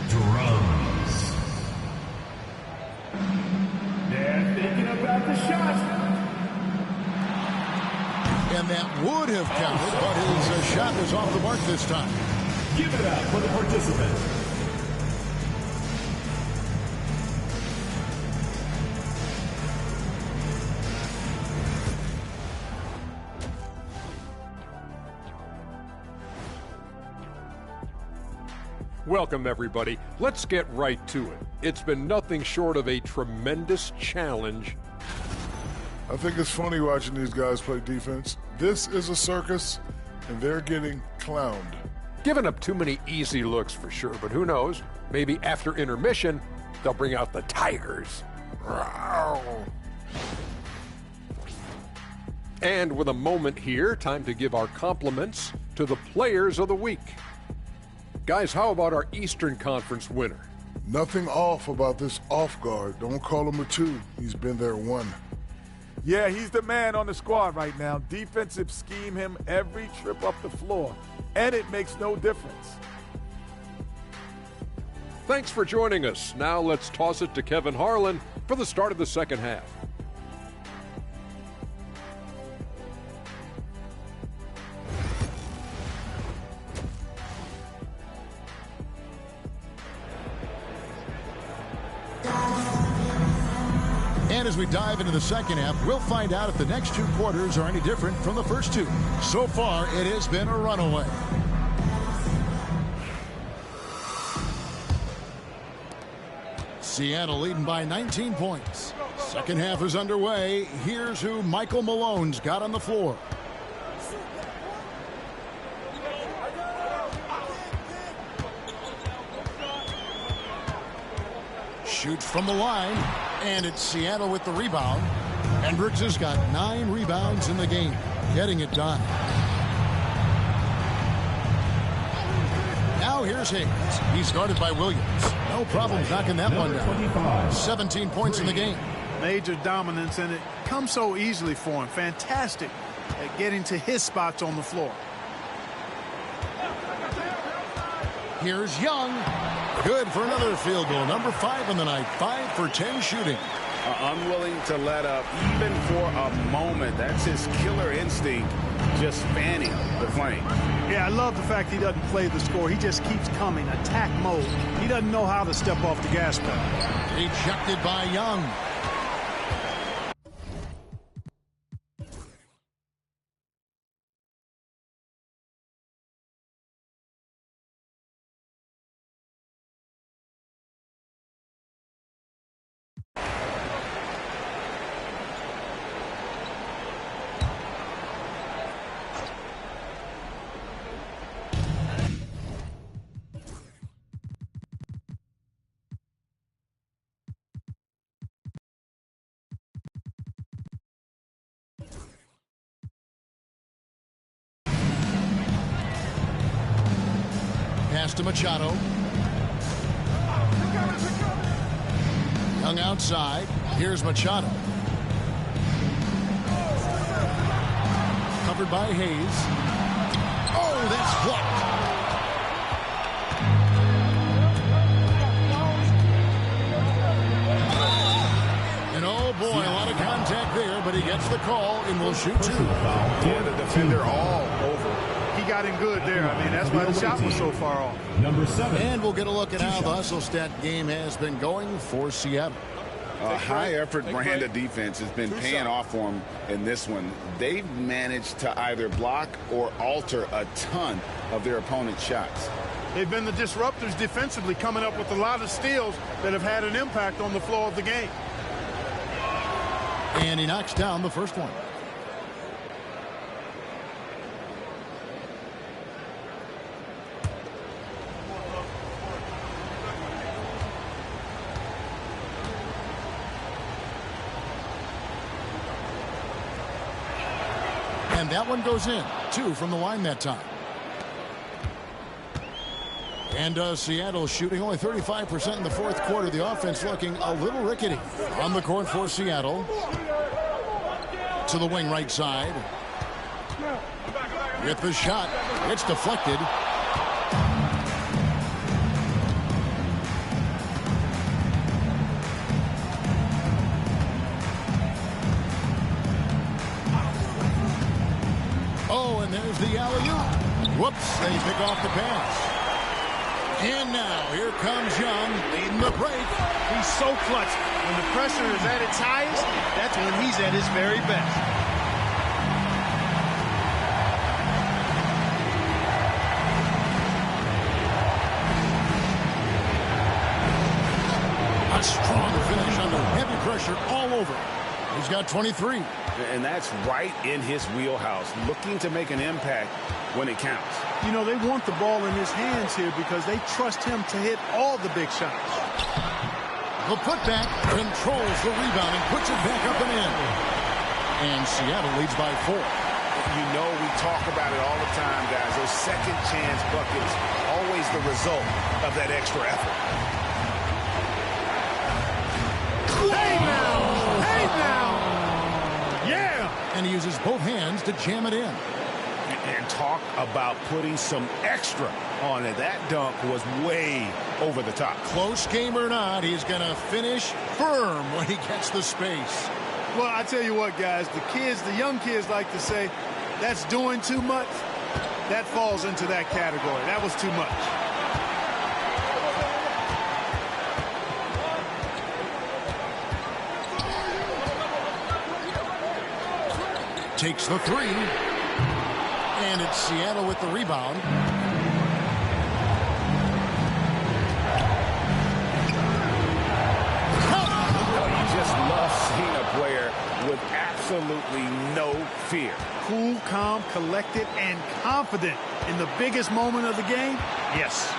Drums. They're thinking about the shot. And that would have counted, but his shot was off the mark this time. Give it up for the participant. Welcome, everybody. Let's get right to it. It's been nothing short of a tremendous challenge. I think it's funny watching these guys play defense. This is a circus, and they're getting clowned. Giving up too many easy looks for sure, but who knows? Maybe after intermission, they'll bring out the Tigers. And with a moment here, time to give our compliments to the players of the week. Guys, how about our Eastern Conference winner? Nothing off about this off guard. Don't call him a 2. He's been there 1. Yeah, he's the man on the squad right now. Defensive scheme him every trip up the floor, and it makes no difference. Thanks for joining us. Now let's toss it to Kevin Harlan for the start of the second half. And as we dive into the second half, we'll find out if the next 2 quarters are any different from the first 2. So far, it has been a runaway. Seattle leading by 19 points. Second half is underway. Here's who Michael Malone's got on the floor. Shoots from the line, and it's Seattle with the rebound. Hendricks has got 9 rebounds in the game, getting it done. Now here's Higgins. He's guarded by Williams. No problem knocking that one down. 17 points in the game. Major dominance, and it comes so easily for him. Fantastic at getting to his spots on the floor. Here's Young. Good for another field goal. Number 5 on the night. 5 for 10 shooting. Unwilling to let up even for a moment. That's his killer instinct, just fanning the flame. Yeah, I love the fact he doesn't play the score. He just keeps coming, attack mode. He doesn't know how to step off the gas pedal. Ejected by Young. Pass to Machado. Young outside. Here's Machado. Covered by Hayes. Oh, that's blocked. And oh boy, a lot of contact there, but he gets the call and will shoot 2. Yeah, the defender all over. He got in good there. I mean, that's why the shot was so far off. Number 7. And we'll get a look at how the Hustle-Stat game has been going for Seattle. A high-effort brand of defense has been paying off for them in this one. They've managed to either block or alter a ton of their opponent's shots. They've been the disruptors defensively, coming up with a lot of steals that have had an impact on the flow of the game. And he knocks down the first one. And that one goes in. 2 from the line that time. And Seattle shooting only 35% in the fourth quarter. The offense looking a little rickety. On the court for Seattle. To the wing right side. With the shot. It's deflected. Oh, and there's the alley-oop. Whoops, they pick off the pass. And now, here comes Young, leading the break. He's so clutch. When the pressure is at its highest, that's when he's at his very best. A strong finish under heavy pressure all over. He's got 23. And that's right in his wheelhouse, looking to make an impact when it counts. You know, they want the ball in his hands here because they trust him to hit all the big shots. The putback controls the rebound and puts it back up and in. And Seattle leads by 4. You know, we talk about it all the time, guys. Those second chance buckets, always the result of that extra effort. Hey now! Hey now! Yeah! And he uses both hands to jam it in. And talk about putting some extra on it. That dunk was way over the top. Close game or not, he's going to finish firm when he gets the space. Well, I tell you what, guys, the young kids like to say, that's doing too much. That falls into that category. That was too much. Takes the 3. And it's Seattle with the rebound. You just love seeing a player with absolutely no fear. Cool, calm, collected, and confident in the biggest moment of the game. Yes.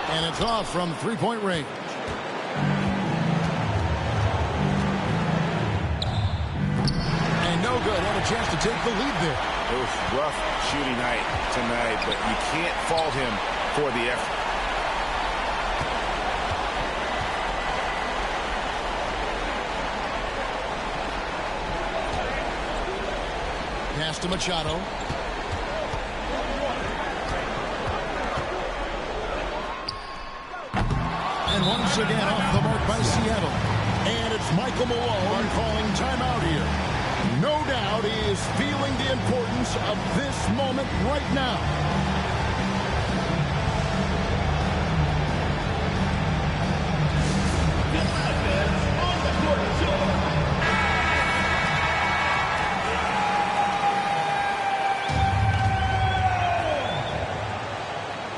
And it's off from three-point range. No good. Had a chance to take the lead there. It was rough shooting night tonight, but you can't fault him for the effort. Pass to Machado. And once again off the mark by Seattle. And it's Michael Malone calling timeout here. No doubt he is feeling the importance of this moment right now.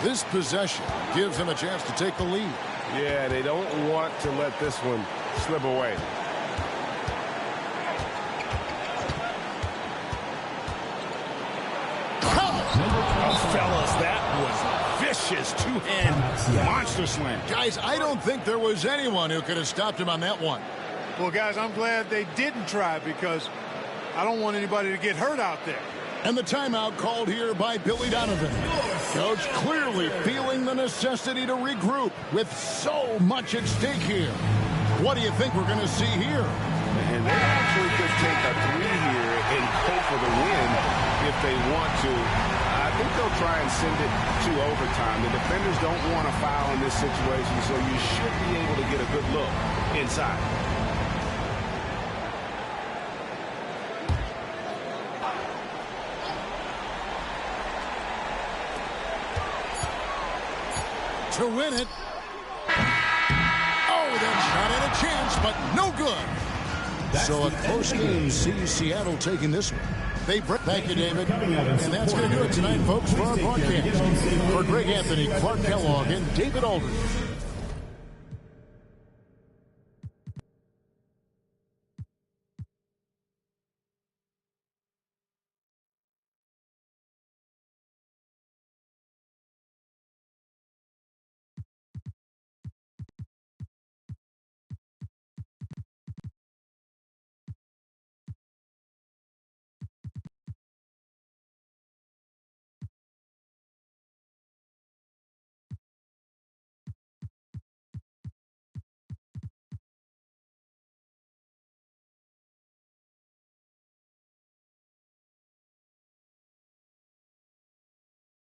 This possession gives him a chance to take the lead. Yeah, they don't want to let this one slip away. Fellas, that was vicious two-hand monster slam. Guys, I don't think there was anyone who could have stopped him on that one. Well, guys, I'm glad they didn't try because I don't want anybody to get hurt out there. And the timeout called here by Billy Donovan. Coach clearly feeling the necessity to regroup with so much at stake here. What do you think we're going to see here? And they actually could take a 3 here and go for the win if they want to. I think they'll try and send it to overtime. The defenders don't want to foul in this situation, so you should be able to get a good look inside. To win it. Oh, that shot had a chance, but no good. So a close game sees Seattle taking this one. Thank you, David. And that's going to do it tonight, folks, for our broadcast. For Greg Anthony, Clark Kellogg, and David Aldridge.